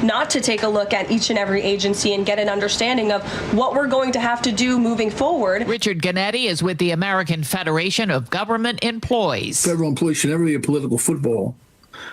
not to take a look at each and every agency and get an understanding of what we're going to have to do moving forward. Richard Gannetti is with the American Federation of Government Employees. Federal employees should never be a political football,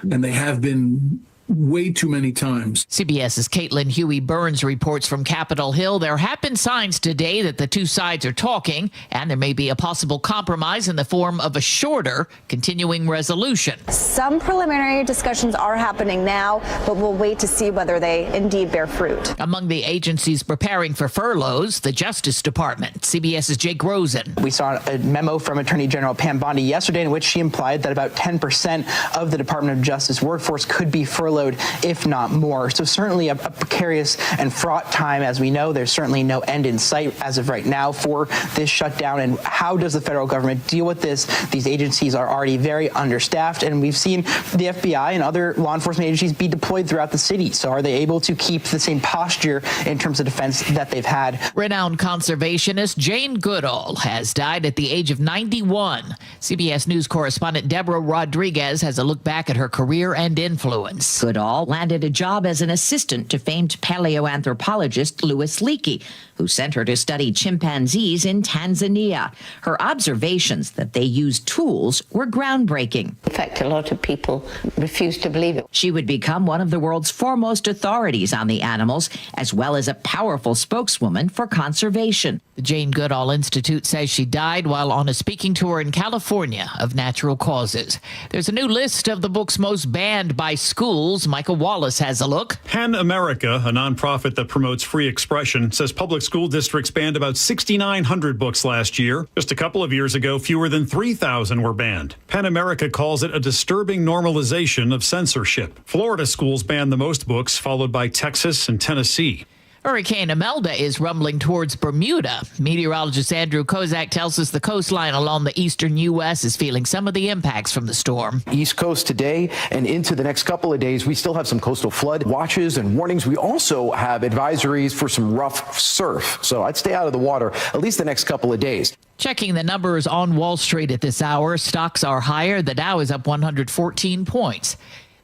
and they have been way too many times. CBS's Caitlin Huey-Burns reports from Capitol Hill. There have been signs today that the two sides are talking, and there may be a possible compromise in the form of a shorter continuing resolution. Some preliminary discussions are happening now, but we'll wait to see whether they indeed bear fruit. Among the agencies preparing for furloughs, the Justice Department. CBS's Jake Rosen. We saw a memo from Attorney General Pam Bondi yesterday in which she implied that about 10% of the Department of Justice workforce could be furloughed, if not more. So certainly a precarious and fraught time. As we know, there's certainly no end in sight as of right now for this shutdown. And how does the federal government deal with this? These agencies are already very understaffed, and we've seen the FBI and other law enforcement agencies be deployed throughout the city. So are they able to keep the same posture in terms of defense that they've had? Renowned conservationist Jane Goodall has died at the age of 91. CBS News correspondent Deborah Rodriguez has a look back at her career and influence. Goodall landed a job as an assistant to famed paleoanthropologist Louis Leakey, who sent her to study chimpanzees in Tanzania. Her observations that they used tools were groundbreaking. In fact, a lot of people refuse to believe it. She would become one of the world's foremost authorities on the animals, as well as a powerful spokeswoman for conservation. The Jane Goodall Institute says she died while on a speaking tour in California of natural causes. There's a new list of the books most banned by schools. Michael Wallace has a look. PEN America, a nonprofit that promotes free expression, says public school districts banned about 6,900 books last year. Just a couple of years ago, fewer than 3,000 were banned. PEN America calls it a disturbing normalization of censorship. Florida schools banned the most books, followed by Texas and Tennessee. Hurricane Imelda is rumbling towards Bermuda. Meteorologist Andrew Kozak tells us the coastline along the eastern U.S. is feeling some of the impacts from the storm. East Coast today and into the next couple of days, we still have some coastal flood watches and warnings. We also have advisories for some rough surf. So I'd stay out of the water at least the next couple of days. Checking the numbers on Wall Street at this hour, stocks are higher. The Dow is up 114 points.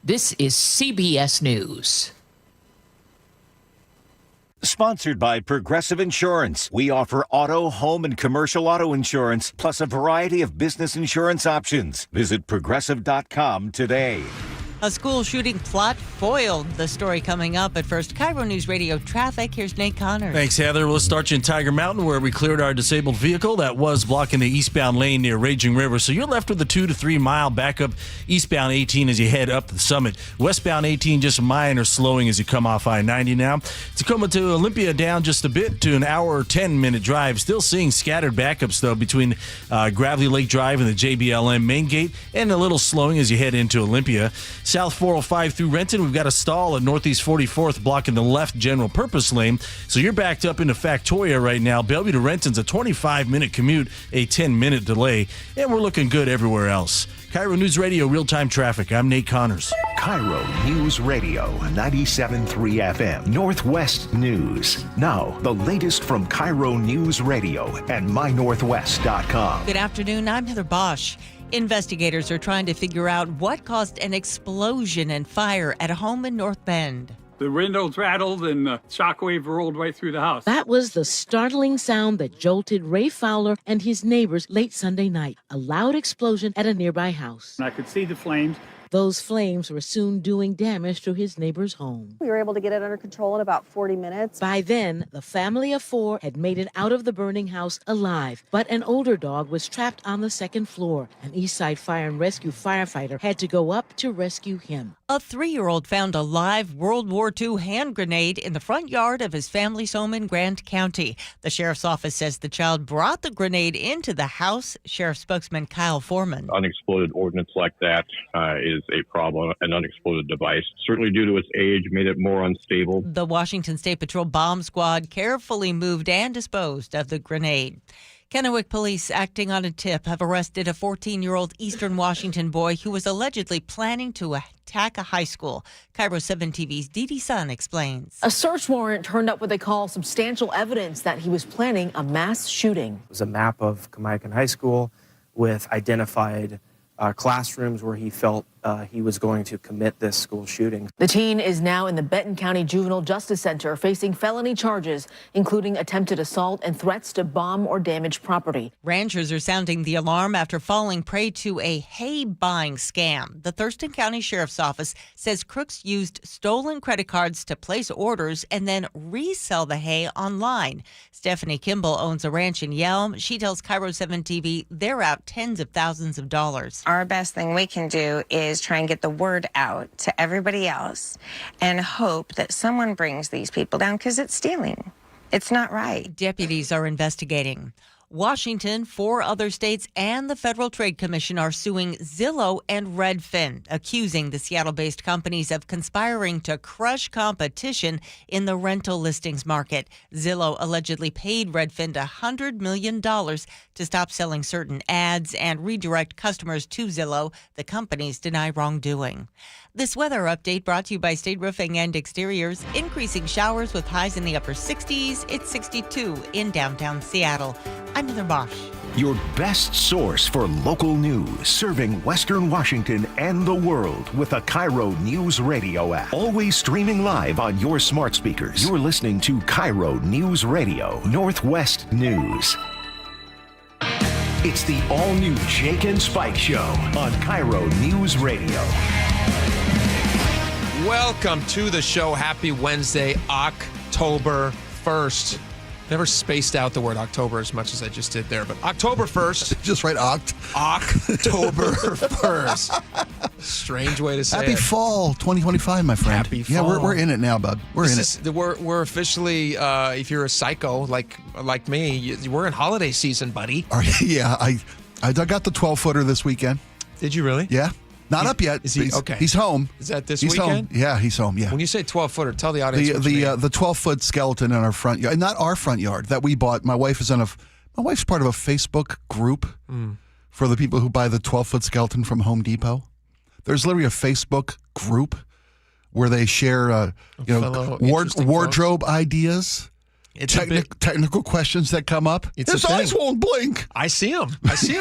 This is CBS News. Sponsored by Progressive Insurance. We offer auto, home, and commercial auto insurance, plus a variety of business insurance options. Visit Progressive.com today. A school shooting plot foiled. The story coming up. At first, KIRO Newsradio Traffic. Here's Nate Connors. Thanks, Heather. Let's start you in Tiger Mountain, where we cleared our disabled vehicle that was blocking the eastbound lane near Raging River. So you're left with a 2 to 3 mile backup eastbound 18 as you head up the summit. Westbound 18 just minor slowing as you come off I-90 now. Tacoma to Olympia down just a bit to an hour or 10-minute drive. Still seeing scattered backups, though, between Gravely Lake Drive and the JBLM main gate, and a little slowing as you head into Olympia. South 405 through Renton, we've got a stall at Northeast 44th blocking the left general purpose lane. So you're backed up into Factoria right now. Bellevue to Renton's a 25-minute commute, a 10-minute delay, and we're looking good everywhere else. KIRO News Radio, real-time traffic. I'm Nate Connors. KIRO News Radio, 97.3 FM, Northwest News. Now, the latest from KIRO News Radio and mynorthwest.com. Good afternoon. I'm Heather Bosch. Investigators are trying to figure out what caused an explosion and fire at a home in North Bend. The windows rattled and the shockwave rolled right through the house. That was the startling sound that jolted Ray Fowler and his neighbors late Sunday night. A loud explosion at a nearby house. I could see the flames. Those flames were soon doing damage to his neighbor's home. We were able to get it under control in about 40 minutes. By then, the family of 4 had made it out of the burning house alive, but an older dog was trapped on the second floor. An Eastside Fire and Rescue firefighter had to go up to rescue him. A 3-year-old found a live World War II hand grenade in the front yard of his family's home in Grant County. The sheriff's office says the child brought the grenade into the house. Sheriff spokesman Kyle Foreman. Unexploded ordnance like that is a problem. An unexploded device, certainly due to its age, made it more unstable. The Washington State Patrol bomb squad carefully moved and disposed of the grenade. Kennewick police, acting on a tip, have arrested a 14-year-old Eastern Washington boy who was allegedly planning to attack a high school. KIRO 7 TV's Dee Sun explains. A search warrant turned up what they call substantial evidence that he was planning a mass shooting. It was a map of Kamiakin High School with identified classrooms where he felt he was going to commit this school shooting. The teen is now in the Benton County Juvenile Justice Center facing felony charges, including attempted assault and threats to bomb or damage property. Ranchers are sounding the alarm after falling prey to a hay buying scam. The Thurston County Sheriff's Office says crooks used stolen credit cards to place orders and then resell the hay online. Stephanie Kimball owns a ranch in Yelm. She tells KIRO 7 TV they're out tens of thousands of dollars. Our best thing we can do is try and get the word out to everybody else and hope that someone brings these people down, because it's stealing. It's not right. Deputies are investigating. Washington, 4 other states, and the Federal Trade Commission are suing Zillow and Renton, accusing the Seattle-based companies of conspiring to crush competition in the rental listings market. Zillow allegedly paid Renton $100 million to stop selling certain ads and redirect customers to Zillow. The companies deny wrongdoing. This weather update brought to you by State Roofing and Exteriors. Increasing showers with highs in the upper 60s. It's 62 in downtown Seattle. I'm Heather Bosch. Your best source for local news, serving Western Washington and the world with the KIRO Newsradio App. Always streaming live on your smart speakers. You're listening to KIRO Newsradio, Northwest News. It's the all-new Jake and Spike Show on KIRO Newsradio. Welcome to the show. Happy Wednesday, October 1st. Never spaced out the word October as much as I just did there, but October 1st. Just write October 1st. Strange way to say Happy it. fall 2025, my friend. Happy fall. Yeah, we're in it now, bud. We're in it. We're officially, if you're a psycho like me, we're in holiday season, buddy. Yeah, I dug out the 12-footer this weekend. Did you really? Yeah. Not up yet. Is he okay? He's home. Is that this he's weekend? Home. Yeah, he's home. Yeah. When you say 12-footer, tell the audience the 12-foot skeleton in our front yard, not our front yard, that we bought. My wife's part of a Facebook group for the people who buy the 12-foot skeleton from Home Depot. There's literally a Facebook group where they share, wardrobe ideas. Technical questions that come up. His eyes won't blink. I see them.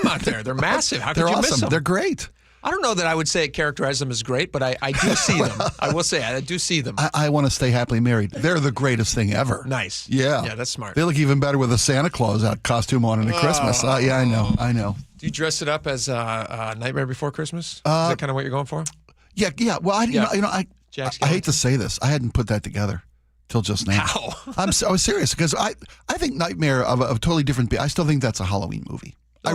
Out there. They're massive. How could They're you awesome. miss them? They're great. I don't know that I would say it characterizes them as great, but I do see them. I will say I do see them. I want to stay happily married. They're the greatest thing ever. Nice. Yeah. Yeah, that's smart. They look even better with a Santa Claus costume on at Christmas. Yeah, I know. Do you dress it up as Nightmare Before Christmas? Is that kind of what you're going for? Yeah. Well, I hate to say this. I hadn't put that together till just now. How? I was serious because I think Nightmare of a totally different. I still think that's a Halloween movie. I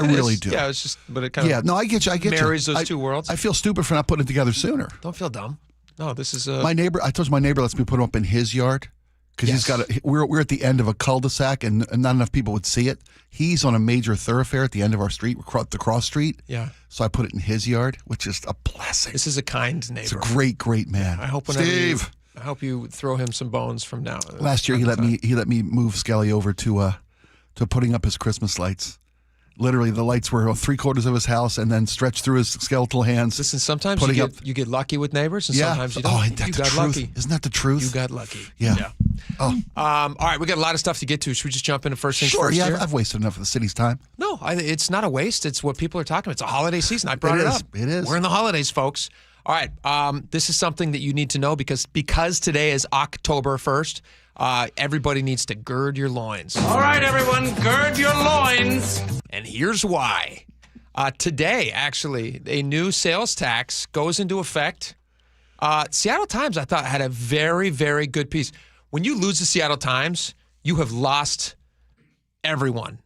really do. Yeah, it's just, but it kind of. No, I get you. Marries those two worlds. I feel stupid for not putting it together sooner. Don't feel dumb. No, this is my neighbor. I told you my neighbor lets me put him up in his yard because he's got we're at the end of a cul-de-sac and not enough people would see it. He's on a major thoroughfare at the end of our street, the cross street. Yeah. So I put it in his yard, which is a blessing. This is a kind neighbor. It's a great man. I hope Steve. I hope you throw him some bones from now. Last year he let me move Skelly over to putting up his Christmas lights. Literally, the lights were 3/4 of his house and then stretched through his skeletal hands. Listen, sometimes you get lucky with neighbors, and sometimes you don't. Oh, you got lucky. Isn't that the truth? You got lucky. Yeah. Oh. All right, we got a lot of stuff to get to. Should we just jump into first things first? Sure. Yeah, I've wasted enough of the city's time. No, it's not a waste. It's what people are talking about. It's a holiday season. I brought it up. It is. We're in the holidays, folks. All right. This is something that you need to know because today is October 1st. Everybody needs to gird your loins. All right, everyone, gird your loins. And here's why. Today, actually, a new sales tax goes into effect. Seattle Times, I thought, had a very, very good piece. When you lose the Seattle Times, you have lost everyone.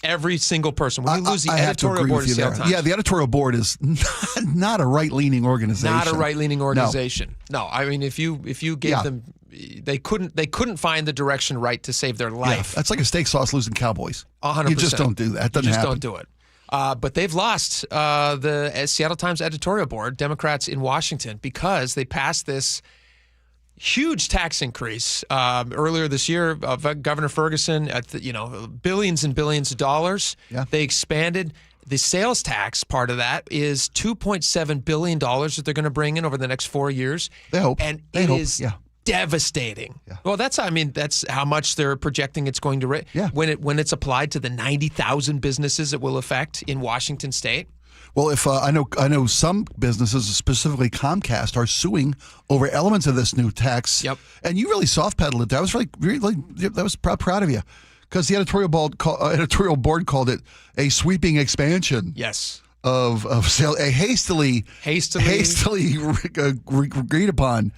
Every single person. When you lose the editorial board of Seattle Times. Yeah, the editorial board is not a right-leaning organization. Not a right-leaning organization. No, I mean, if you gave them, they couldn't find the direction right to save their life. Yeah, that's like a steak sauce losing Cowboys. 100%. You just don't do that. It doesn't happen. Don't do it. But they've lost the Seattle Times editorial board, Democrats in Washington, because they passed this huge tax increase earlier this year. Governor Ferguson at billions and billions of dollars. Yeah. They expanded the sales tax. Part of that is $2.7 billion that they're going to bring in over the next 4 years. They hope. And they it hope. is Yeah. devastating. Yeah. Well, that's how much they're projecting it's going to Yeah. when it's applied to the 90,000 businesses it will affect in Washington State. Well, if I know some businesses, specifically Comcast, are suing over elements of this new tax. Yep. And you really soft pedaled it. That was that was proud of you, because the editorial board called it a sweeping expansion. Yes. Of sale, a hastily agreed upon,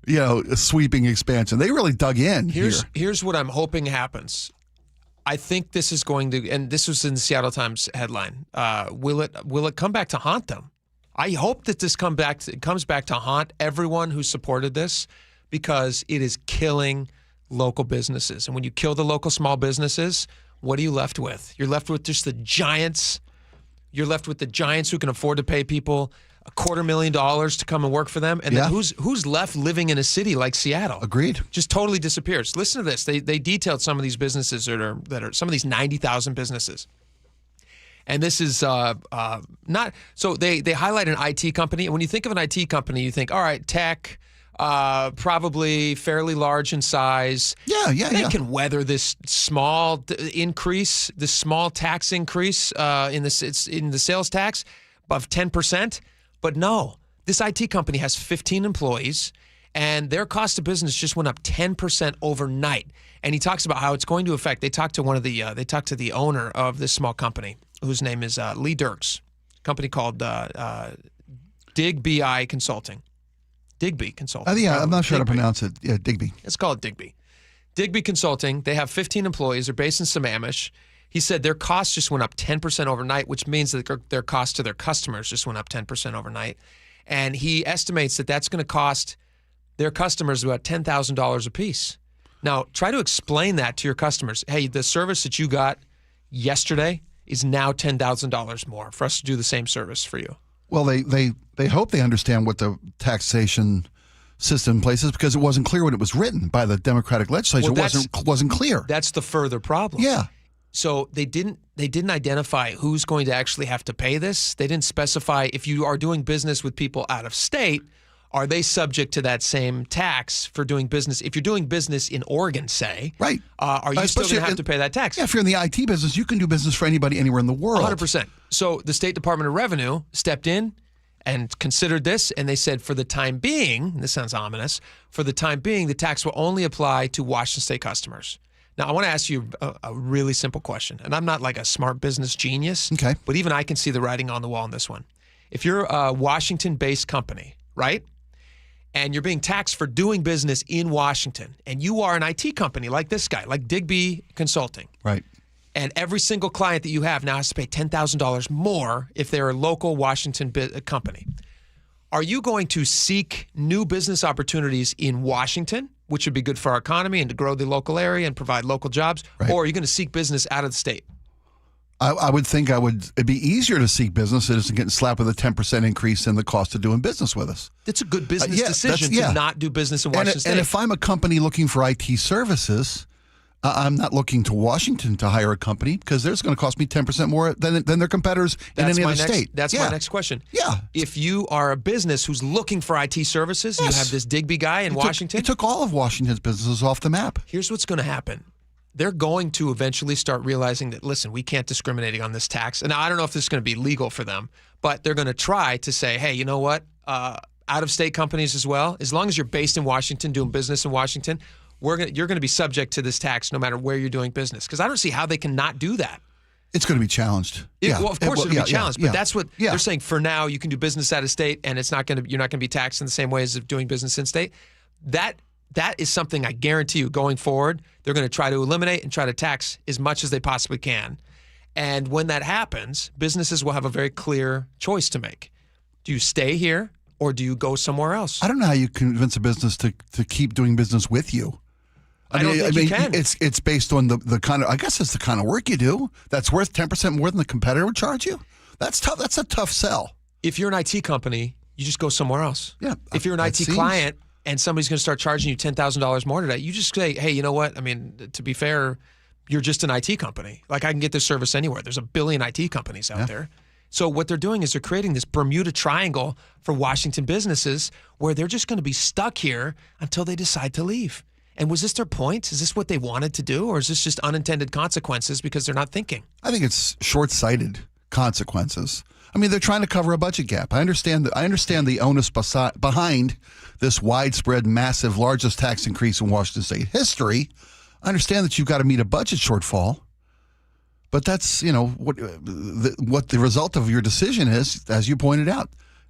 a sweeping expansion. They really dug in. Here's what I'm hoping happens. I think this is going to, and this was in the Seattle Times headline. Will it come back to haunt them? I hope that this comes back to haunt everyone who supported this, because it is killing local businesses. And when you kill the local small businesses, what are you left with? You're left with just the giants. You're left with the giants who can afford to pay people $250,000 to come and work for them. And then who's left living in a city like Seattle? Agreed. Just totally disappears. Listen to this. They detailed some of these businesses that are some of these 90,000 businesses. And this is not, so they highlight an IT company. And when you think of an IT company, you think, all right, tech, probably fairly large in size. They can weather this small increase, this small tax increase in the sales tax of 10%. But no, this IT company has 15 employees, and their cost of business just went up 10% overnight. And he talks about how it's going to affect. They talked to the owner of this small company, whose name is Lee Dirks, a company called Digby Consulting. Digby Consulting. I'm not sure how to pronounce it. Yeah, Digby. It's called Digby. Digby Consulting. They have 15 employees. They're based in Sammamish. He said their costs just went up 10% overnight, which means that their cost to their customers just went up 10% overnight. And he estimates that that's going to cost their customers about $10,000 a piece. Now, try to explain that to your customers. Hey, the service that you got yesterday is now $10,000 more for us to do the same service for you. Well, they hope they understand what the taxation system in place is, because it wasn't clear when it was written by the Democratic legislature. It wasn't clear. That's the further problem. Yeah. So they didn't identify who's going to actually have to pay this. They didn't specify if you are doing business with people out of state, are they subject to that same tax for doing business? If you're doing business in Oregon, say, right, are you still going to have to pay that tax? Yeah, if you're in the IT business, you can do business for anybody anywhere in the world. 100%. So the State Department of Revenue stepped in and considered this, and they said for the time being, and this sounds ominous, for the time being, the tax will only apply to Washington State customers. Now, I want to ask you a really simple question, and I'm not like a smart business genius, okay, but even I can see the writing on the wall on this one. If you're a Washington-based company, right, and you're being taxed for doing business in Washington, and you are an IT company like this guy, like Digby Consulting, right, and every single client that you have now has to pay $10,000 more if they're a local Washington company, are you going to seek new business opportunities in Washington, which would be good for our economy and to grow the local area and provide local jobs, or are you going to seek business out of the state? I would think it'd be easier to seek business than getting slapped with a 10% increase in the cost of doing business with us. It's a good business decision to not do business in Washington State. And if I'm a company looking for IT services, I'm not looking to Washington to hire a company, because there's going to cost me 10% more than their competitors in any other state. That's my next question. Yeah. If you are a business who's looking for IT services, you have this Digby guy in Washington. It took all of Washington's businesses off the map. Here's what's going to happen. They're going to eventually start realizing that, listen, we can't discriminate on this tax. And I don't know if this is going to be legal for them, but they're going to try to say, hey, you know what? Out-of-state companies as well, as long as you're based in Washington, doing business in Washington, you're going to be subject to this tax no matter where you're doing business. Because I don't see how they can not do that. It's going to be challenged. Well, of course it'll be challenged, but that's what they're saying. For now, you can do business out of state, and you're not going to be taxed in the same way as doing business in state. That is something I guarantee you going forward, they're going to try to eliminate and try to tax as much as they possibly can. And when that happens, businesses will have a very clear choice to make. Do you stay here or do you go somewhere else? I don't know how you convince a business to keep doing business with you. I don't think you can. It's based on the kind of, I guess it's the kind of work you do that's worth 10% more than the competitor would charge you. That's tough. That's a tough sell. If you're an IT company, you just go somewhere else. Yeah. If you're an IT client and somebody's going to start charging you $10,000 more today, you just say, hey, you know what? I mean, to be fair, you're just an IT company. Like, I can get this service anywhere. There's a billion IT companies out there. So what they're doing is they're creating this Bermuda Triangle for Washington businesses where they're just going to be stuck here until they decide to leave. And was this their point? Is this what they wanted to do? Or is this just unintended consequences because they're not thinking? I think it's short-sighted, consequences. I mean, they're trying to cover a budget gap. I understand the onus behind this widespread, massive, largest tax increase in Washington state history. I understand that you've got to meet a budget shortfall, but that's, what the result of your decision is, as you pointed out,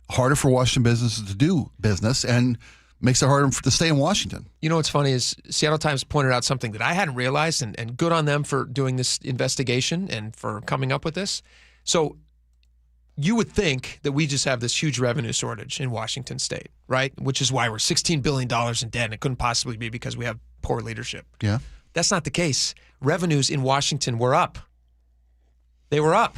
harder for Washington businesses to do business and makes it harder to stay in Washington. You know what's funny is Seattle Times pointed out something that I hadn't realized, and good on them for doing this investigation and for coming up with this. So you would think that we just have this huge revenue shortage in Washington state, right? Which is why we're $16 billion in debt, and it couldn't possibly be because we have poor leadership. Yeah. That's not the case. Revenues in Washington were up. They were up.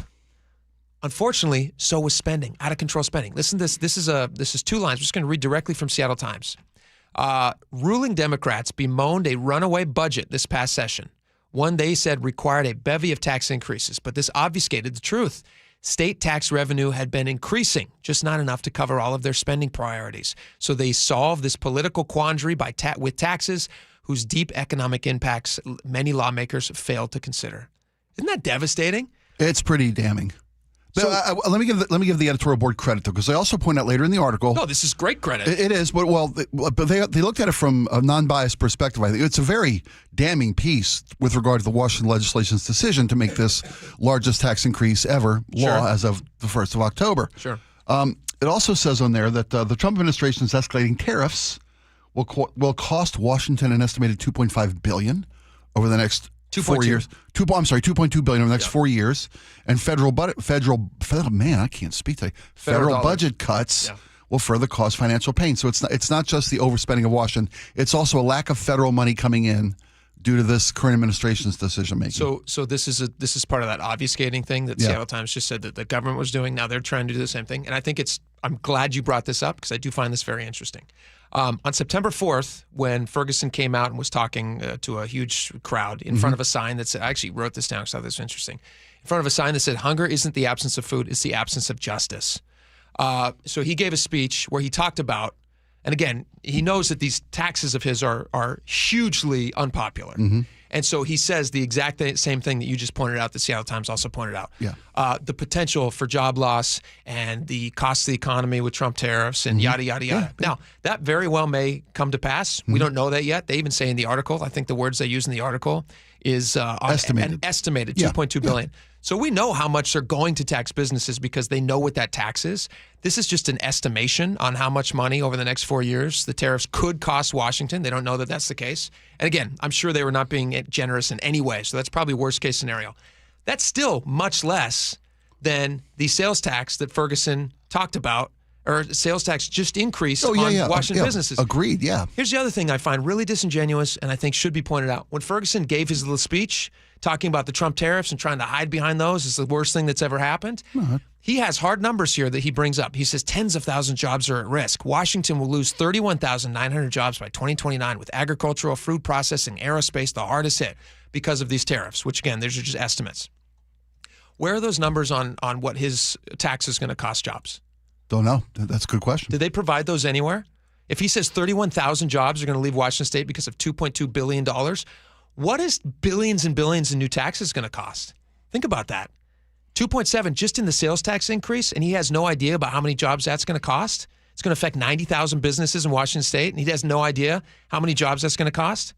Unfortunately, so was spending, out of control spending. Listen to this. This is two lines. I'm just going to read directly from Seattle Times. Ruling Democrats bemoaned a runaway budget this past session. One they said required a bevy of tax increases, but this obfuscated the truth. State tax revenue had been increasing, just not enough to cover all of their spending priorities. So they solved this political quandary with taxes whose deep economic impacts many lawmakers failed to consider. Isn't that devastating? It's pretty damning. So, let me give the editorial board credit, though, because they also point out later in the article. No, this is great credit. It is, but they looked at it from a non-biased perspective. I think it's a very damning piece with regard to the Washington legislation's decision to make this largest tax increase ever law as of the 1st of October. Sure. It also says on there that the Trump administration's escalating tariffs will cost Washington an estimated $2.5 billion over the next 4 years. $2.2 billion over the next 4 years, and federal budget cuts will further cause financial pain. So it's not just the overspending of Washington; it's also a lack of federal money coming in due to this current administration's decision making. So this is part of that obfuscating thing that Seattle Times just said that the government was doing. Now they're trying to do the same thing, and I think I'm glad you brought this up because I do find this very interesting. On September 4th, when Ferguson came out and was talking to a huge crowd in front of a sign that said, I actually wrote this down because I thought this was interesting, in front of a sign that said, "Hunger isn't the absence of food, it's the absence of justice." So he gave a speech where he talked about, and again, he knows that these taxes of his are hugely unpopular. Mm-hmm. And so he says the exact same thing that you just pointed out, the Seattle Times also pointed out. Yeah. The potential for job loss and the cost of the economy with Trump tariffs and yada, yada, yada. Yeah. Now, that very well may come to pass. We don't know that yet. They even say in the article, I think the words they use in the article is estimated. An estimated $2.2 billion. So we know how much they're going to tax businesses because they know what that tax is. This is just an estimation on how much money over the next 4 years the tariffs could cost Washington. They don't know that that's the case. And again, I'm sure they were not being generous in any way. So that's probably worst case scenario. That's still much less than the sales tax that Ferguson talked about, or sales tax just increased on Washington businesses. Agreed, yeah. Here's the other thing I find really disingenuous and I think should be pointed out. When Ferguson gave his little speech talking about the Trump tariffs and trying to hide behind those is the worst thing that's ever happened, he has hard numbers here that he brings up. He says tens of thousands of jobs are at risk. Washington will lose 31,900 jobs by 2029 with agricultural, food processing, aerospace the hardest hit because of these tariffs, which again, these are just estimates. Where are those numbers on what his tax is going to cost jobs? Don't know. That's a good question. Did they provide those anywhere? If he says 31,000 jobs are going to leave Washington state because of $2.2 billion, what is billions and billions in new taxes going to cost? Think about that. 2.7 just in the sales tax increase, and he has no idea about how many jobs that's going to cost. It's going to affect 90,000 businesses in Washington state, and he has no idea how many jobs that's going to cost.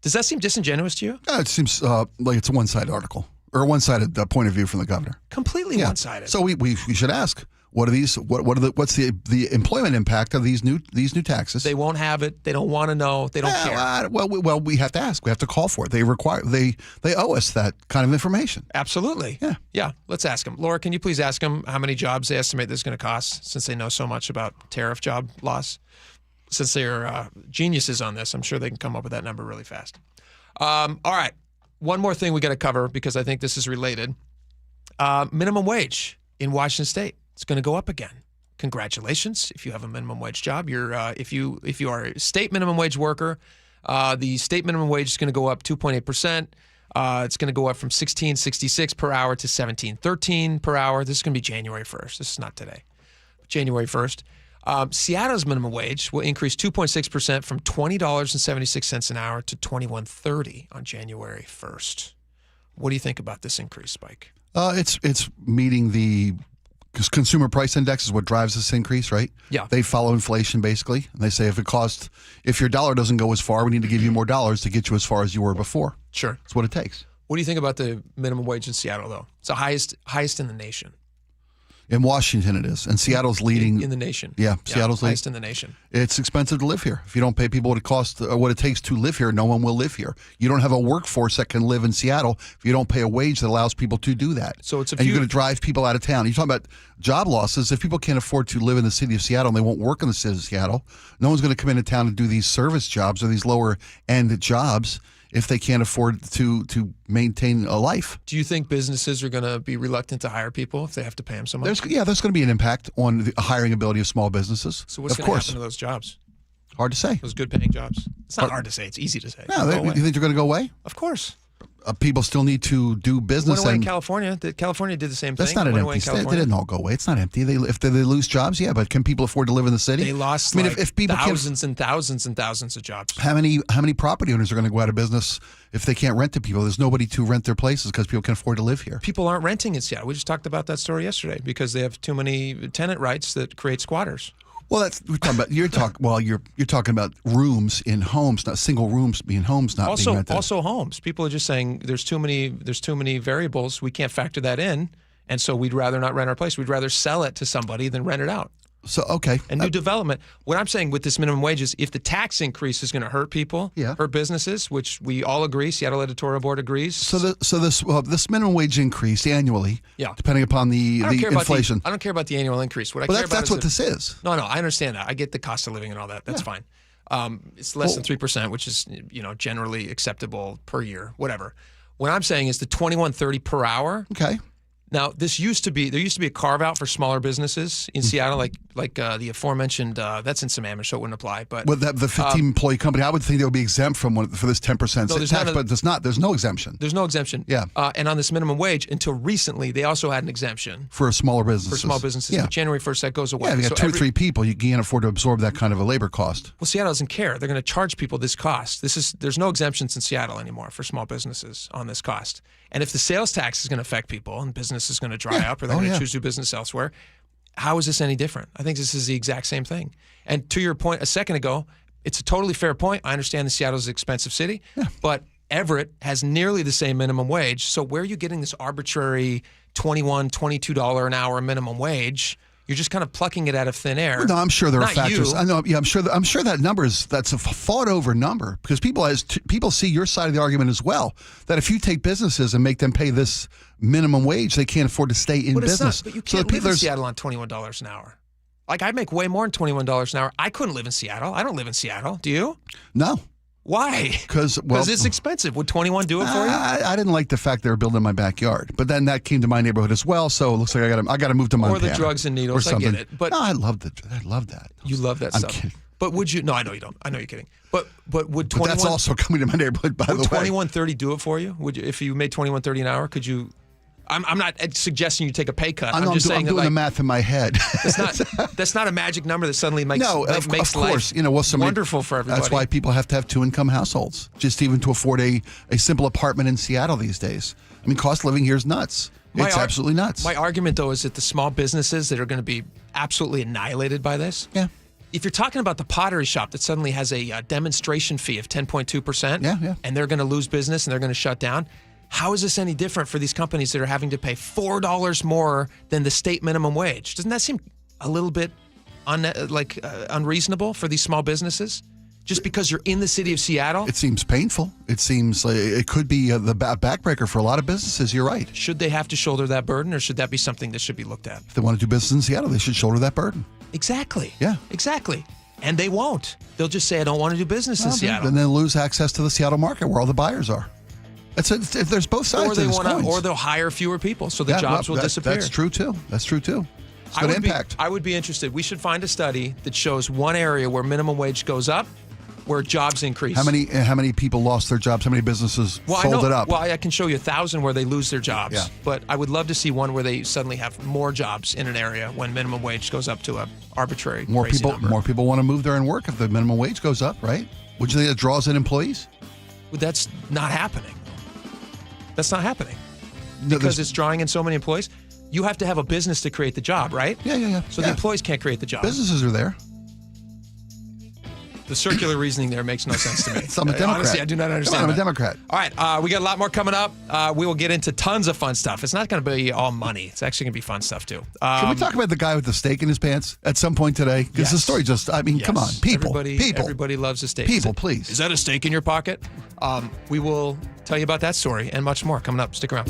Does that seem disingenuous to you? It seems like it's a one-sided article or a one-sided point of view from the governor. Completely one-sided. So we should ask, what are these? What's the employment impact of these new taxes? They won't have it. They don't want to know. They don't care. Well, we have to ask. We have to call for it. They owe us that kind of information. Absolutely. Yeah. Let's ask them. Laura, can you please ask them how many jobs they estimate this is going to cost, since they know so much about tariff job loss? Since they're geniuses on this, I'm sure they can come up with that number really fast. All right. One more thing we got to cover because I think this is related. Minimum wage in Washington state. It's going to go up again. Congratulations if you have a minimum wage job. If you are a state minimum wage worker, the state minimum wage is going to go up 2.8%. It's going to go up from $16.66 per hour to $17.13 per hour. This is going to be January 1st. This is not today. January 1st. Seattle's minimum wage will increase 2.6% from $20.76 an hour to $21.30 on January 1st. What do you think about this increase, Spike? It's meeting the consumer price index is what drives this increase, right? Yeah. They follow inflation basically. And they say if your dollar doesn't go as far, we need to give you more dollars to get you as far as you were before. Sure. That's what it takes. What do you think about the minimum wage in Seattle, though? It's the highest in the nation. In Washington it is. And Seattle's leading. In the nation. Yeah, Seattle's highest leading. in the nation. It's expensive to live here. If you don't pay people what it costs, or what it takes to live here, no one will live here. You don't have a workforce that can live in Seattle if you don't pay a wage that allows people to do that. So it's and you're going to drive people out of town. You're talking about job losses. If people can't afford to live in the city of Seattle and they won't work in the city of Seattle, no one's going to come into town and do these service jobs or these lower end jobs if they can't afford to maintain a life. Do you think businesses are going to be reluctant to hire people if they have to pay them so much? There's going to be an impact on the hiring ability of small businesses. So what's of going to course. happen to those jobs? Hard to say. Those good paying jobs. It's not hard to say. It's easy to say. No, you think they're going to go away? Of course. People still need to do business. Went away in California. California did the same thing. That's not an empty state. They didn't all go away. It's not empty. If they lose jobs, yeah, but can people afford to live in the city? They lost if people thousands and thousands and thousands of jobs. How many property owners are going to go out of business if they can't rent to people? There's nobody to rent their places because people can afford to live here. People aren't renting in Seattle. We just talked about that story yesterday because they have too many tenant rights that create squatters. Well, we're talking about you're talking about rooms in homes, not single rooms being homes, not being rented. Also homes. People are just saying there's too many variables. We can't factor that in, and so we'd rather not rent our place. We'd rather sell it to somebody than rent it out. So okay, and new development. What I'm saying with this minimum wage is, if the tax increase is going to hurt people, hurt businesses, which we all agree, Seattle Editorial Board agrees. So this minimum wage increase annually, depending upon the inflation. I don't care about the annual increase. What I care about that's what this is. No, I understand that. I get the cost of living and all that. That's fine. It's less than 3%, which is generally acceptable per year, whatever. What I'm saying is the $21.30 per hour. Okay. Now, there used to be a carve out for smaller businesses in Seattle, like the aforementioned. That's in Sammamish, so it wouldn't apply. But the 15 employee company, I would think they would be exempt for this 10% tax, but there's not. There's no exemption. There's no exemption. Yeah. And on this minimum wage, until recently, they also had an exemption for smaller businesses. For small businesses, yeah. But January 1st, that goes away. Yeah, if you got 2 or 3 people, you can't afford to absorb that kind of a labor cost. Well, Seattle doesn't care. They're going to charge people this cost. There's no exemptions in Seattle anymore for small businesses on this cost. And if the sales tax is going to affect people and business is going to dry up, or they're going to choose to do business elsewhere, how is this any different? I think this is the exact same thing. And to your point a second ago, it's a totally fair point. I understand that Seattle's an expensive city, but Everett has nearly the same minimum wage. So where are you getting this arbitrary $21, $22 an hour minimum wage? You're just kind of plucking it out of thin air. No, I'm sure there are Not factors. you. I know. Yeah, I'm sure that that's a fought over number because people see your side of the argument as well. That if you take businesses and make them pay this minimum wage, they can't afford to stay in business. But you can't live in Seattle on $21 an hour. Like, I make way more than $21 an hour. I couldn't live in Seattle. I don't live in Seattle. Do you? No. Why? Because it's expensive. Would 21 do it for you? I didn't like the fact they were building in my backyard, but then that came to my neighborhood as well. So it looks like I got to move to Montana. Or the drugs and needles. Or something. I get it. But no, I love that. You love that I'm stuff. kidding. But would you? No, I know you don't. I know you're kidding. But would 21? But that's also coming to my neighborhood. By the way, would $21.30 do it for you? Would you, if you made $21.30 an hour? Could you? I'm not suggesting you take a pay cut. I'm just saying I'm doing the math in my head. That's not a magic number that suddenly makes of course, life wonderful for everybody. That's why people have to have 2-income households, just even to afford a simple apartment in Seattle these days. I mean, cost of living here is nuts. It's absolutely nuts. My argument, though, is that the small businesses that are going to be absolutely annihilated by this. Yeah. If you're talking about the pottery shop that suddenly has a demonstration fee of 10.2%, and they're going to lose business and they're going to shut down. How is this any different for these companies that are having to pay $4 more than the state minimum wage? Doesn't that seem a little bit unreasonable for these small businesses? Just because you're in the city of Seattle? It seems painful. It seems like it could be the backbreaker for a lot of businesses. You're right. Should they have to shoulder that burden, or should that be something that should be looked at? If they want to do business in Seattle, they should shoulder that burden. Exactly. Yeah. Exactly. And they won't. They'll just say, I don't want to do business in Seattle. Then they'll lose access to the Seattle market where all the buyers are. There's both sides to this coin. Or they'll hire fewer people, so the jobs will disappear. That's true too. It's going to impact. I would be interested. We should find a study that shows one area where minimum wage goes up, where jobs increase. How many people lost their jobs? How many businesses folded up? Well, I can show you 1,000 where they lose their jobs. Yeah. But I would love to see one where they suddenly have more jobs in an area when minimum wage goes up to a arbitrary crazy number. More people want to move there and work if the minimum wage goes up, right? Would you think that draws in employees? Well, that's not happening. That's not happening. because it's drawing in so many employees. You have to have a business to create the job, right? Yeah. So the employees can't create the job. Businesses are there. The circular reasoning there makes no sense to me. I'm a Democrat. Honestly, I do not understand. I'm a that. Democrat. All right, we got a lot more coming up. We will get into tons of fun stuff. It's not going to be all money. It's actually going to be fun stuff too. Can we talk about the guy with the steak in his pants at some point today? Because the story come on, people. Everybody loves a steak. People, please. Is that a steak in your pocket? We will tell you about that story and much more coming up. Stick around.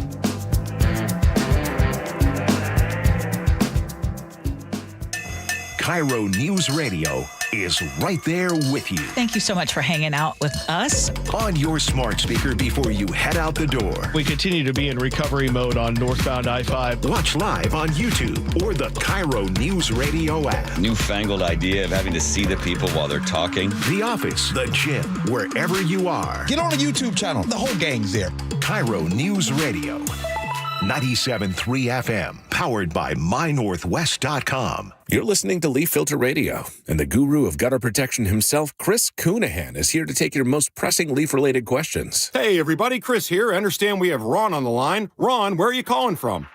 KIRO News Radio is right there with you. Thank you so much for hanging out with us. On your smart speaker before you head out the door. We continue to be in recovery mode on northbound I-5. Watch live on YouTube or the KIRO News Radio app. Newfangled idea of having to see the people while they're talking. The office, the gym, wherever you are. Get on the YouTube channel. The whole gang's there. KIRO News Radio. 97.3 FM, powered by mynorthwest.com. You're listening to Leaf Filter Radio, and the guru of gutter protection himself, Chris Coonahan, is here to take your most pressing leaf-related questions. Hey, everybody, Chris here. I understand we have Ron on the line. Ron, where are you calling from?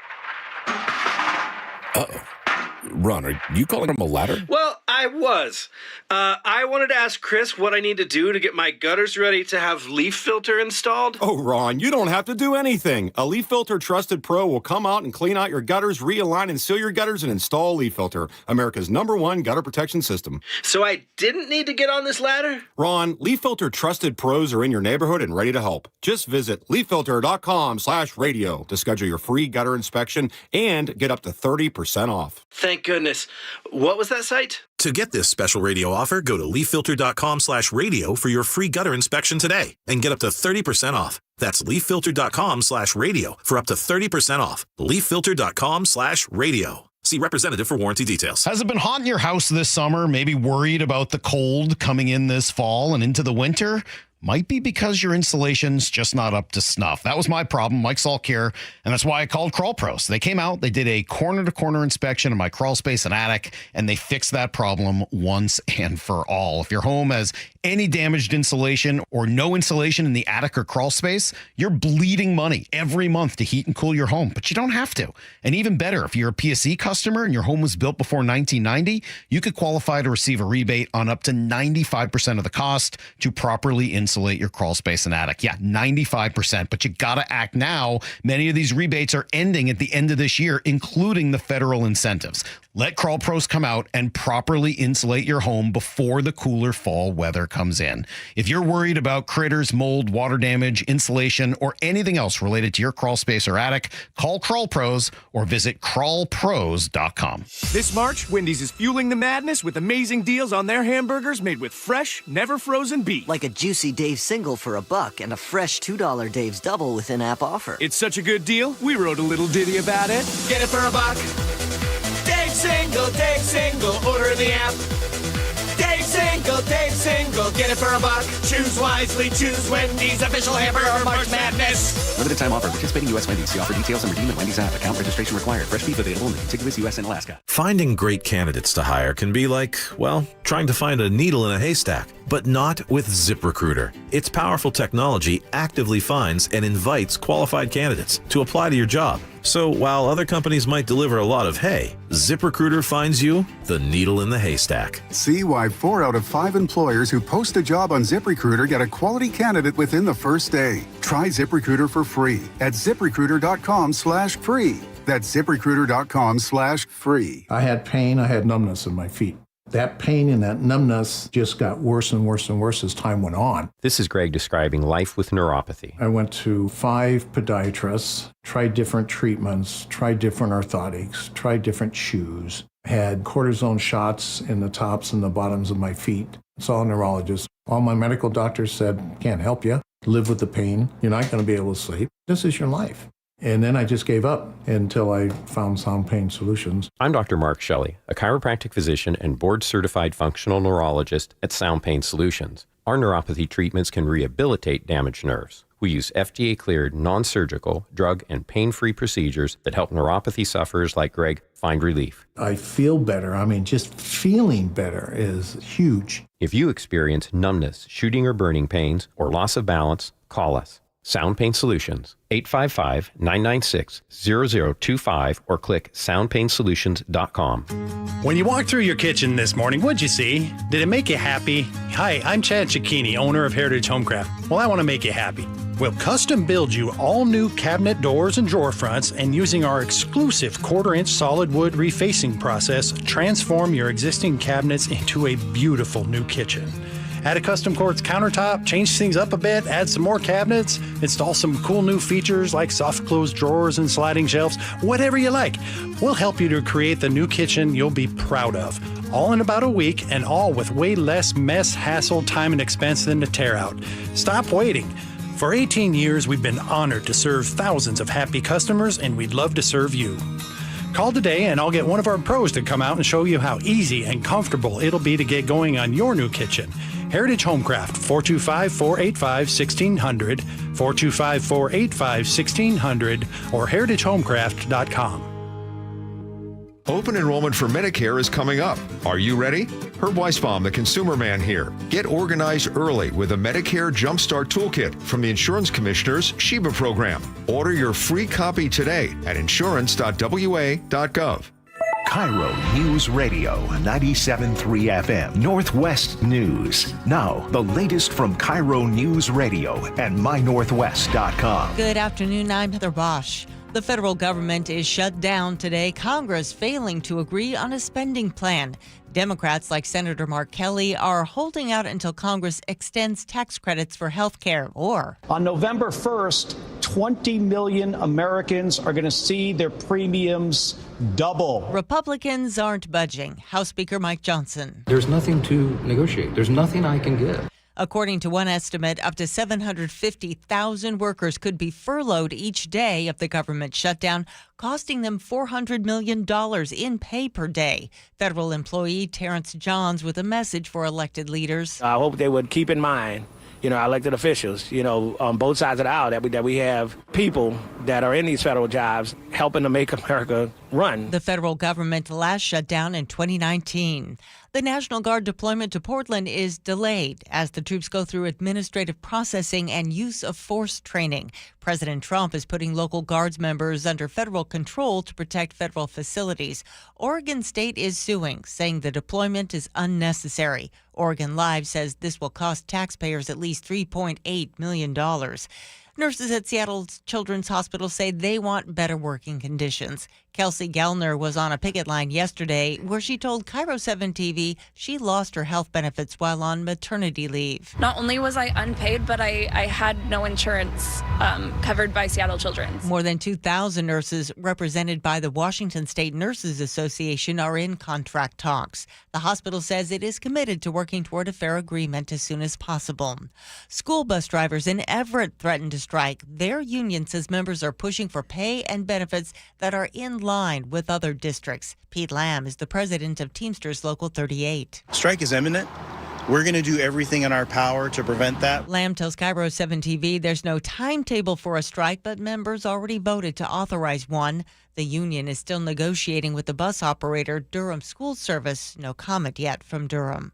Uh-oh. Ron, are you calling from a ladder? Well, I was. I wanted to ask Chris what I need to do to get my gutters ready to have leaf filter installed. Oh, Ron, you don't have to do anything. A Leaf Filter Trusted Pro will come out and clean out your gutters, realign and seal your gutters, and install Leaf Filter, America's #1 gutter protection system. So I didn't need to get on this ladder? Ron, Leaf Filter Trusted Pros are in your neighborhood and ready to help. Just visit leaffilter.com/radio to schedule your free gutter inspection and get up to 30% off. Thank goodness. What was that site? To get this special radio offer, go to leaffilter.com/radio for your free gutter inspection today and get up to 30% off. That's leaffilter.com/radio for up to 30% off. leaffilter.com/radio. See representative for warranty details. Has it been hot in your house this summer? Maybe worried about the cold coming in this fall and into the winter? Might be because your insulation's just not up to snuff. That was my problem, Mike Salk here, and that's why I called Crawl Pros. They came out, they did a corner-to-corner inspection of my crawl space and attic, and they fixed that problem once and for all. If your home has any damaged insulation or no insulation in the attic or crawl space, you're bleeding money every month to heat and cool your home, but you don't have to. And even better, if you're a PSE customer and your home was built before 1990, you could qualify to receive a rebate on up to 95% of the cost to properly insulate your crawl space and attic. Yeah, 95%, but you got to act now. Many of these rebates are ending at the end of this year, including the federal incentives. Let Crawl Pros come out and properly insulate your home before the cooler fall weather comes in. If you're worried about critters, mold, water damage, insulation, or anything else related to your crawl space or attic, call Crawl Pros or visit crawlpros.com. This March, Wendy's is fueling the madness with amazing deals on their hamburgers made with fresh, never frozen beef. Like a juicy Dave's single for $1 and a fresh $2 Dave's double with in-app offer. It's such a good deal, we wrote a little ditty about it. Get it for $1. Dave Single, order in the app. Dave Single, get it for $1. Choose wisely, choose Wendy's official hamburger March Madness. Limited time offer. Participating U.S. Wendy's. See offer details and redeem at Wendy's app. Account registration required. Fresh beef available in the contiguous U.S. and Alaska. Finding great candidates to hire can be like, well, trying to find a needle in a haystack, but not with ZipRecruiter. Its powerful technology actively finds and invites qualified candidates to apply to your job. So while other companies might deliver a lot of hay, ZipRecruiter finds you the needle in the haystack. See why 4 out of 5 employers who post a job on ZipRecruiter get a quality candidate within the first day. Try ZipRecruiter for free at ZipRecruiter.com/free. That's ZipRecruiter.com/free. I had pain, I had numbness in my feet. That pain and that numbness just got worse and worse and worse as time went on. This is Greg describing life with neuropathy. I went to 5 podiatrists, tried different treatments, tried different orthotics, tried different shoes, had cortisone shots in the tops and the bottoms of my feet. Saw a neurologist. All my medical doctors said, can't help you. Live with the pain. You're not going to be able to sleep. This is your life. And then I just gave up until I found Sound Pain Solutions. I'm Dr. Mark Shelley, a chiropractic physician and board-certified functional neurologist at Sound Pain Solutions. Our neuropathy treatments can rehabilitate damaged nerves. We use FDA-cleared, non-surgical, drug and pain-free procedures that help neuropathy sufferers like Greg find relief. I feel better. I mean, just feeling better is huge. If you experience numbness, shooting or burning pains, or loss of balance, call us. Sound Pain Solutions, 855-996-0025 or click soundpainsolutions.com. When you walked through your kitchen this morning, what'd you see? Did it make you happy? Hi, I'm Chad Cicchini, owner of Heritage Homecraft. Well, I want to make you happy. We'll custom build you all new cabinet doors and drawer fronts, and using our exclusive 1/4-inch solid wood refacing process, transform your existing cabinets into a beautiful new kitchen. Add a custom quartz countertop, change things up a bit, add some more cabinets, install some cool new features like soft close drawers and sliding shelves, whatever you like. We'll help you to create the new kitchen you'll be proud of. All in about a week, and all with way less mess, hassle, time, and expense than to tear out. Stop waiting. For 18 years, we've been honored to serve thousands of happy customers, and we'd love to serve you. Call today and I'll get one of our pros to come out and show you how easy and comfortable it'll be to get going on your new kitchen. Heritage Homecraft, 425-485-1600, 425-485-1600, or heritagehomecraft.com. Open enrollment for Medicare is coming up. Are you ready? Herb Weisbaum, the Consumer Man here. Get organized early with a Medicare Jumpstart Toolkit from the Insurance Commissioner's Sheba program. Order your free copy today at insurance.wa.gov. KIRO News Radio 97.3 FM, Northwest News. Now, the latest from KIRO News Radio and mynorthwest.com. Good afternoon, I'm Heather Bosch. The federal government is shut down today, Congress failing to agree on a spending plan. Democrats like Senator Mark Kelly are holding out until Congress extends tax credits for health care. Or on November 1st, 20 million Americans are going to see their premiums double. Republicans aren't budging. House Speaker Mike Johnson. There's nothing to negotiate. There's nothing I can get. According to one estimate, up to 750,000 workers could be furloughed each day of the government shutdown, costing them $400 million in pay per day. Federal employee Terrence Johns with a message for elected leaders. I hope they would keep in mind, our elected officials, on both sides of the aisle, that we have people that are in these federal jobs helping to make America run. The federal government last shut down in 2019. The National Guard deployment to Portland is delayed as the troops go through administrative processing and use of force training. President Trump is putting local Guards members under federal control to protect federal facilities. Oregon State is suing, saying the deployment is unnecessary. Oregon Live says this will cost taxpayers at least $3.8 million. Nurses at Seattle Children's Hospital say they want better working conditions. Kelsey Gellner was on a picket line yesterday where she told KIRO 7 TV she lost her health benefits while on maternity leave. Not only was I unpaid, but I had no insurance covered by Seattle Children's. More than 2,000 nurses represented by the Washington State Nurses Association are in contract talks. The hospital says it is committed to working toward a fair agreement as soon as possible. School bus drivers in Everett threatened to strike. Their union says members are pushing for pay and benefits that are in line with other districts. Pete Lamb is the president of Teamsters Local 38. Strike is imminent. We're going to do everything in our power to prevent that. Lamb tells KIRO 7 TV there's no timetable for a strike, but members already voted to authorize one. The union is still negotiating with the bus operator, Durham School Service. No comment yet from Durham.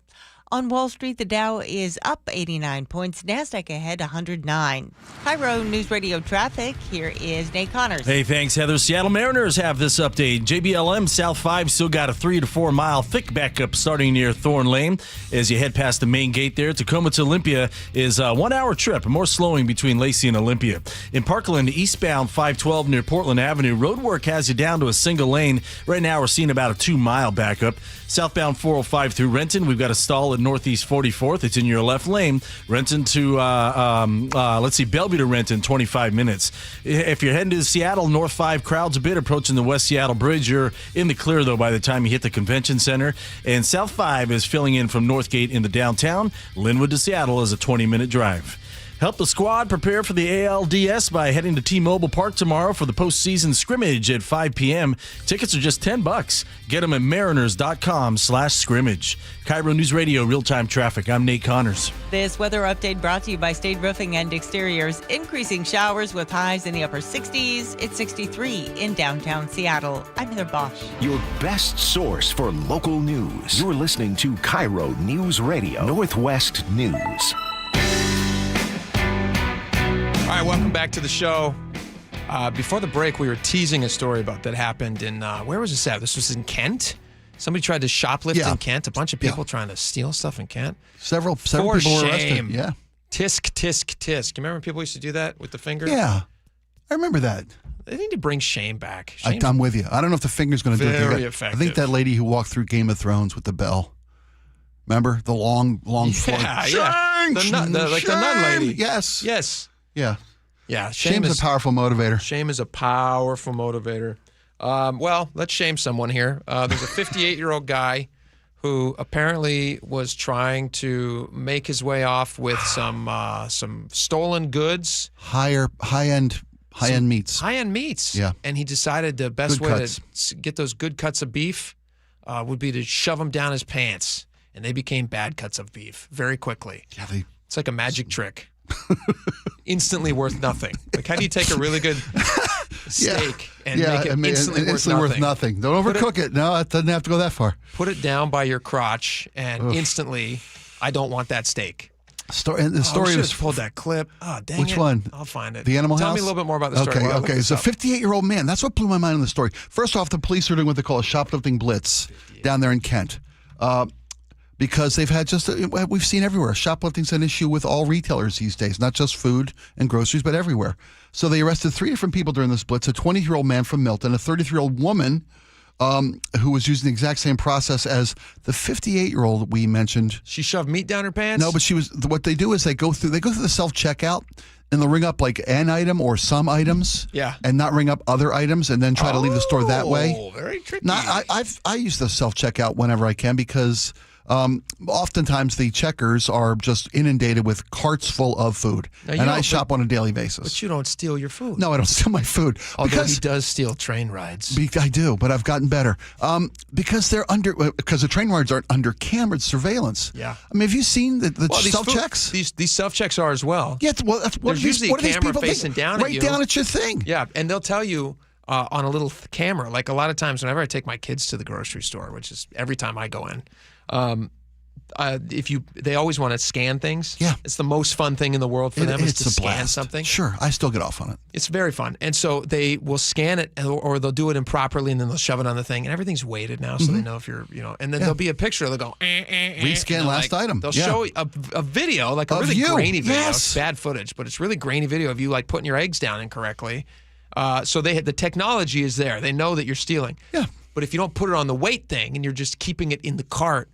On Wall Street, the Dow is up 89 points. NASDAQ ahead 109. KIRO News Radio traffic. Here is Nate Connors. Hey, thanks, Heather. Seattle Mariners have this update. JBLM South 5 still got a 3 to 4 mile thick backup starting near Thorn Lane. As you head past the main gate there, Tacoma to Olympia is a 1 hour trip. More slowing between Lacey and Olympia. In Parkland, eastbound 512 near Portland Avenue, roadwork has you down to a single lane. Right now, we're seeing about a 2 mile backup. Southbound 405 through Renton, we've got a stall at Northeast 44th. It's in your left lane. Renton to, Bellevue to Renton, 25 minutes. If you're heading to Seattle, North 5 crowds a bit approaching the West Seattle Bridge. You're in the clear, though, by the time you hit the convention center. And South 5 is filling in from Northgate into downtown. Linwood to Seattle is a 20-minute drive. Help the squad prepare for the ALDS by heading to T-Mobile Park tomorrow for the postseason scrimmage at 5 p.m. Tickets are just $10. Get them at mariners.com/scrimmage. KIRO News Radio Real-Time Traffic. I'm Nate Connors. This weather update brought to you by State Roofing and Exteriors. Increasing showers with highs in the upper 60s. It's 63 in downtown Seattle. I'm Heather Bosch. Your best source for local news. You're listening to KIRO News Radio Northwest News. All right, welcome back to the show. Before the break, we were teasing a story about that happened in, where was this at? This was in Kent. Somebody tried to shoplift in Kent. A bunch of people trying to steal stuff in Kent. Several people were arrested. Yeah. Tisk, tisk, tisk. You remember when people used to do that with the finger? Yeah. I remember that. They need to bring shame back. I'm with you. I don't know if the finger's going to do it. Very effective. I think that lady who walked through Game of Thrones with the bell. Remember? The long fork. Yeah. The nun lady. Yes. Yes. Yeah. Yeah. Shame is a powerful motivator. Shame is a powerful motivator. Well, let's shame someone here. There's a 58-year-old guy who apparently was trying to make his way off with some stolen goods. High-end meats. High-end meats. Yeah. And he decided the best Good way cuts. to get those good cuts of beef would be to shove them down his pants. And they became bad cuts of beef very quickly. Yeah, it's like a magic trick. Instantly worth nothing. Like, how do you take a really good steak and make it instantly worth nothing? Don't overcook it. No, it doesn't have to go that far. Put it down by your crotch, and instantly, I don't want that steak. The story was pulled that clip. Oh, dang Which it. one? I'll find it. The Animal House? Tell me a little bit more about the story. Okay. It's a 58-year-old man. That's what blew my mind in the story. First off, the police are doing what they call a shoplifting blitz down there in Kent. Because they've had we've seen everywhere. Shoplifting's an issue with all retailers these days, not just food and groceries, but everywhere. So they arrested 3 different people during this blitz, a 20-year-old man from Milton, a 33-year-old woman who was using the exact same process as the 58-year-old we mentioned. She shoved meat down her pants? No, but what they do is they go through the self-checkout, and they'll ring up like an item or some items, and not ring up other items, and then try to leave the store that way. Oh, very tricky. I use the self-checkout whenever I can because oftentimes the checkers are just inundated with carts full of food, and I shop on a daily basis. But you don't steal your food. No, I don't steal my food. Although he does steal train rides. I do, but I've gotten better. Because the train rides aren't under camera surveillance. Yeah. I mean, have you seen the self-checks? These self-checks are as well. Yeah, well, that's what There's usually a camera facing down at you. Right down at your thing. Yeah, and they'll tell you on a little camera, like a lot of times whenever I take my kids to the grocery store, which is every time I go in, they always want to scan things. Yeah. It's the most fun thing in the world for them is to scan blast. something. Sure, I still get off on it. It's very fun. And so they will scan it or they'll do it improperly and then they'll shove it on the thing and everything's weighted now so they know if you're, and then there'll be a picture, they'll go, rescan last item. They'll show a video, like a really grainy video. Yes. It's bad footage, but it's really grainy video of you like putting your eggs down incorrectly. So the technology is there. They know that you're stealing. Yeah. But if you don't put it on the weight thing and you're just keeping it in the cart,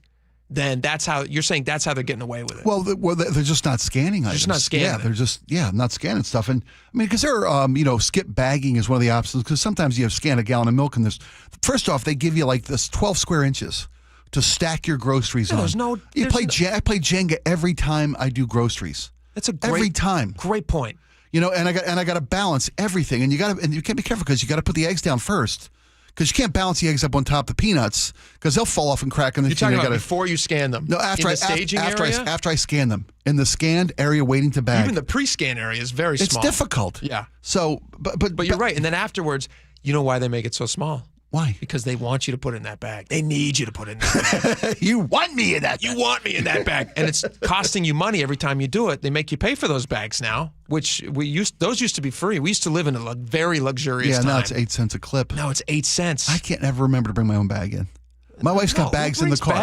then that's how they're getting away with it. Well, they're just not scanning items. Just not scanning. Yeah, they're just not scanning stuff. And I mean, because there are, skip bagging is one of the options. Because sometimes you have scan a gallon of milk, and first off, they give you like this 12 square inches to stack your groceries on. I play Jenga every time I do groceries. That's every time. Great point. And I got to balance everything, and you can't be careful because you got to put the eggs down first. Because you can't balance the eggs up on top of the peanuts because they'll fall off and crack. And you're talking about before you scan them? No, after after I scan them. In the scanned area waiting to bag. Even the pre-scan area is very small. It's difficult. Yeah. So, but you're right. And then afterwards, you know why they make it so small? Why? Because they want you to put it in that bag. They need you to put it in that bag. You want me in that bag. You want me in that bag. And it's costing you money every time you do it. They make you pay for those bags now, which those used to be free. We used to live in a very luxurious time. Yeah, now it's 8 cents a clip. Now it's 8 cents. I can't ever remember to bring my own bag in. My wife's got bags in the car.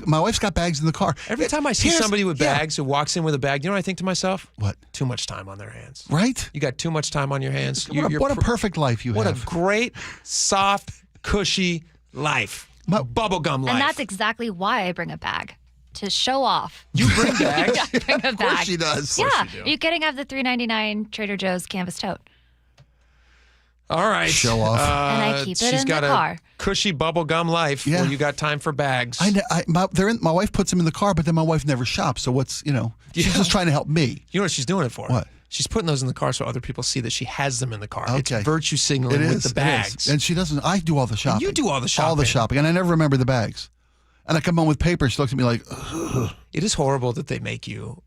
My wife's got bags in the car. Every time I see somebody with bags who walks in with a bag, you know what I think to myself? What? Too much time on their hands. Right? You got too much time on your hands. What a perfect life you have. What a great, soft, cushy life. Bubblegum life. And that's exactly why I bring a bag. To show off. You bring bags? Yeah, I bring a bag. Of course she does. Yeah. You kidding? I have the $3.99 Trader Joe's canvas tote. All right. Show off. And I keep it in the car. She's got a cushy bubblegum life where you got time for bags. My wife puts them in the car, but then my wife never shops. So she's just trying to help me. You know what she's doing it for? What? She's putting those in the car so other people see that she has them in the car. Okay. It's virtue signaling with the bags. And she doesn't. I do all the shopping. You do all the shopping. All the shopping. And I never remember the bags. And I come home with paper. She looks at me like, ugh. It is horrible that they make you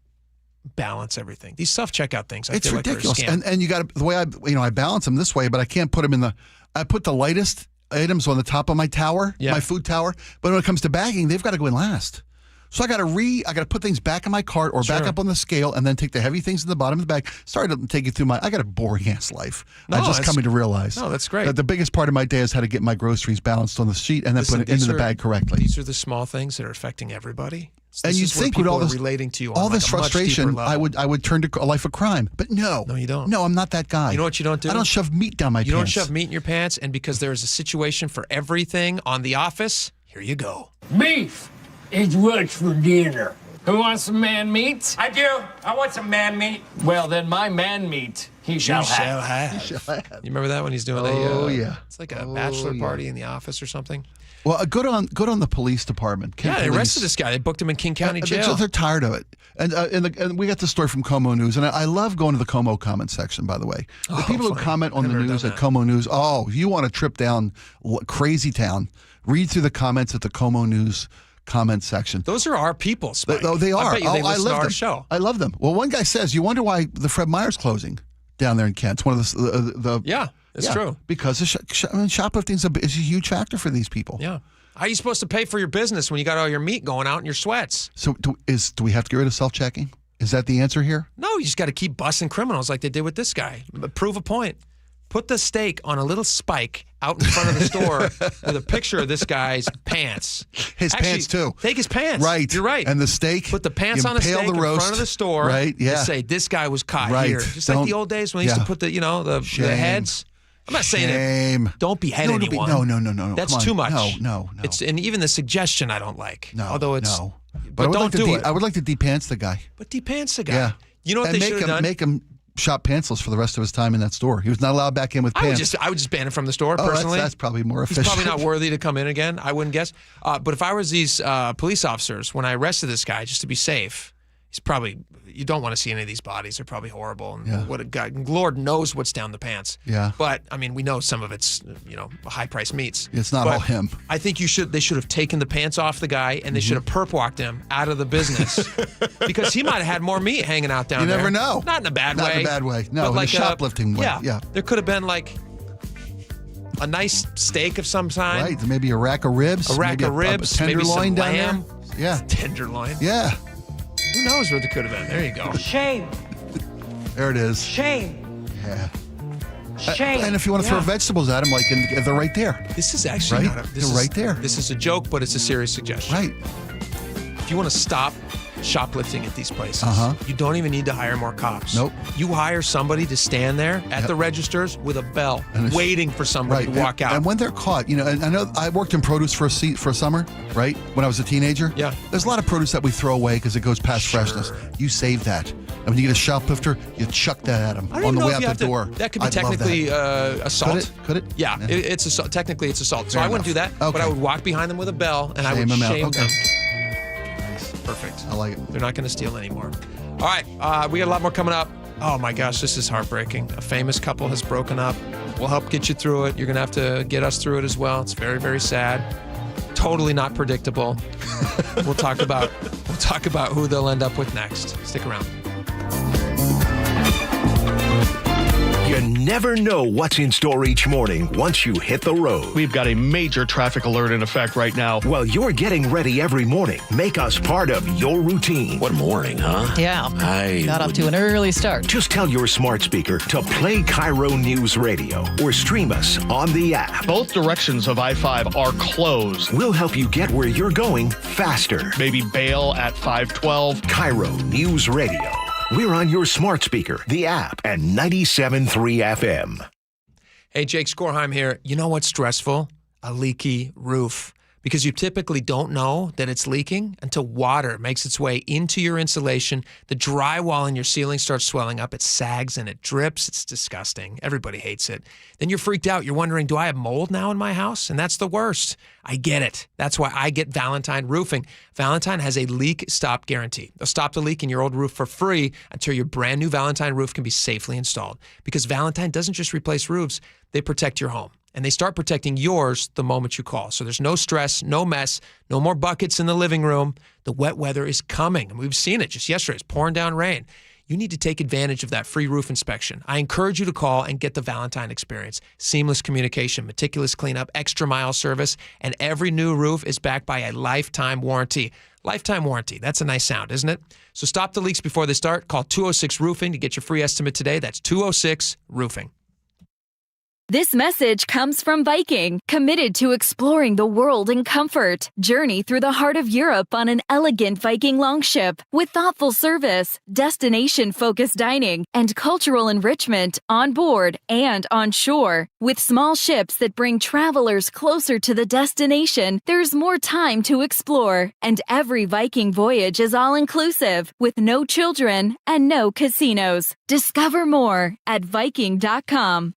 balance everything. These self-checkout things, it's ridiculous. And you got the way I balance them this way, but I can't put them I put the lightest items on the top of my tower, my food tower. But when it comes to bagging, they've got to go in last. So I got to put things back in my cart or back up on the scale and then take the heavy things in the bottom of the bag. Sorry to take you through I got a boring ass life. I'm just coming to realize. No, that's great. That the biggest part of my day is how to get my groceries balanced on the sheet and then put it into the bag correctly. These are the small things that are affecting everybody. And you'd think with all this relating to you all on this frustration, I would turn to a life of crime. But no, you don't. No, I'm not that guy. You know what you don't do? I don't shove meat down my pants. You don't shove meat in your pants, and because there is a situation for everything on The Office, here you go. Beef is what's for dinner. Who wants some man meat? I do. I want some man meat. Well, then my man meat he shall have. You remember that when he's doing it's like a bachelor party in the office or something? Well, good on the police department. They arrested this guy. They booked him in King County Jail. They're tired of it. And we got the story from Como News, and I love going to the Como comment section, by the way. The people who comment on the news at Como News, if you want a trip down crazy town, read through the comments at the Como News comment section. Those are our people, Spike. They are. I bet you they listen to our them. show. I love them. Well, one guy says, you wonder why the Fred Meyer's closing down there in Kent. It's one of the it's true. Because shoplifting is a huge factor for these people. Yeah. How are you supposed to pay for your business when you got all your meat going out in your sweats? So do we have to get rid of self-checking? Is that the answer here? No, you just got to keep busting criminals like they did with this guy. Prove a point. Put the steak on a little spike out in front of the store with a picture of this guy's pants. His pants, too. Take his pants. Right. You're right. And the steak. Put the pants on a steak in front of the store. Right, yeah. And say, this guy was caught here. Just like the old days when they used to put the heads. I'm not saying that. Don't behead anyone. No. That's Come on. too much. No. And even the suggestion I don't like. No. Although it's. No. But don't do it. I would like to de-pants the guy. But de-pants the guy. Yeah. You know what they should have done? Make him shop pantsless for the rest of his time in that store. He was not allowed back in with pants. I would just ban him from the store, personally. That's probably more efficient. He's probably not worthy to come in again, I wouldn't guess. But if I was these police officers, when I arrested this guy, just to be safe, he's probably, you don't want to see any of these bodies. They're probably horrible. And what a guy, Lord knows what's down the pants. Yeah. But, I mean, we know some of it's, high-priced meats. It's not all him. I think they should have taken the pants off the guy, and they should have perp walked him out of the business. Because he might have had more meat hanging out down there. You never know. Not in a bad way. Not in a bad way. No, in a shoplifting way. Yeah. There could have been a nice steak of some kind. Right. Maybe a rack of ribs. A tenderloin down lamb. there. Yeah. Tenderloin. Yeah. Who knows what it could have been? There you go. Shame. There it is. Shame. Yeah. Shame. And if you want to throw vegetables at them, they're right there. This is actually they're right there. This is a joke, but it's a serious suggestion. Right. If you want to stop shoplifting at these places, you don't even need to hire more cops. Nope. You hire somebody to stand there at the registers with a bell, waiting for somebody to walk out. And when they're caught, and I know I worked in produce for a summer, right? When I was a teenager. Yeah. There's a lot of produce that we throw away because it goes past freshness. You save that. And when you get a shoplifter, you chuck that at them on the way out the door. That could be technically assault. Could it? Yeah. It's assault. Technically, it's assault. So I wouldn't do that, but I would walk behind them with a bell, and I would shame them. Perfect. I like it. They're not going to steal anymore. All right. We got a lot more coming up. Oh, my gosh. This is heartbreaking. A famous couple has broken up. We'll help get you through it. You're going to have to get us through it as well. It's very, very sad. Totally not predictable. We'll talk about who they'll end up with next. Stick around. You never know what's in store each morning once you hit the road. We've got a major traffic alert in effect right now. While you're getting ready every morning, make us part of your routine. What morning, huh? Yeah. Got off to an early start. Just tell your smart speaker to play KIRO Newsradio or stream us on the app. Both directions of I-5 are closed. We'll help you get where you're going faster. Maybe bail at 512. KIRO Newsradio. We're on your smart speaker, the app, and 97.3 FM. Hey, Jake Skorheim here. You know what's stressful? A leaky roof. Because you typically don't know that it's leaking until water makes its way into your insulation. The drywall in your ceiling starts swelling up. It sags and it drips. It's disgusting. Everybody hates it. Then you're freaked out. You're wondering, do I have mold now in my house? And that's the worst. I get it. That's why I get Valentine Roofing. Valentine has a leak stop guarantee. They'll stop the leak in your old roof for free until your brand new Valentine roof can be safely installed. Because Valentine doesn't just replace roofs, they protect your home. And they start protecting yours the moment you call. So there's no stress, no mess, no more buckets in the living room. The wet weather is coming. And we've seen it just yesterday. It's pouring down rain. you need to take advantage of that free roof inspection. I encourage you to call and get the Valentine experience. Seamless communication, meticulous cleanup, extra mile service, and every new roof is backed by a lifetime warranty. Lifetime warranty. That's a nice sound, isn't it? So stop the leaks before they start. Call 206 Roofing to get your free estimate today. That's 206 Roofing. This message comes from Viking, committed to exploring the world in comfort. Journey through the heart of Europe on an elegant Viking longship with thoughtful service, destination-focused dining, and cultural enrichment on board and on shore. With small ships that bring travelers closer to the destination, there's more time to explore. And every Viking voyage is all-inclusive, with no children and no casinos. Discover more at Viking.com.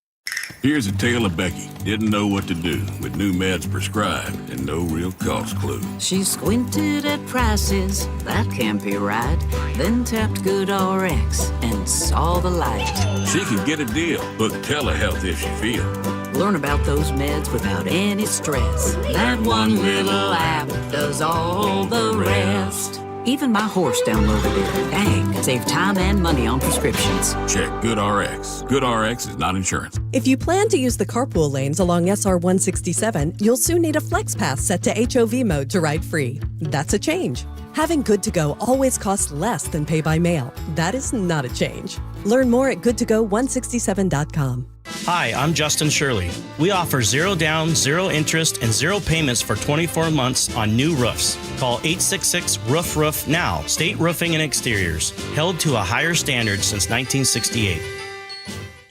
Here's a tale of Becky. Didn't know what to do with new meds prescribed and no real cost clue. She squinted at prices, that can't be right. Then tapped Goodall RX and saw the light. She can get a deal, book telehealth if she feels. Learn about those meds without any stress. That one little app does all the rest. Even my horse downloaded it. Dang, save time and money on prescriptions. Check GoodRx. GoodRx is not insurance. If you plan to use the carpool lanes along SR 167, you'll soon need a Flex Pass set to HOV mode to ride free. That's a change. Having Good to Go always costs less than pay by mail. That is not a change. Learn more at goodtogo167.com. Hi, I'm Justin Shirley. We offer 0 down, 0 interest, and 0 payments for 24 months on new roofs. Call 866-ROOF-ROOF now. State Roofing and Exteriors. Held to a higher standard since 1968.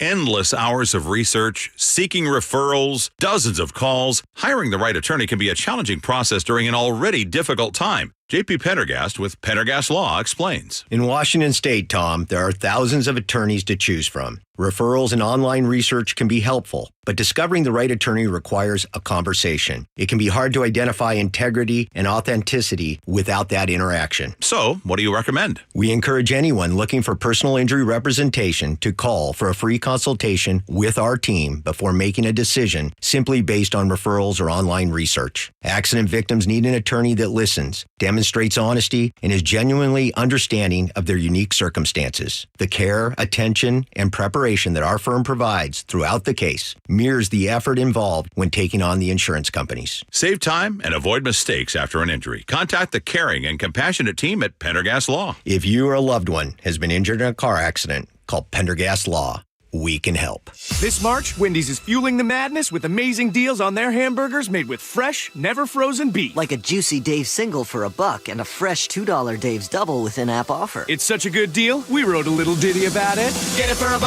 Endless hours of research, seeking referrals, dozens of calls. Hiring the right attorney can be a challenging process during an already difficult time. JP Pendergast with Pendergast Law explains. In Washington State, Tom, there are thousands of attorneys to choose from. Referrals and online research can be helpful, but discovering the right attorney requires a conversation. It can be hard to identify integrity and authenticity without that interaction. So, what do you recommend? We encourage anyone looking for personal injury representation to call for a free consultation with our team before making a decision simply based on referrals or online research. Accident victims need an attorney that listens, demonstrates honesty, and is genuinely understanding of their unique circumstances. The care, attention, and preparation that our firm provides throughout the case mirrors the effort involved when taking on the insurance companies. Save time and avoid mistakes after an injury. Contact the caring and compassionate team at Pendergast Law. If you or a loved one has been injured in a car accident, call Pendergast Law. We can help. This March, Wendy's is fueling the madness with amazing deals on their hamburgers made with fresh, never frozen beef. Like a juicy Dave's single for $1 and a fresh $2 Dave's double with in-app offer. It's such a good deal, we wrote a little ditty about it. Get it for $1.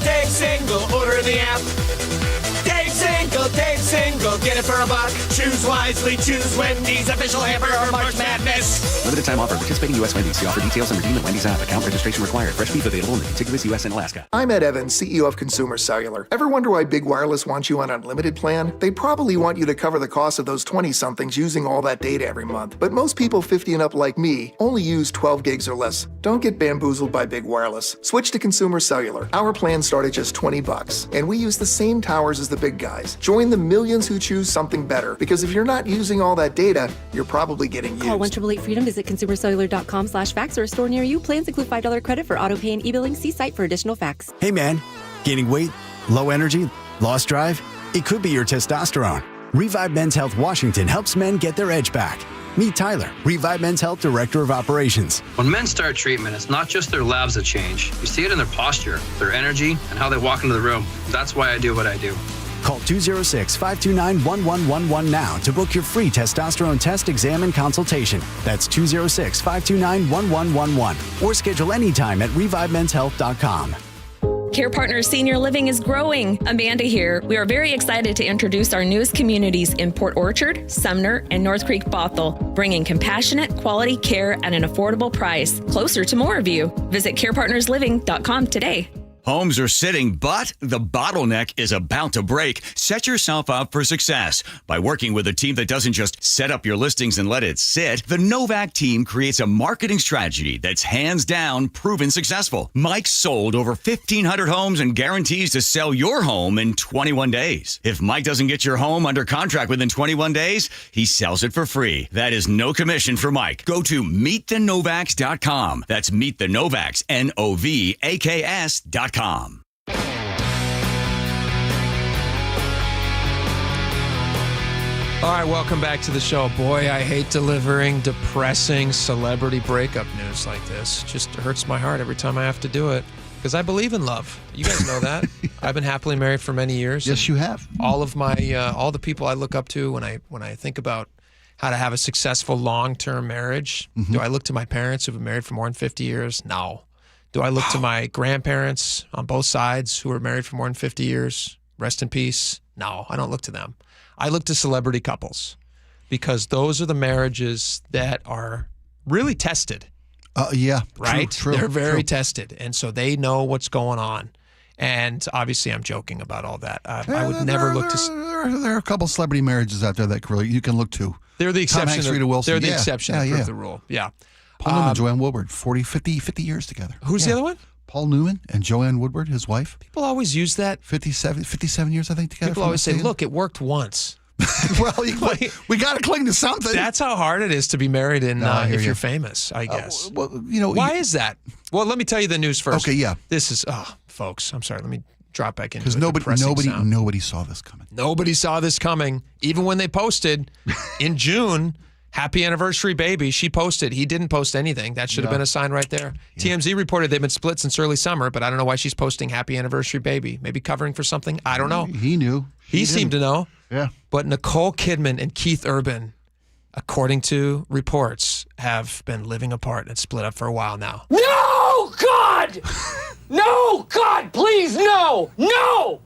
Dave's single, order in the app. Dave's single, get it for $1. Choose wisely, choose Wendy's official hamburger March Madness. Limited time offer. Participating U.S. Wendy's. See offer details and redeem at Wendy's app. Account registration required. Fresh beef available in the contiguous U.S. and Alaska. I'm Ed Evans, CEO of Consumer Cellular. Ever wonder why Big Wireless wants you on an unlimited plan? They probably want you to cover the cost of those 20-somethings using all that data every month. But most people 50 and up like me only use 12 gigs or less. Don't get bamboozled by Big Wireless. Switch to Consumer Cellular. Our plans start at just $20, and we use the same towers as the big guys. Join the millions who choose something better, because if you're not using all that data, you're probably getting used. Call 1-888-FREEDOM, visit consumercellular.com/facts or a store near you. Plans include $5 credit for auto pay and e-billing. See site for additional facts. Hey man, gaining weight, low energy, lost drive? It could be your testosterone. Revive Men's Health Washington helps men get their edge back. Meet Tyler, Revive Men's Health Director of Operations. When men start treatment, it's not just their labs that change. You see it in their posture, their energy, and how they walk into the room. That's why I do what I do. Call 206-529-1111 now to book your free testosterone test, exam, and consultation. That's 206-529-1111. Or schedule anytime at revivemenshealth.com. Care Partners Senior Living is growing. Amanda here. We are very excited to introduce our newest communities in Port Orchard, Sumner, and North Creek Bothell, bringing compassionate, quality care at an affordable price, closer to more of you. Visit carepartnersliving.com today. Homes are sitting, but the bottleneck is about to break. Set yourself up for success by working with a team that doesn't just set up your listings and let it sit. The Novak team creates a marketing strategy that's hands down proven successful. Mike sold over 1,500 homes and guarantees to sell your home in 21 days. If Mike doesn't get your home under contract within 21 days, he sells it for free. That is no commission for Mike. Go to meetthenovaks.com. That's meetthenovaks, NOVAKS.com. All right, welcome back to the show. Boy, I hate delivering depressing celebrity breakup news like this. Just hurts my heart every time I have to do it because I believe in love. You guys know that. I've been happily married for many years. Yes, you have. All of my all the people I look up to when I think about how to have a successful long-term marriage. Mm-hmm. Do I look to my parents who've been married for more than 50 years? No. Do I look to my grandparents on both sides who were married for more than 50 years? Rest in peace? No, I don't look to them. I look to celebrity couples because those are the marriages that are really tested. Yeah. Right? True, They're very tested. And so they know what's going on. And obviously I'm joking about all that. I would never look to... There are a couple celebrity marriages out there that really you can look to. They're the exception. Tom Hanks, Rita Wilson. They're the exception that prove the rule. Yeah. Paul Newman and Joanne Woodward, 50 years together. Who's the other one? Paul Newman and Joanne Woodward, his wife. People always use that. 57 years, I think, together. People always say, look, it worked once. Well, we got to cling to something. That's how hard it is to be married if you're famous, I guess. Why is that? Well, let me tell you the news first. Okay, yeah. This is, folks, I'm sorry. Let me drop back into because nobody saw this coming. Nobody saw this coming. Even when they posted in June, happy anniversary, baby. She posted. He didn't post anything. That should have been a sign right there. Yeah. TMZ reported they've been split since early summer, but I don't know why she's posting happy anniversary, baby. Maybe covering for something. I don't know. He knew. He seemed to know. Yeah. But Nicole Kidman and Keith Urban, according to reports, have been living apart and split up for a while now. No, God! No, God, please, no! No!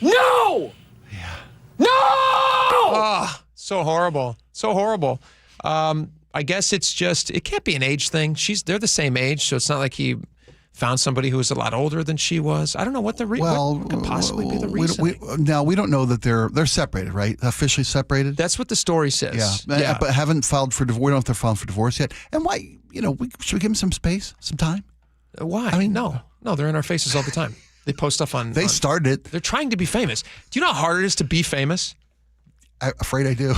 No! Yeah. No! Oh, so horrible. So horrible. I guess it's just, it can't be an age thing. They're the same age, so it's not like he found somebody who was a lot older than she was. I don't know what the what could possibly be the reason. We don't know that they're separated, right? Officially separated. That's what the story says. Yeah. But haven't filed for divorce. We don't know if they're filing for divorce yet. And why? Should we give them some space, some time? Why? I mean, no, they're in our faces all the time. They post stuff on. They started it. They're trying to be famous. Do you know how hard it is to be famous? I'm afraid I do.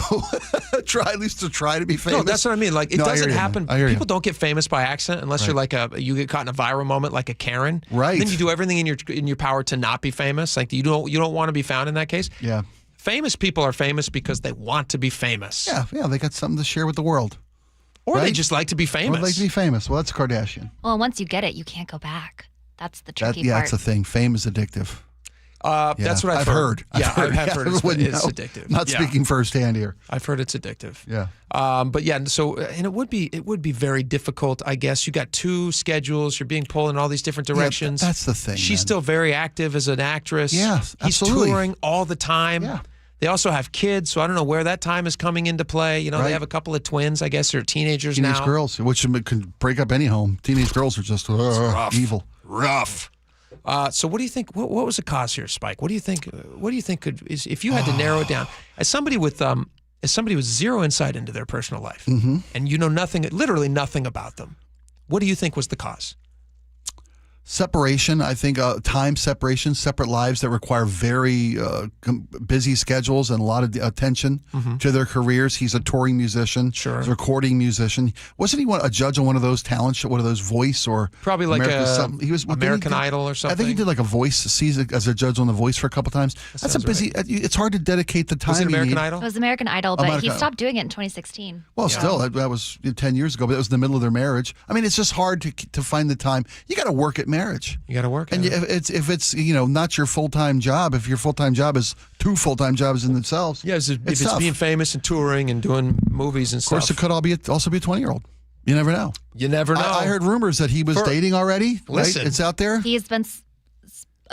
At least to try to be famous. No, that's what I mean. Like, it doesn't happen. I hear you. People don't get famous by accident unless you're like you get caught in a viral moment like a Karen. Right. And then you do everything in your power to not be famous. Like, you don't want to be found in that case. Yeah. Famous people are famous because they want to be famous. Yeah, they got something to share with the world. Or they just like to be famous. Or they like to be famous. Well, that's Kardashian. Well, once you get it, you can't go back. That's the tricky part. Yeah, that's the thing. Fame is addictive. That's what I've heard. I have heard it's addictive. Not speaking firsthand here. I've heard it's addictive. Yeah. But yeah, so and it would be very difficult, I guess. You got two schedules. You're being pulled in all these different directions. Yeah, that's the thing. She's still very active as an actress. Yes, absolutely. He's touring all the time. Yeah. They also have kids, so I don't know where that time is coming into play. They have a couple of twins. I guess they're teenagers now. Teenage girls, which can break up any home. Teenage girls are just evil. Rough. So what do you think? What was the cause here, Spike? What do you think? If you had to narrow it down, as somebody with zero insight into their personal life, and you know literally nothing about them, what do you think was the cause? Separation, I think, time separation, separate lives that require very busy schedules and a lot of attention to their careers. He's a touring musician. Sure. He's a recording musician. Wasn't he a judge on one of those talent shows, one of those Voice or probably like American Idol or something? I think he did like a Voice season as a judge on The Voice for a couple times. That's a busy. Right. It's hard to dedicate the time. Was it American Idol? It was American Idol, but he stopped doing it in 2016. Well, still, that was 10 years ago, but that was in the middle of their marriage. I mean, it's just hard to find the time. You got to work at marriage. You got to work. And if it's not your full-time job, if your full-time job is two full-time jobs in themselves, if it's being famous and touring and doing movies and stuff. Of course, it could also be a 20-year-old. You never know. You never know. I heard rumors that he was dating already. Listen, right? It's out there. He's been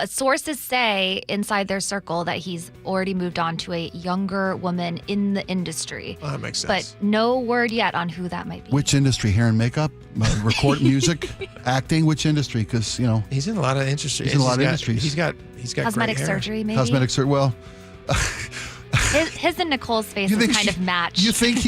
sources say inside their circle that he's already moved on to a younger woman in the industry. Oh, that makes sense. But no word yet on who that might be. Which industry? Hair and makeup? Record music? Acting? Which industry? Because, he's in a lot of industries. He's in a lot of industries. He's got cosmetic great hair. surgery, maybe? Cosmetic surgery. Well... His and Nicole's faces kind of match. You think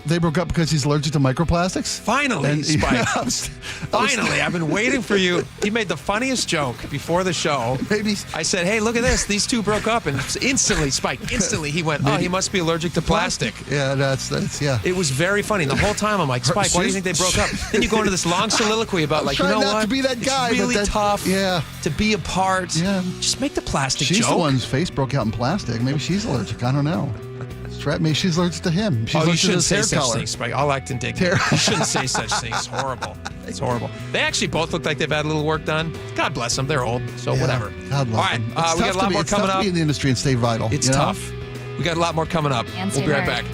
they broke up because he's allergic to microplastics? Finally, Spike. Finally, I've been waiting for you. He made the funniest joke before the show. Maybe I said, "Hey, look at this. These two broke up," and instantly, Spike, he went, "Oh, he must be allergic to plastic." Yeah, that's yeah. It was very funny. The whole time, I'm like, "Spike, why do you think they broke up?" Then you go into this long soliloquy about, like, you know not what? To be that guy, it's really tough. Yeah. To be apart. Yeah. Just make the plastic She's joke. the one whose face broke out in plastic. Maybe she's allergic. I don't know. Maybe she's allergic to him. She's you shouldn't say hair such color. things, Spike. I'll act indignant. You shouldn't say such things. It's horrible. It's horrible. They actually both look like they've had a little work done. God bless them. They're old, so whatever. God love All right, them. we got a lot more coming It's tough up. to be in the industry and stay vital. It's tough. We got a lot more coming up. We'll be right back.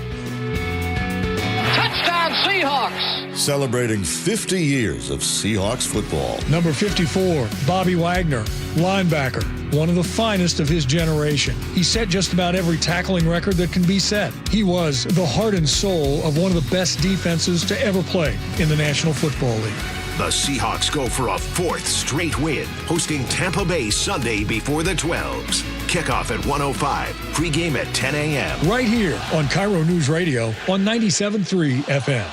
Touchdown, Seahawks! Celebrating 50 years of Seahawks football. Number 54, Bobby Wagner, linebacker, one of the finest of his generation. He set just about every tackling record that can be set. He was the heart and soul of one of the best defenses to ever play in the National Football League. The Seahawks go for a fourth straight win, hosting Tampa Bay Sunday before the 12s. Kickoff at 1:05, pregame at 10 a.m. Right here on KIRO News Radio on 97.3 FM.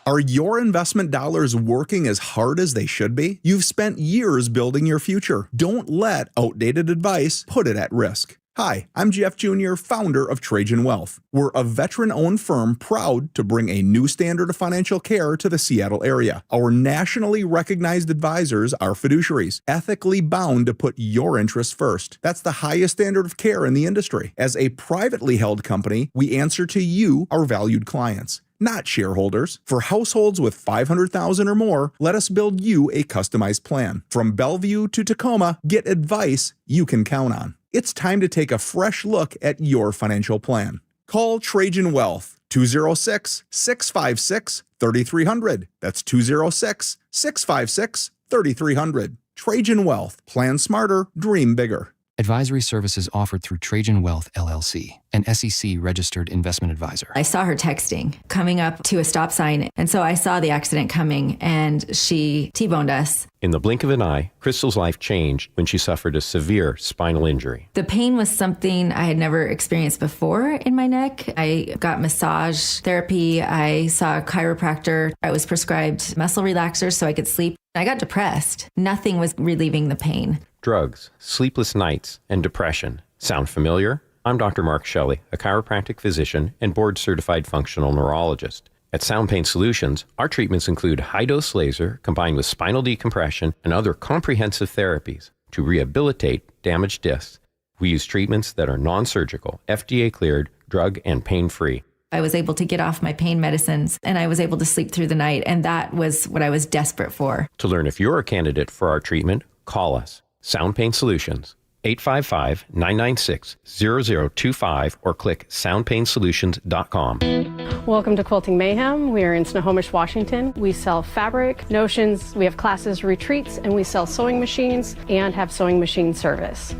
Are your investment dollars working as hard as they should be? You've spent years building your future. Don't let outdated advice put it at risk. Hi, I'm Jeff Jr., founder of Trajan Wealth. We're a veteran-owned firm proud to bring a new standard of financial care to the Seattle area. Our nationally recognized advisors are fiduciaries, ethically bound to put your interests first. That's the highest standard of care in the industry. As a privately held company, we answer to you, our valued clients, not shareholders. For households with $500,000 or more, let us build you a customized plan. From Bellevue to Tacoma, get advice you can count on. It's time to take a fresh look at your financial plan. Call Trajan Wealth, 206-656-3300. That's 206-656-3300. Trajan Wealth. Plan smarter, dream bigger. Advisory services offered through Trajan Wealth, LLC, an SEC-registered investment advisor. I saw her texting, coming up to a stop sign, and so I saw the accident coming, and she T-boned us. In the blink of an eye, Crystal's life changed when she suffered a severe spinal injury. The pain was something I had never experienced before in my neck. I got massage therapy. I saw a chiropractor. I was prescribed muscle relaxers so I could sleep. I got depressed. Nothing was relieving the pain. Drugs, sleepless nights, and depression. Sound familiar? I'm Dr. Mark Shelley, a chiropractic physician and board-certified functional neurologist. At Sound Pain Solutions, our treatments include high-dose laser combined with spinal decompression and other comprehensive therapies to rehabilitate damaged discs. We use treatments that are non-surgical, FDA-cleared, drug and pain-free. I was able to get off my pain medicines, and I was able to sleep through the night, and that was what I was desperate for. To learn if you're a candidate for our treatment, call us. Sound Pain Solutions, 855-996-0025, or click soundpainsolutions.com. Welcome to Quilting Mayhem. We are in Snohomish, Washington. We sell fabric, notions, we have classes, retreats, and we sell sewing machines and have sewing machine service.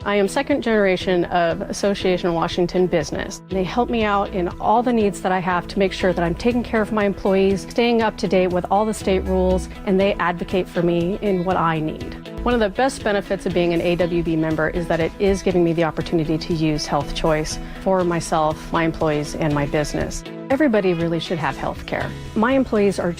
I am second generation of Association Washington business. They help me out in all the needs that I have to make sure that I'm taking care of my employees, staying up to date with all the state rules, and they advocate for me in what I need. One of the best benefits of being an AWB member is that it is giving me the opportunity to use Health Choice for myself, my employees, and my business. Everybody really should have health care. My employees are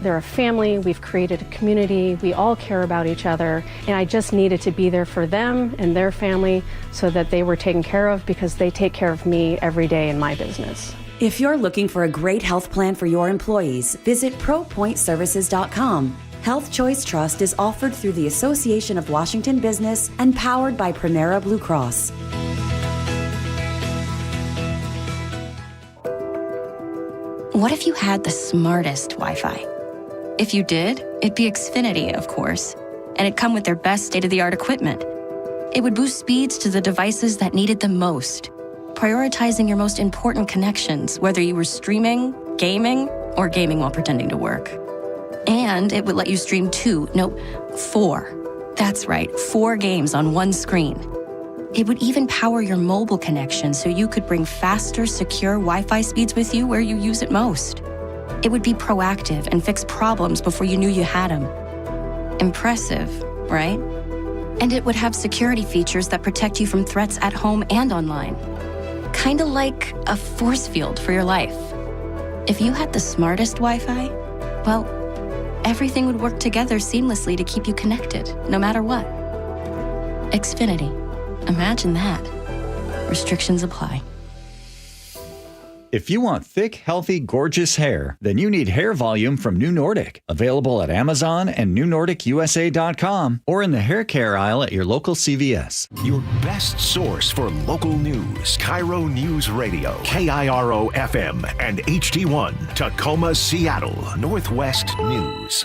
they're a family. We've created a community. We all care about each other. And I just needed to be there for them and their family so that they were taken care of because they take care of me every day in my business. If you're looking for a great health plan for your employees, visit ProPointServices.com. Health Choice Trust is offered through the Association of Washington Business and powered by Primera Blue Cross. What if you had the smartest Wi-Fi? If you did, it'd be Xfinity, of course, and it'd come with their best state-of-the-art equipment. It would boost speeds to the devices that needed them most, prioritizing your most important connections, whether you were streaming, gaming, or gaming while pretending to work. And it would let you stream 4 That's right, 4 games on one screen. It would even power your mobile connection so you could bring faster, secure Wi-Fi speeds with you where you use it most. It would be proactive and fix problems before you knew you had them. Impressive, right? And it would have security features that protect you from threats at home and online. Kinda like a force field for your life. If you had the smartest Wi-Fi, well, everything would work together seamlessly to keep you connected, no matter what. Xfinity. Imagine that. Restrictions apply. If you want thick, healthy, gorgeous hair, then you need Hair Volume from New Nordic. Available at Amazon and NewNordicUSA.com or in the hair care aisle at your local CVS. Your best source for local news. KIRO Newsradio. KIRO FM and HD1. Tacoma, Seattle. Northwest News.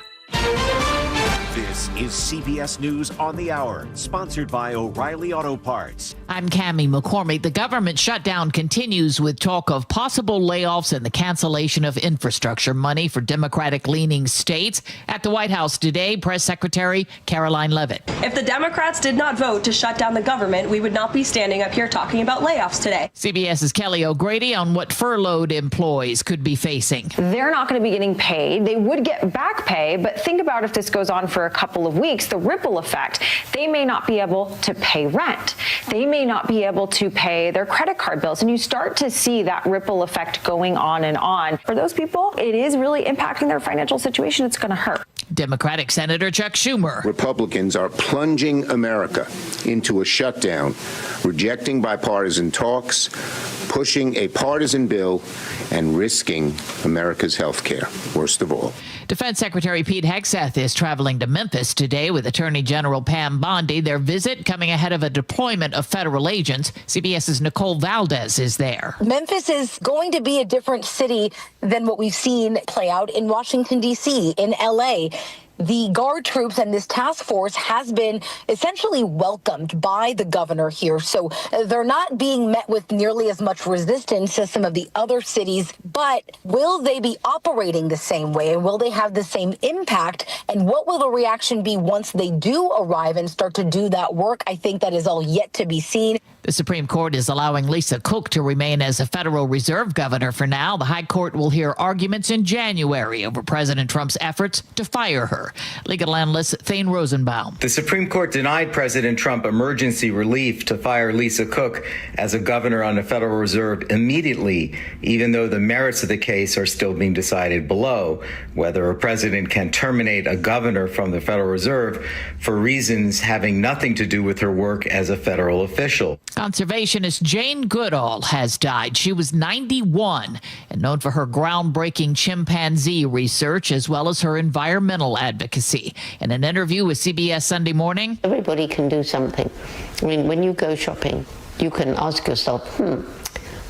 This is CBS News on the Hour, sponsored by O'Reilly Auto Parts. I'm Cammie McCormick. The government shutdown continues with talk of possible layoffs and the cancellation of infrastructure money for Democratic-leaning states. At the White House today, Press Secretary Caroline Leavitt. If the Democrats did not vote to shut down the government, we would not be standing up here talking about layoffs today. CBS's Kelly O'Grady on what furloughed employees could be facing. They're not going to be getting paid. They would get back pay, but think about if this goes on for a couple of weeks, the ripple effect. They may not be able to pay rent. They may not be able to pay their credit card bills. And you start to see that ripple effect going on and on. For those people, it is really impacting their financial situation. It's going to hurt. Democratic Senator Chuck Schumer. Republicans are plunging America into a shutdown, rejecting bipartisan talks, pushing a partisan bill, and risking America's health care, worst of all. Defense Secretary Pete Hegseth is traveling to Memphis today with Attorney General Pam Bondi. Their visit coming ahead of a deployment of federal agents. CBS's Nicole Valdez is there. Memphis is going to be a different city than what we've seen play out in Washington, D.C., in L.A. The Guard troops and this task force has been essentially welcomed by the governor here. So they're not being met with nearly as much resistance as some of the other cities. But will they be operating the same way? And will they have the same impact? And what will the reaction be once they do arrive and start to do that work? I think that is all yet to be seen. The Supreme Court is allowing Lisa Cook to remain as a Federal Reserve governor for now. The High Court will hear arguments in January over President Trump's efforts to fire her. Legal analyst Thane Rosenbaum. The Supreme Court denied President Trump emergency relief to fire Lisa Cook as a governor on the Federal Reserve immediately, even though the merits of the case are still being decided below. Whether a president can terminate a governor from the Federal Reserve for reasons having nothing to do with her work as a federal official. Conservationist Jane Goodall has died. She was 91 and known for her groundbreaking chimpanzee research as well as her environmental advocacy. In an interview with CBS Sunday Morning, everybody can do something. I mean, when you go shopping, you can ask yourself,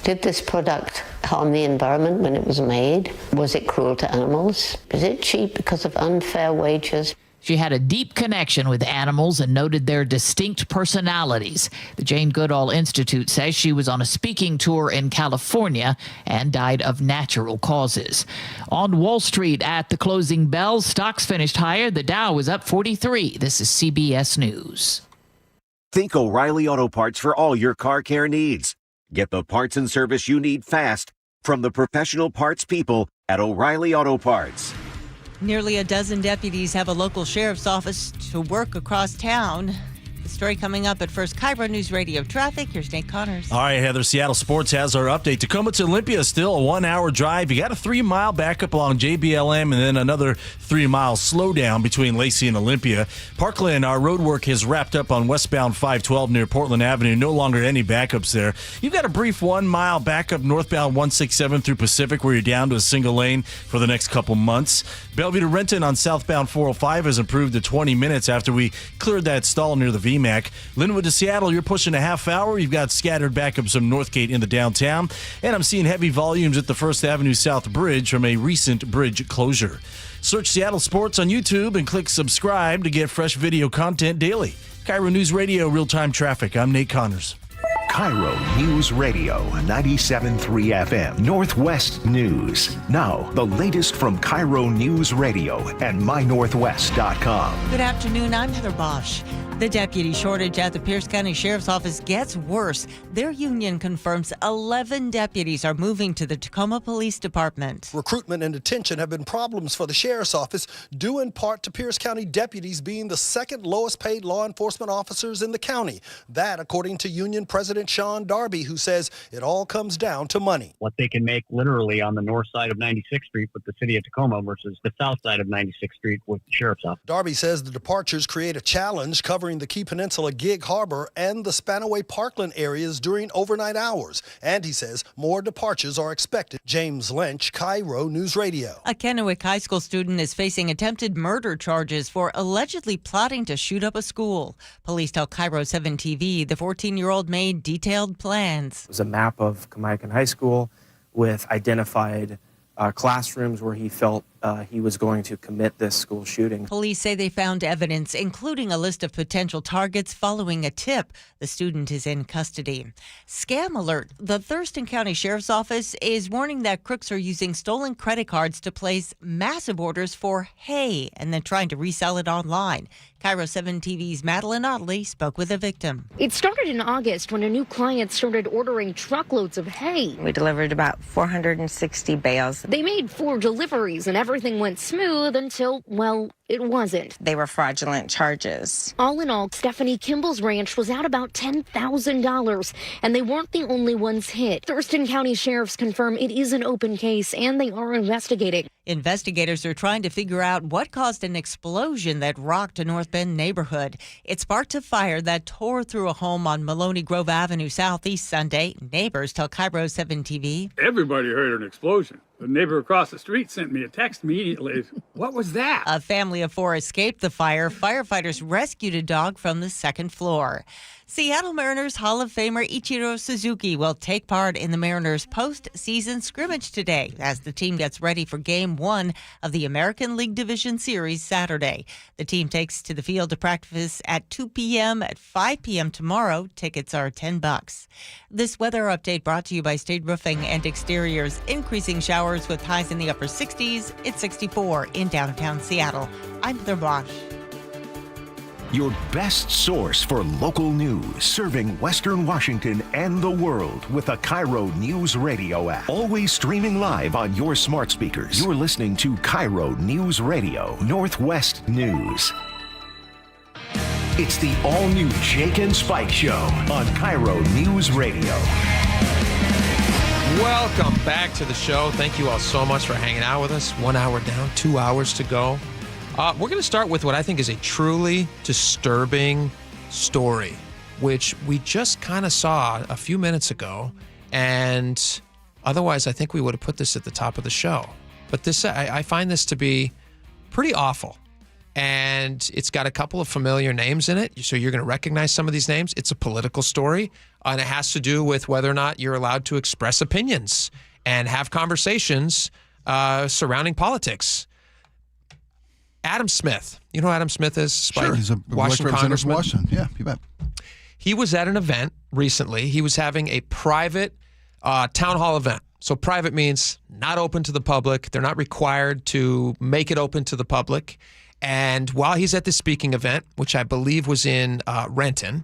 did this product harm the environment when it was made? Was it cruel to animals? Is it cheap because of unfair wages? She had a deep connection with animals and noted their distinct personalities. The Jane Goodall Institute says she was on a speaking tour in California and died of natural causes. On Wall Street at the closing bell, stocks finished higher. The Dow was up 43. This is CBS News. Think O'Reilly Auto Parts for all your car care needs. Get the parts and service you need fast from the professional parts people at O'Reilly Auto Parts. Nearly a dozen deputies have a local sheriff's office to work across town. The story coming up at first. KIRO Newsradio Traffic. Here's Nate Connors. All right, Heather. Seattle Sports has our update. Tacoma to Olympia, still a 1-hour drive. You got a 3-mile backup along JBLM and then another 3-mile slowdown between Lacey and Olympia. Parkland, our road work has wrapped up on westbound 512 near Portland Avenue. No longer any backups there. You've got a brief 1-mile backup northbound 167 through Pacific where you're down to a single lane for the next couple months. Bellevue to Renton on southbound 405 has improved to 20 minutes after we cleared that stall near the VMAC. Linwood to Seattle, you're pushing a half hour. You've got scattered backups from Northgate in the downtown. And I'm seeing heavy volumes at the First Avenue South Bridge from a recent bridge closure. Search Seattle Sports on YouTube and click subscribe to get fresh video content daily. KIRO News Radio, real-time traffic. I'm Nate Connors. KIRO News Radio 97.3 FM, Northwest News. Now, the latest from KIRO News Radio and mynorthwest.com. Good afternoon. I'm Heather Bosch. The deputy shortage at the Pierce County Sheriff's Office gets worse. Their union confirms 11 deputies are moving to the Tacoma Police Department. Recruitment and detention have been problems for the Sheriff's Office, due in part to Pierce County deputies being the second lowest paid law enforcement officers in the county. That, according to Union President Sean Darby, who says it all comes down to money. What they can make literally on the north side of 96th Street with the city of Tacoma versus the south side of 96th Street with the Sheriff's Office. Darby says the departures create a challenge covering the Key Peninsula, Gig Harbor, and the Spanaway Parkland areas during overnight hours. And he says more departures are expected. James Lynch, KIRO News Radio. A Kennewick High School student is facing attempted murder charges for allegedly plotting to shoot up a school. Police tell KIRO 7 TV the 14-year-old made detailed plans. It was a map of Kamiakin High School with identified classrooms where he felt he was going to commit this school shooting. Police say they found evidence, including a list of potential targets following a tip. The student is in custody. Scam alert. The Thurston County Sheriff's Office is warning that crooks are using stolen credit cards to place massive orders for hay and then trying to resell it online. KIRO 7 TV's Madeline Otley spoke with a victim. It started in August when a new client started ordering truckloads of hay. We delivered about 460 bales. They made 4 deliveries and everything went smooth until, well, it wasn't. They were fraudulent charges. All in all, Stephanie Kimball's ranch was out about $10,000, and they weren't the only ones hit. Thurston County sheriffs confirm it is an open case, and they are investigating. Investigators are trying to figure out what caused an explosion that rocked a North Bend neighborhood. It sparked a fire that tore through a home on Maloney Grove Avenue Southeast Sunday. Neighbors tell KIRO 7 TV. Everybody heard an explosion. The neighbor across the street sent me a text immediately. What was that? A family of 4 escaped the fire. Firefighters rescued a dog from the second floor. Seattle Mariners Hall of Famer Ichiro Suzuki will take part in the Mariners postseason scrimmage today as the team gets ready for Game 1 of the American League Division Series Saturday. The team takes to the field to practice at 2 p.m. At 5 p.m. tomorrow. Tickets are $10. This weather update brought to you by State Roofing and Exteriors. Increasing showers with highs in the upper 60s. It's 64 in downtown Seattle. I'm Heather Bosch. Your best source for local news, serving Western Washington and the world with the KIRO News Radio app. Always streaming live on your smart speakers. You're listening to KIRO News Radio, Northwest News. It's the all-new Jake and Spike Show on KIRO News Radio. Welcome back to the show. Thank you all so much for hanging out with us. 1 hour down, 2 hours to go. We're going to start with what I think is a truly disturbing story, which we just kind of saw a few minutes ago, and otherwise I think we would have put this at the top of the show. But this, I find this to be pretty awful, and it's got a couple of familiar names in it, so you're going to recognize some of these names. It's a political story, and it has to do with whether or not you're allowed to express opinions and have conversations surrounding politics. Adam Smith. You know who Adam Smith is? Spike? Sure, he's a Washington congressman. Washington. Yeah, you bet. He was at an event recently. He was having a private town hall event. So private means not open to the public. They're not required to make it open to the public. And while he's at this speaking event, which I believe was in Renton,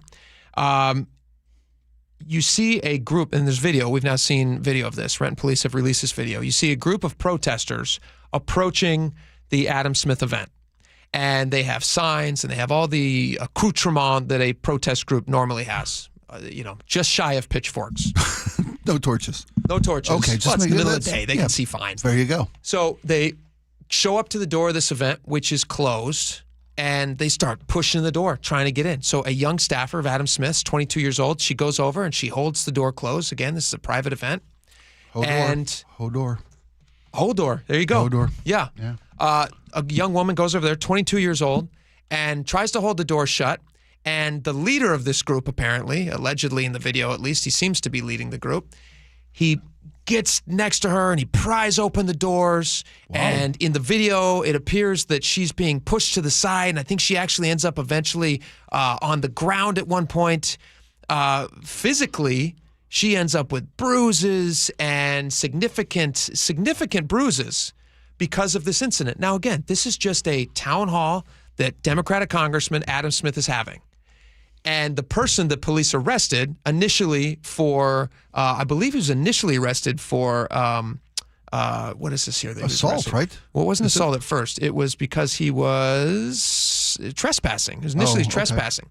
you see a group, and there's video. We've now seen video of this. Renton police have released this video. You see a group of protesters approaching the Adam Smith event. And they have signs and they have all the accoutrement that a protest group normally has. Just shy of pitchforks. No torches. No torches. Okay, just in the middle of the day. They can see fine. There you go. So they show up to the door of this event, which is closed, and they start pushing the door, trying to get in. So a young staffer of Adam Smith's, 22 years old, she goes over and she holds the door closed. Again, this is a private event. Hold door. There you go. Hold door. Yeah. A young woman goes over there, 22 years old, and tries to hold the door shut. And the leader of this group, apparently, allegedly in the video at least, he seems to be leading the group. He gets next to her and he pries open the doors. Wow. And in the video, it appears that she's being pushed to the side. And I think she actually ends up eventually on the ground at one point. physically, she ends up with bruises and significant bruises because of this incident. Now, again, this is just a town hall that Democratic Congressman Adam Smith is having. And the person that police arrested initially for, I believe he was initially arrested for, what is this here? Assault, right? Well, it wasn't assault at first. It was because he was trespassing. He was initially trespassing.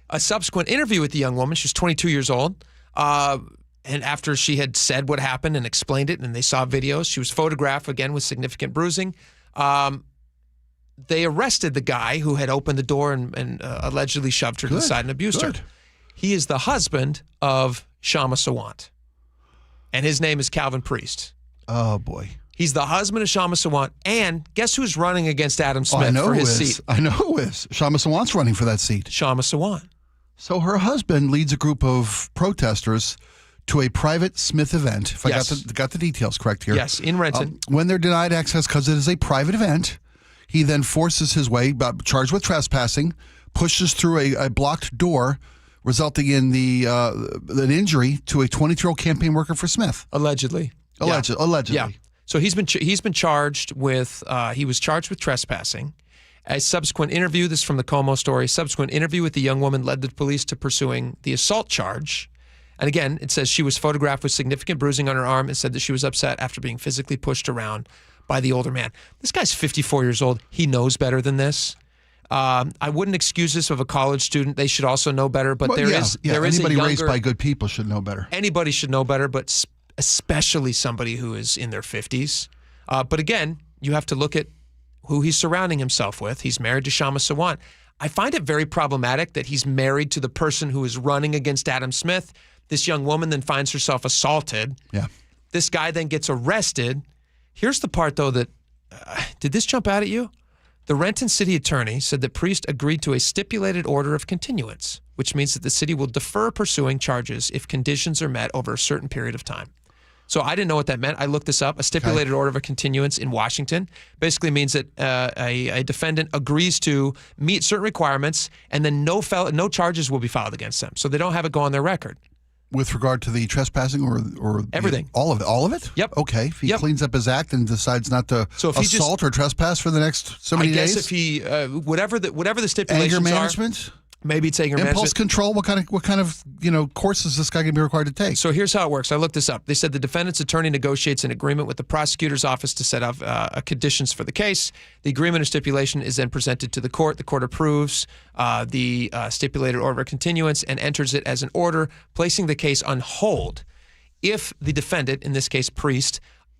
A subsequent interview with the young woman, she was 22 years old, and after she had said what happened and explained it, and they saw videos, she was photographed again with significant bruising. They arrested the guy who had opened the door and allegedly shoved her to the side and abused her. He is the husband of Shama Sawant, and his name is Calvin Priest. Oh, boy. He's the husband of Shama Sawant, and guess who's running against Adam Smith for his seat? I know who is. Shama Sawant's running for that seat. Shama Sawant. So her husband leads a group of protesters to a private Smith event, if I got the details correct here. Yes, in Renton. When they're denied access because it is a private event, he then forces his way, charged with trespassing, pushes through a blocked door, resulting in an injury to a 22-year-old campaign worker for Smith. Allegedly. Allegedly. Yeah. So he's been charged with he was charged with trespassing. A subsequent interview, this is from the Como story, subsequent interview with the young woman led the police to pursuing the assault charge. And again, it says she was photographed with significant bruising on her arm and said that she was upset after being physically pushed around by the older man. This guy's 54 years old. He knows better than this. I wouldn't excuse this of a college student. They should also know better. But there is anybody a younger, raised by good people should know better. Anybody should know better, but especially somebody who is in their 50s. But again, you have to look at who he's surrounding himself with. He's married to Shama Sawant. I find it very problematic that he's married to the person who is running against Adam Smith. This young woman then finds herself assaulted. Yeah. This guy then gets arrested. Here's the part, though, that did this jump out at you? The Renton city attorney said that Priest agreed to a stipulated order of continuance, which means that the city will defer pursuing charges if conditions are met over a certain period of time. So I didn't know what that meant. I looked this up. A stipulated order of a continuance in Washington basically means that a defendant agrees to meet certain requirements, and then no charges will be filed against them. So they don't have it go on their record. With regard to the trespassing or everything, all of it, all of it. Yep. Okay. If he cleans up his act and decides not to assault or trespass for the next so many days, I guess if he whatever the stipulations anger management. Maybe it's anger impulse management. control. What kind of course is this guy going to be required to take? So here's how it works. I looked this up. They said the defendant's attorney negotiates an agreement with the prosecutor's office to set up conditions for the case. The agreement or stipulation is then presented to the court. The court approves the stipulated order of continuance and enters it as an order, placing the case on hold if the defendant, in this case Priest,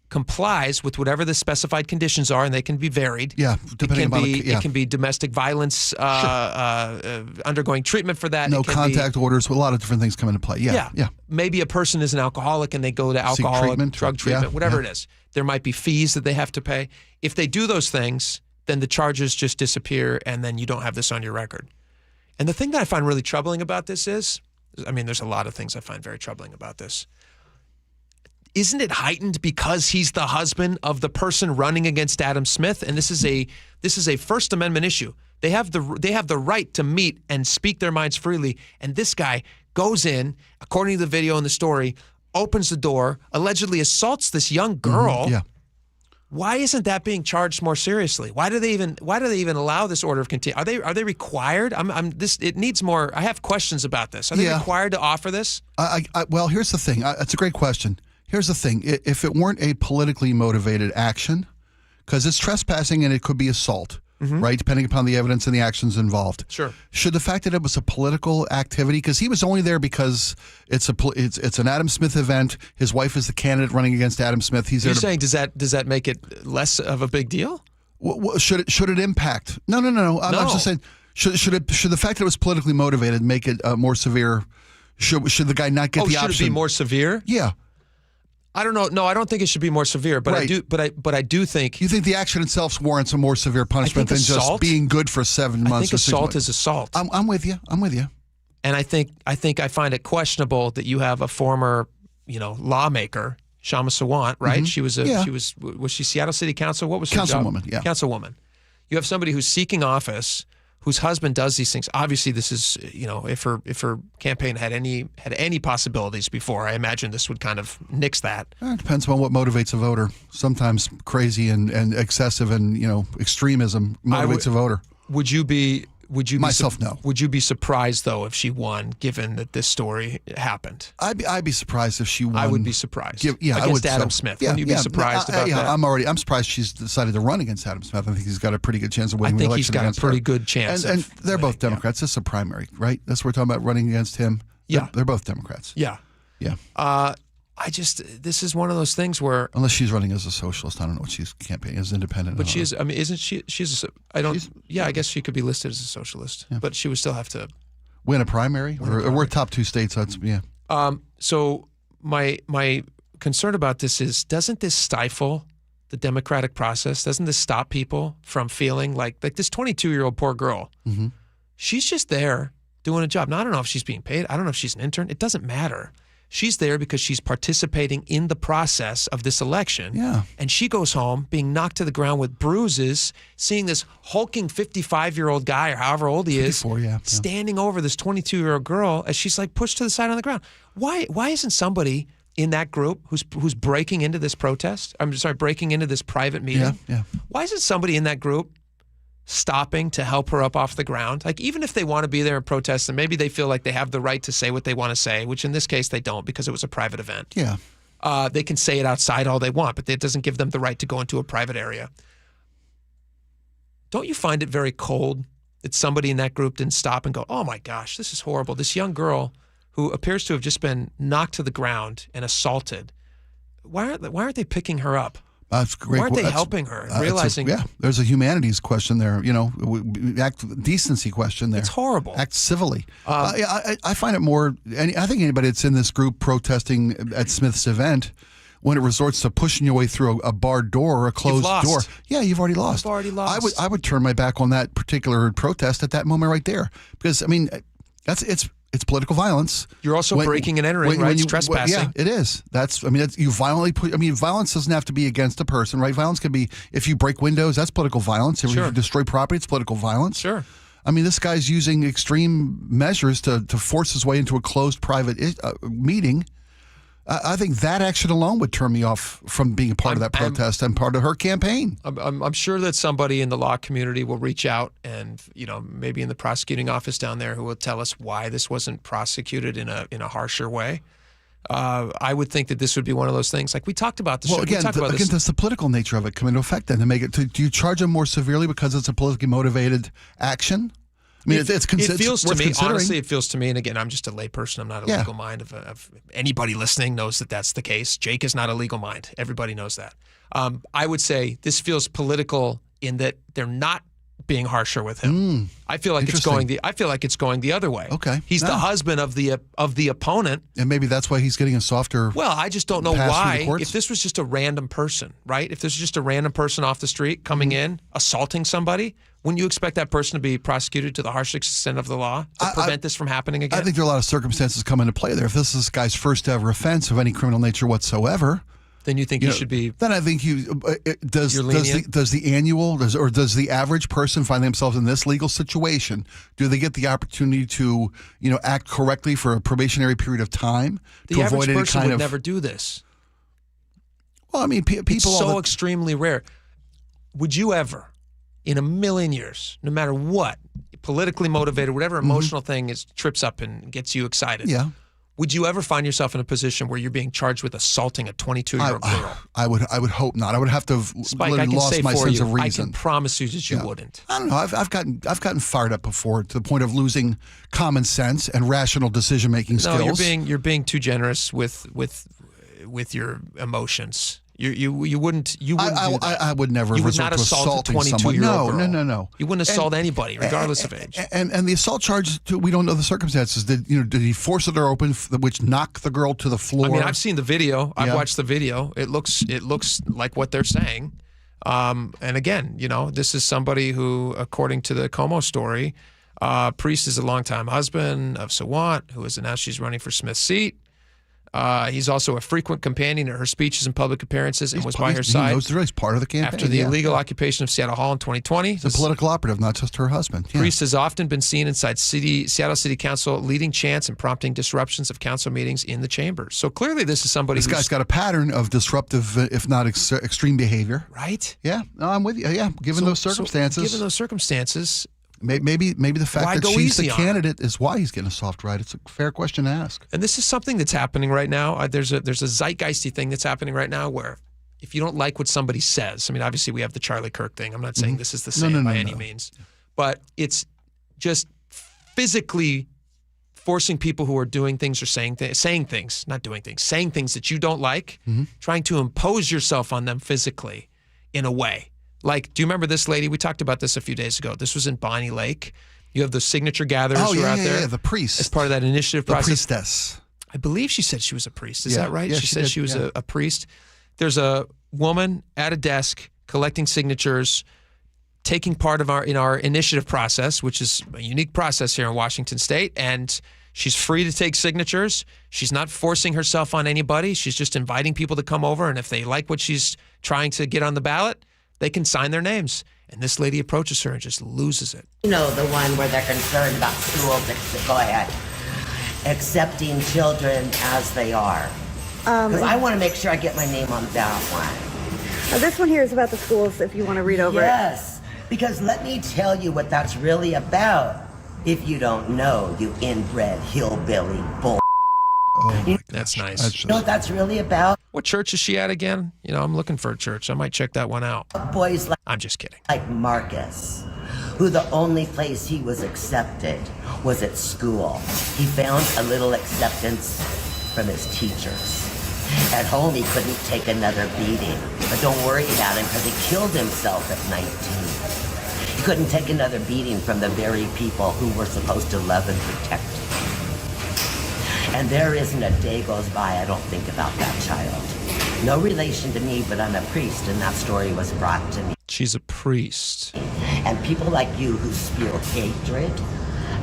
complies with whatever the specified conditions are, and they can be varied. Yeah, depending upon it can be domestic violence, undergoing treatment for that. No contact orders. A lot of different things come into play. Yeah. Maybe a person is an alcoholic and they go to alcohol, drug treatment, whatever it is. There might be fees that they have to pay. If they do those things, then the charges just disappear, and then you don't have this on your record. And the thing that I find really troubling about this is, there's a lot of things I find very troubling about this. Isn't it heightened because he's the husband of the person running against Adam Smith? And this is a First Amendment issue. They have the right to meet and speak their minds freely. And this guy goes in, according to the video and the story, opens the door, allegedly assaults this young girl. Yeah. Why isn't that being charged more seriously? Why do they even allow this order of continuance? Are they required? It needs more. I have questions about this. Are they required to offer this? Well, here's the thing. It's a great question. Here's the thing. If it weren't a politically motivated action, because it's trespassing and it could be assault, right, depending upon the evidence and the actions involved. Sure. Should the fact that it was a political activity, because he was only there because it's an Adam Smith event. His wife is the candidate running against Adam Smith. He's there. You're saying does that make it less of a big deal? Should it impact? No. I'm just saying should the fact that it was politically motivated make it more severe? Should the guy not get the option? Should it be more severe? Yeah. I don't know. No, I don't think it should be more severe. But right. I do think. You think the action itself warrants a more severe punishment than just being good for 7 months? I think assault is assault. I'm with you. And I think I find it questionable that you have a former, lawmaker, Shama Sawant, right? Mm-hmm. Was she Seattle City Council? What was her job? Councilwoman, yeah. Councilwoman. You have somebody who's seeking office whose husband does these things. Obviously, this is, if her campaign had any possibilities before, I imagine this would kind of nix that. It depends on what motivates a voter. Sometimes crazy and excessive and extremism motivates a voter. Would you be myself? No. Would you be surprised though if she won, given that this story happened? I'd be surprised if she won. I would be surprised. I against would. Adam Smith. Wouldn't you be surprised about that? I'm surprised she's decided to run against Adam Smith. I think he's got a pretty good chance of winning the election. I think he's got a pretty good chance. And they're both Democrats. This is a primary, right? That's what we're talking about, running against him. Yeah, they're both Democrats. Yeah. This is one of those things where, unless she's running as a socialist, I don't know what she's campaigning as, independent. But she is. I mean, isn't she? I guess she could be listed as a socialist, but she would still have to win a primary. Or we're top 2 states. That's So my concern about this is, doesn't this stifle the democratic process? Doesn't this stop people from feeling like this 22-year-old poor girl? Mm-hmm. She's just there doing a job. Now, I don't know if she's being paid. I don't know if she's an intern. It doesn't matter. She's there because she's participating in the process of this election. Yeah. And she goes home being knocked to the ground with bruises, seeing this hulking 55-year-old guy, or however old he is, standing over this 22-year-old girl as she's pushed to the side on the ground. Why isn't somebody in that group who's breaking into this protest? Breaking into this private meeting? Yeah. Why isn't somebody in that group stopping to help her up off the ground? Even if they want to be there and protest, and maybe they feel like they have the right to say what they want to say, which in this case they don't because it was a private event. Yeah. They can say it outside all they want, but it doesn't give them the right to go into a private area. Don't you find it very cold that somebody in that group didn't stop and go, oh my gosh, this is horrible. This young girl who appears to have just been knocked to the ground and assaulted, why aren't they picking her up? That's great. Why aren't they helping her? Realizing, there's a humanities question there. Decency question there. It's horrible. Act civilly. I find it more. I think anybody that's in this group protesting at Smith's event, when it resorts to pushing your way through a barred door or a closed door, you've already lost. You've already lost. I would turn my back on that particular protest at that moment right there, because it's political violence. You're also breaking and entering, right? It's trespassing. Yeah, it is. You violently violence doesn't have to be against a person, right? Violence can be, if you break windows, that's political violence. If you destroy property, it's political violence. Sure. This guy's using extreme measures to force his way into a closed private meeting. I think that action alone would turn me off from being a part of that protest and part of her campaign. I'm sure that somebody in the law community will reach out, and maybe in the prosecuting office down there, who will tell us why this wasn't prosecuted in a harsher way. I would think that this would be one of those things. We talked about this. Well, again, does the political nature of it come into effect then to make it? Do you charge them more severely because it's a politically motivated action? It feels to me, honestly, it feels to me, and again, I'm just a layperson. I'm not a legal mind. Of anybody listening knows that that's the case. Jake is not a legal mind. Everybody knows that. I would say this feels political in that they're not being harsher with him. I feel like it's going the other way. Okay, he's the husband of the opponent, and maybe that's why he's getting a softer. Well, I just don't know why. If this was just a random person, right? If this was just a random person off the street coming in, assaulting somebody, wouldn't you expect that person to be prosecuted to the harshest extent of the law to prevent this from happening again? I think there are a lot of circumstances come into play there. If this is this guy's first ever offense of any criminal nature whatsoever, then you think you should be. Then I think does the average person find themselves in this legal situation? Do they get the opportunity to act correctly for a probationary period of time to avoid any person kind would of? Never do this. Well, people. It's so extremely rare. Would you ever, in a million years, no matter what, politically motivated, whatever emotional thing trips up and gets you excited? Yeah. Would you ever find yourself in a position where you're being charged with assaulting a 22-year-old girl? I would hope not. I would have to have lost my sense of reason. I can promise you that you wouldn't. I don't know. I've gotten fired up before to the point of losing common sense and rational decision-making skills. No, you're being too generous with your emotions. You wouldn't do that. I would never. You would not assault a 22-year-old girl. No. You wouldn't assault anybody, regardless of age. And the assault charge, we don't know the circumstances. Did he force the door open, which knocked the girl to the floor? I mean, I've seen the video. I've watched the video. It looks like what they're saying. And again, this is somebody who, according to the Como story, Priest is a longtime husband of Sawant, who has announced she's running for Smith's seat. He's also a frequent companion at her speeches and public appearances and was by her side. He knows he's part of the campaign. After the illegal occupation of Seattle Hall in 2020. He's a political operative, not just her husband. Yeah. Priest has often been seen inside Seattle City Council leading chants and prompting disruptions of council meetings in the chambers. So clearly this is somebody This guy's got a pattern of disruptive, if not extreme behavior. Right? Yeah. No, I'm with you. Yeah. Given those circumstances. Maybe the fact that she's the candidate is why he's getting a soft ride. It's a fair question to ask. And this is something that's happening right now. There's a zeitgeisty thing that's happening right now where if you don't like what somebody says, I mean, obviously we have the Charlie Kirk thing. I'm not saying this is the same by any means, but it's just physically forcing people who are doing things or saying things that you don't like, trying to impose yourself on them physically in a way. Like, do you remember this lady? We talked about this a few days ago. This was in Bonnie Lake. You have the signature gatherers who are out there. Yeah, the priest. As part of that initiative process. The priestess. I believe she said she was a priest. Is that right? Yeah, she said she was a priest. There's a woman at a desk collecting signatures, taking part of in our initiative process, which is a unique process here in Washington State. And she's free to take signatures. She's not forcing herself on anybody. She's just inviting people to come over. And if they like what she's trying to get on the ballot, they can sign their names. And this lady approaches her and just loses it. You know, the one where they're concerned about schools, go ahead, accepting children as they are. Because I want to make sure I get my name on that one. This one here is about the schools, if you want to read over it. Yes, because let me tell you what that's really about. If you don't know, you inbred hillbilly bull. Oh, that's nice. You know what that's really about? What church is she at again? You know, I'm looking for a church. I might check that one out. Boys like I'm just kidding. Like Marcus, who the only place he was accepted was at school. He found a little acceptance from his teachers. At home, he couldn't take another beating. But don't worry about him, because he killed himself at 19. He couldn't take another beating from the very people who were supposed to love and protect him. And there isn't a day goes by I don't think about that child. No relation to me, but I'm a priest, and that story was brought to me. She's a priest. And people like you who spew hatred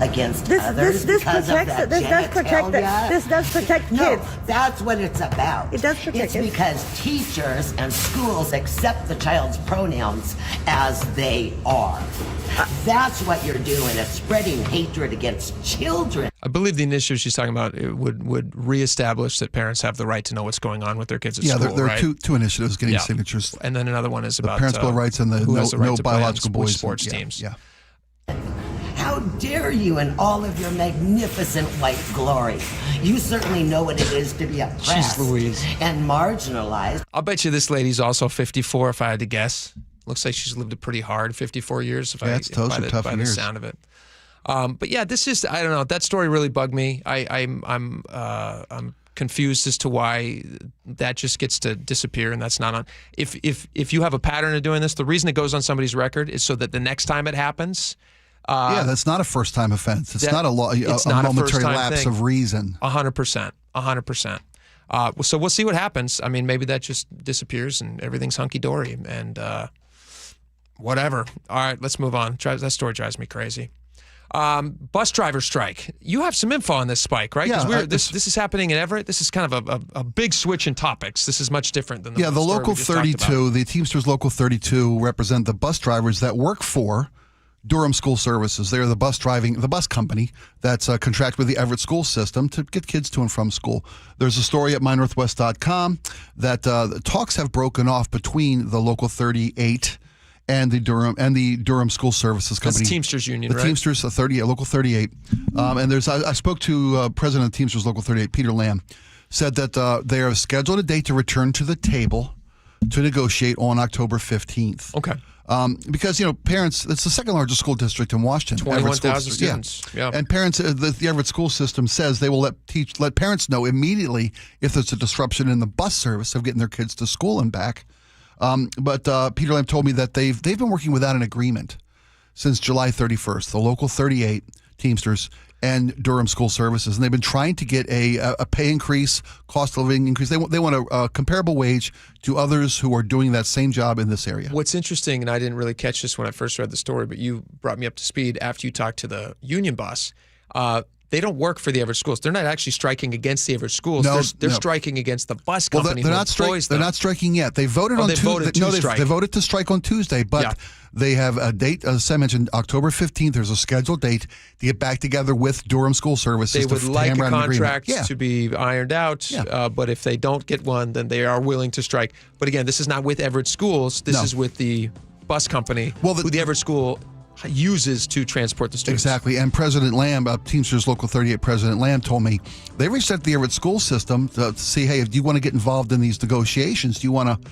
against others because of that genitalia. This does protect kids. No, that's what it's about. It does protect kids. It's because teachers and schools accept the child's pronouns as they are. That's what you're doing, is spreading hatred against children. I believe the initiative she's talking about would reestablish that parents have the right to know what's going on with their kids at school. Yeah, there are two initiatives getting signatures. And then another one is about Parents' Bill of Rights and the no biological boys sports teams. Yeah. How dare you in all of your magnificent white glory? You certainly know what it is to be oppressed and marginalized. I'll bet you this lady's also 54 if I had to guess. Looks like she's lived a pretty hard 54 years by the sound of it. But yeah, this is, I don't know, that story really bugged me. I'm confused as to why that just gets to disappear and that's not on. If you have a pattern of doing this, the reason it goes on somebody's record is so that the next time it happens. That's not a first-time offense. It's not a momentary lapse of reason. 100%. So we'll see what happens. I mean, maybe that just disappears and everything's hunky-dory and whatever. All right, let's move on. That story drives me crazy. Bus driver strike. You have some info on this, Spike, right? Yeah. This is happening in Everett. This is kind of a big switch in topics. This is much different than the the Local 32, the Teamsters Local 32 represent the bus drivers that work for Durham School Services. They're the bus company that's contract with the Everett school system to get kids to and from school. There's a story at mynorthwest.com that the talks have broken off between the Local 38 and the Durham School Services Company. That's the Teamsters Union, the right? Teamsters, Local 38. And I spoke to President of Teamsters Local 38, Peter Lamb, said that they have scheduled a date to return to the table to negotiate on October 15th. Okay. Because, parents, it's the second largest school district in Washington. 21,000 students. Yeah. And parents, the Everett school system says they will let parents know immediately if there's a disruption in the bus service of getting their kids to school and back. But Peter Lamb told me that they've been working without an agreement since July 31st, the Local 38 Teamsters and Durham School Services, and they've been trying to get a pay increase, cost of living increase. They want a comparable wage to others who are doing that same job in this area. What's interesting, and I didn't really catch this when I first read the story, but you brought me up to speed after you talked to the union boss. they don't work for the Everett schools. They're not actually striking against the Everett schools. No, they're no. striking against the bus company. They're who not employs them. They're not striking yet. They voted on they Tuesday. voted to strike. They voted to strike on Tuesday, but they have a date, as I mentioned, October 15th. There's a scheduled date to get back together with Durham School Services. They would like a hammer out an contract agreement. to be ironed out, but if they don't get one, then they are willing to strike. But again, this is not with Everett schools. This is with the bus company who the Everett school uses to transport the students. Exactly. And President Lamb, Teamsters Local 38 President Lamb told me they reached out to the Everett school system to see, hey, if you want to get involved in these negotiations, do you want to,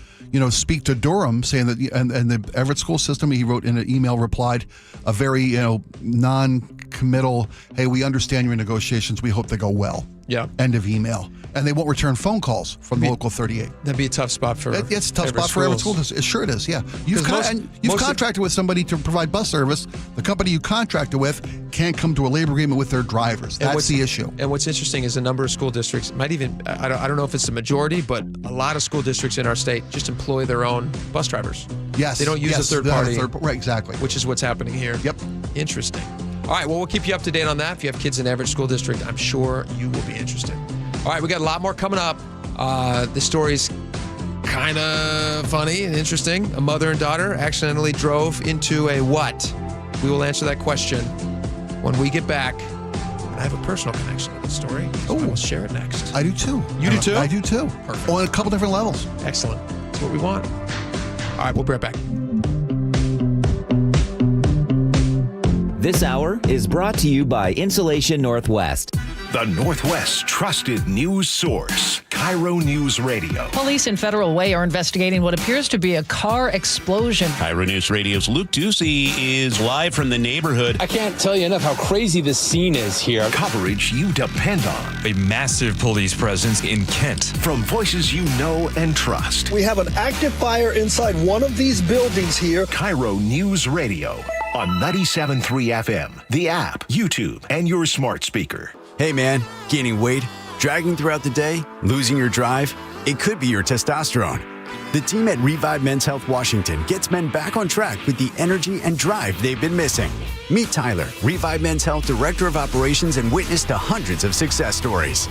speak to Durham, saying that, and the Everett school system, he wrote in an email, replied a very, non-committal, hey, we understand your negotiations. We hope they go well. Yeah. End of email. And they won't return phone calls from the Local 38. That'd be a tough spot for It's a tough Everett spot for Everett schools. School. It sure it is, yeah. You've contracted with somebody to provide bus service. The company you contracted with can't come to a labor agreement with their drivers. That's the issue. And what's interesting is a number of school districts, I don't know if it's the majority, but a lot of school districts in our state just employ their own bus drivers. Yes. They don't use a third party. Right, exactly. Which is what's happening here. Yep. Interesting. All right, well, we'll keep you up to date on that. If you have kids in Everett School District, I'm sure you will be interested. All right, we got a lot more coming up. This story's kind of funny and interesting. A mother and daughter accidentally drove into a what? We will answer that question when we get back. I have a personal connection to this story, so I will share it next. I do too. You do too? I do too. Perfect. On a couple different levels. Excellent. That's what we want. All right, we'll be right back. This hour is brought to you by Insulation Northwest. The Northwest's trusted news source, KIRO Newsradio. Police in Federal Way are investigating what appears to be a car explosion. KIRO Newsradio's Luke Ducey is live from the neighborhood. I can't tell you enough how crazy this scene is here. Coverage you depend on. A massive police presence in Kent. From voices you know and trust. We have an active fire inside one of these buildings here. KIRO Newsradio on 97.3 FM, the app, YouTube, and your smart speaker. Hey man, gaining weight, dragging throughout the day, losing your drive? It could be your testosterone. The team at Revive Men's Health Washington gets men back on track with the energy and drive they've been missing. Meet Tyler, Revive Men's Health Director of Operations and witness to hundreds of success stories.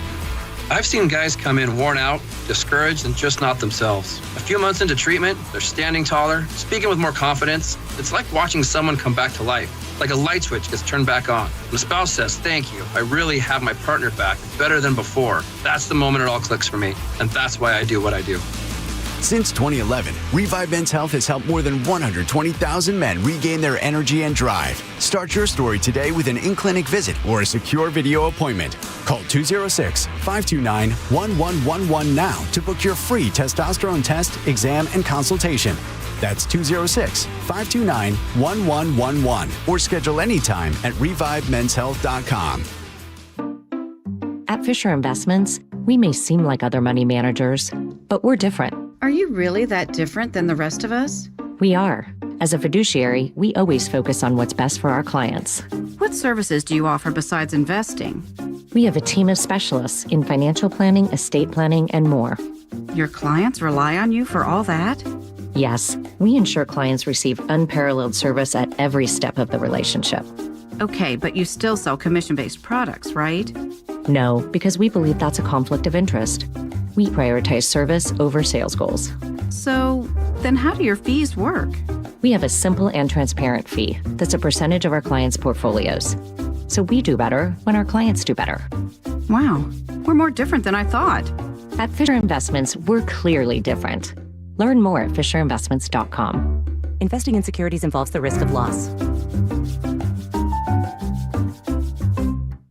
I've seen guys come in worn out, discouraged, and just not themselves. A few months into treatment, they're standing taller, speaking with more confidence. It's like watching someone come back to life, like a light switch gets turned back on. When a spouse says, "Thank you, I really have my partner back, better than before," that's the moment it all clicks for me, and that's why I do what I do. Since 2011, Revive Men's Health has helped more than 120,000 men regain their energy and drive. Start your story today with an in-clinic visit or a secure video appointment. Call 206-529-1111 now to book your free testosterone test, exam, and consultation. That's 206-529-1111 or schedule anytime at revivemenshealth.com. At Fisher Investments, we may seem like other money managers, but we're different. Are you really that different than the rest of us? We are. As a fiduciary, we always focus on what's best for our clients. What services do you offer besides investing? We have a team of specialists in financial planning, estate planning, and more. Your clients rely on you for all that? Yes, we ensure clients receive unparalleled service at every step of the relationship. Okay, but you still sell commission-based products, right? No, because we believe that's a conflict of interest. We prioritize service over sales goals. So, then how do your fees work? We have a simple and transparent fee that's a percentage of our clients' portfolios. So we do better when our clients do better. Wow, we're more different than I thought. At Fisher Investments, we're clearly different. Learn more at fisherinvestments.com. Investing in securities involves the risk of loss.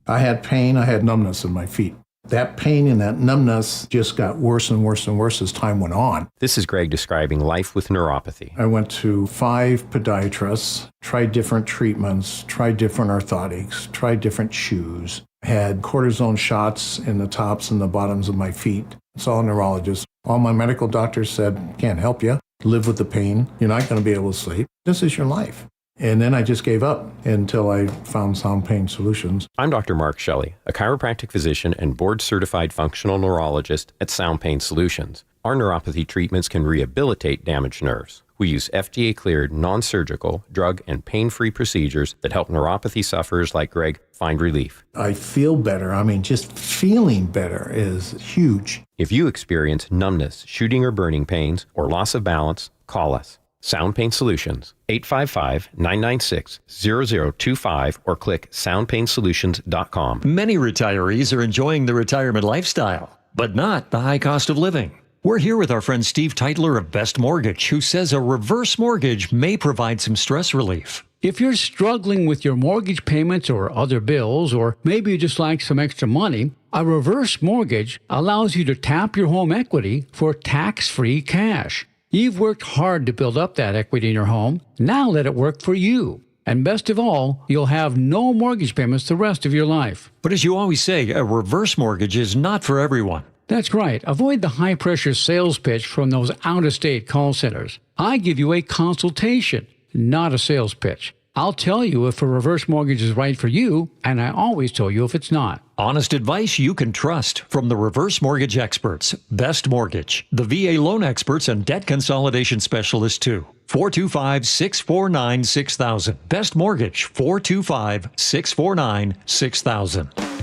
I had pain, I had numbness in my feet. That pain and that numbness just got worse and worse and worse as time went on. This is Greg describing life with neuropathy. I went to 5 podiatrists, tried different treatments, tried different orthotics, tried different shoes, had cortisone shots in the tops and the bottoms of my feet. Saw a neurologist. All my medical doctors said, "Can't help you. Live with the pain. You're not going to be able to sleep. This is your life." And then I just gave up until I found Sound Pain Solutions. I'm Dr. Mark Shelley, a chiropractic physician and board-certified functional neurologist at Sound Pain Solutions. Our neuropathy treatments can rehabilitate damaged nerves. We use FDA-cleared, non-surgical, drug, and pain-free procedures that help neuropathy sufferers like Greg find relief. I feel better. I mean, just feeling better is huge. If you experience numbness, shooting or burning pains, or loss of balance, call us. Sound Pain Solutions, 855-996-0025, or click soundpainsolutions.com. Many retirees are enjoying the retirement lifestyle, but not the high cost of living. We're here with our friend Steve Teitler of Best Mortgage, who says a reverse mortgage may provide some stress relief. If you're struggling with your mortgage payments or other bills, or maybe you just like some extra money, a reverse mortgage allows you to tap your home equity for tax-free cash. You've worked hard to build up that equity in your home. Now let it work for you. And best of all, you'll have no mortgage payments the rest of your life. But as you always say, a reverse mortgage is not for everyone. That's right. Avoid the high-pressure sales pitch from those out-of-state call centers. I give you a consultation, not a sales pitch. I'll tell you if a reverse mortgage is right for you, and I always tell you if it's not. Honest advice you can trust from the reverse mortgage experts. Best Mortgage, the VA loan experts and debt consolidation specialists too. 425-649-6000. Best Mortgage, 425-649-6000.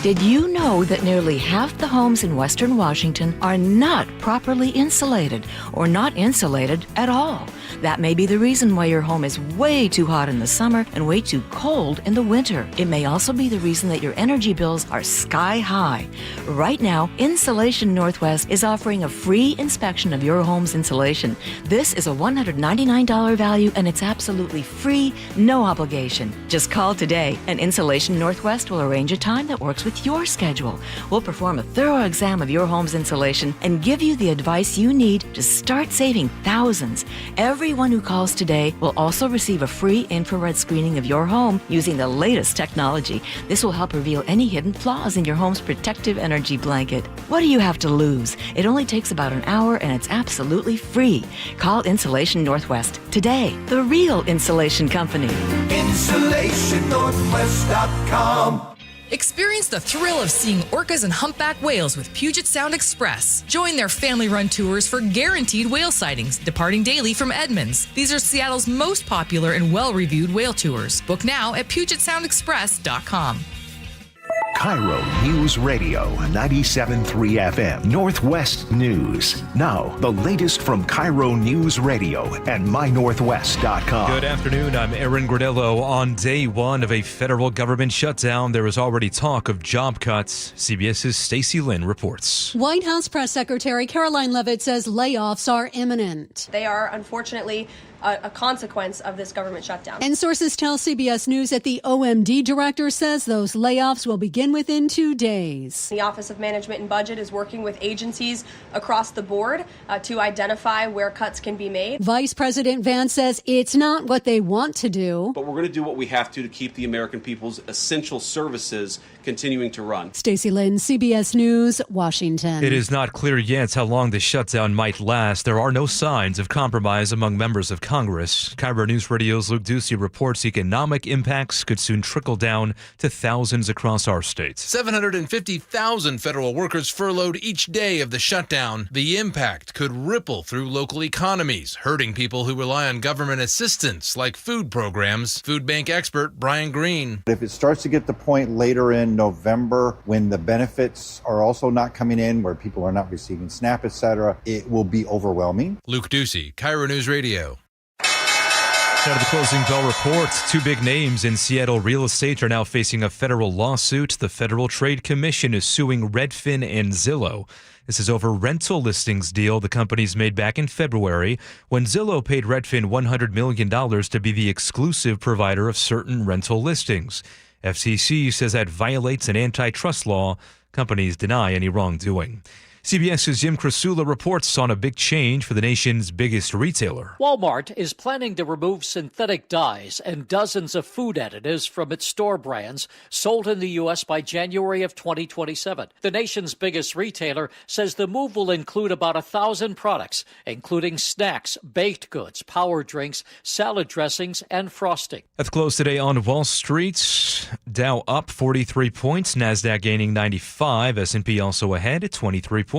Did you know that nearly half the homes in Western Washington are not properly insulated or not insulated at all? That may be the reason why your home is way too hot in the summer and way too cold in the winter. It may also be the reason that your energy bills are sky high. Right now, Insulation Northwest is offering a free inspection of your home's insulation. This is a $199 value and it's absolutely free, no obligation. Just call today and Insulation Northwest will arrange a time that works with your schedule. We'll perform a thorough exam of your home's insulation and give you the advice you need to start saving thousands. Everyone who calls today will also receive a free infrared screening of your home using the latest technology. This will help reveal any hidden flaws in your home's protective energy blanket. What do you have to lose? It only takes about an hour and it's absolutely free. Call Insulation Northwest today, the real insulation company. InsulationNorthwest.com. Experience the thrill of seeing orcas and humpback whales with Puget Sound Express. Join their family-run tours for guaranteed whale sightings, departing daily from Edmonds. These are Seattle's most popular and well-reviewed whale tours. Book now at PugetSoundExpress.com. KIRO Newsradio 97.3 FM Northwest News. Now, the latest from KIRO Newsradio and mynorthwest.com. Good afternoon. I'm Aaron Gradello. On day one of a federal government shutdown, there is already talk of job cuts. CBS's Stacey Lynn reports. White House Press Secretary Caroline Leavitt says layoffs are imminent. They are, unfortunately, a consequence of this government shutdown. And sources tell CBS News that the OMD director says those layoffs will begin within 2 days. The Office of Management and Budget is working with agencies across the board to identify where cuts can be made. Vice President Vance says it's not what they want to do. But we're going to do what we have to keep the American people's essential services continuing to run. Stacey Lynn, CBS News, Washington. It is not clear yet how long the shutdown might last. There are no signs of compromise among members of Congress. KIRO News Radio's Luke Ducey reports economic impacts could soon trickle down to thousands across our state. 750,000 federal workers furloughed each day of the shutdown. The impact could ripple through local economies, hurting people who rely on government assistance like food programs. Food bank expert Brian Green. If it starts to get to the point later in November when the benefits are also not coming in, where people are not receiving SNAP, etc., it will be overwhelming. Luke Ducey, KIRO News Radio. Out of the closing bell reports, two big names in Seattle real estate are now facing a federal lawsuit. The Federal Trade Commission is suing Renton and Zillow. This is over rental listings deal the companies made back in February when Zillow paid Renton $100 million to be the exclusive provider of certain rental listings. FCC says that violates an antitrust law. Companies deny any wrongdoing. CBS's Jim Krasula reports on a big change for the nation's biggest retailer. Walmart is planning to remove synthetic dyes and dozens of food additives from its store brands sold in the U.S. by January of 2027. The nation's biggest retailer says the move will include about 1,000 products, including snacks, baked goods, power drinks, salad dressings, and frosting. At the close today on Wall Street, Dow up 43 points, NASDAQ gaining 95, S&P also ahead at 23 points.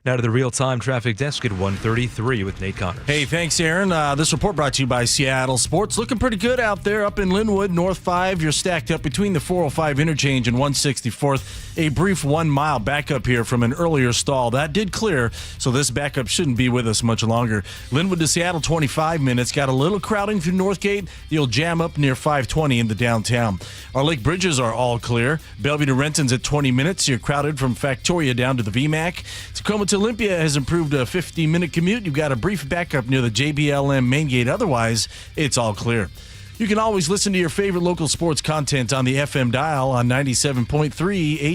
Now to the real-time traffic desk at 1:33 with Nate Connors. Hey, thanks, Aaron. This report brought to you by Seattle Sports. Looking pretty good out there up in Linwood, North 5. You're stacked up between the 405 interchange and 164th. A brief 1 mile backup here from an earlier stall. That did clear, so this backup shouldn't be with us much longer. Linwood to Seattle, 25 minutes. Got a little crowding through Northgate. You'll jam up near 520 in the downtown. Our lake bridges are all clear. Bellevue to Renton's at 20 minutes. You're crowded from Factoria down to the VMAC. Tacoma to Olympia has improved a 50-minute commute. You've got a brief backup near the JBLM main gate. Otherwise, it's all clear. You can always listen to your favorite local sports content on the FM dial on 97.3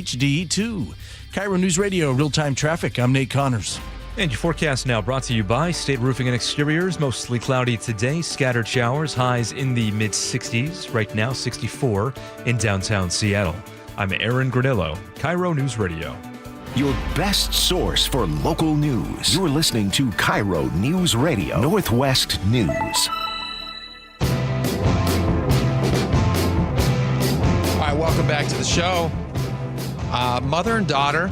HD2. KIRO News Radio, real-time traffic. I'm Nate Connors. And your forecast now brought to you by State Roofing and Exteriors. Mostly cloudy today, scattered showers, highs in the mid-60s. Right now, 64 in downtown Seattle. I'm Aaron Granillo, KIRO News Radio. Your best source for local news. You're listening to KIRO News Radio, Northwest News. All right, welcome back to the show. Mother and daughter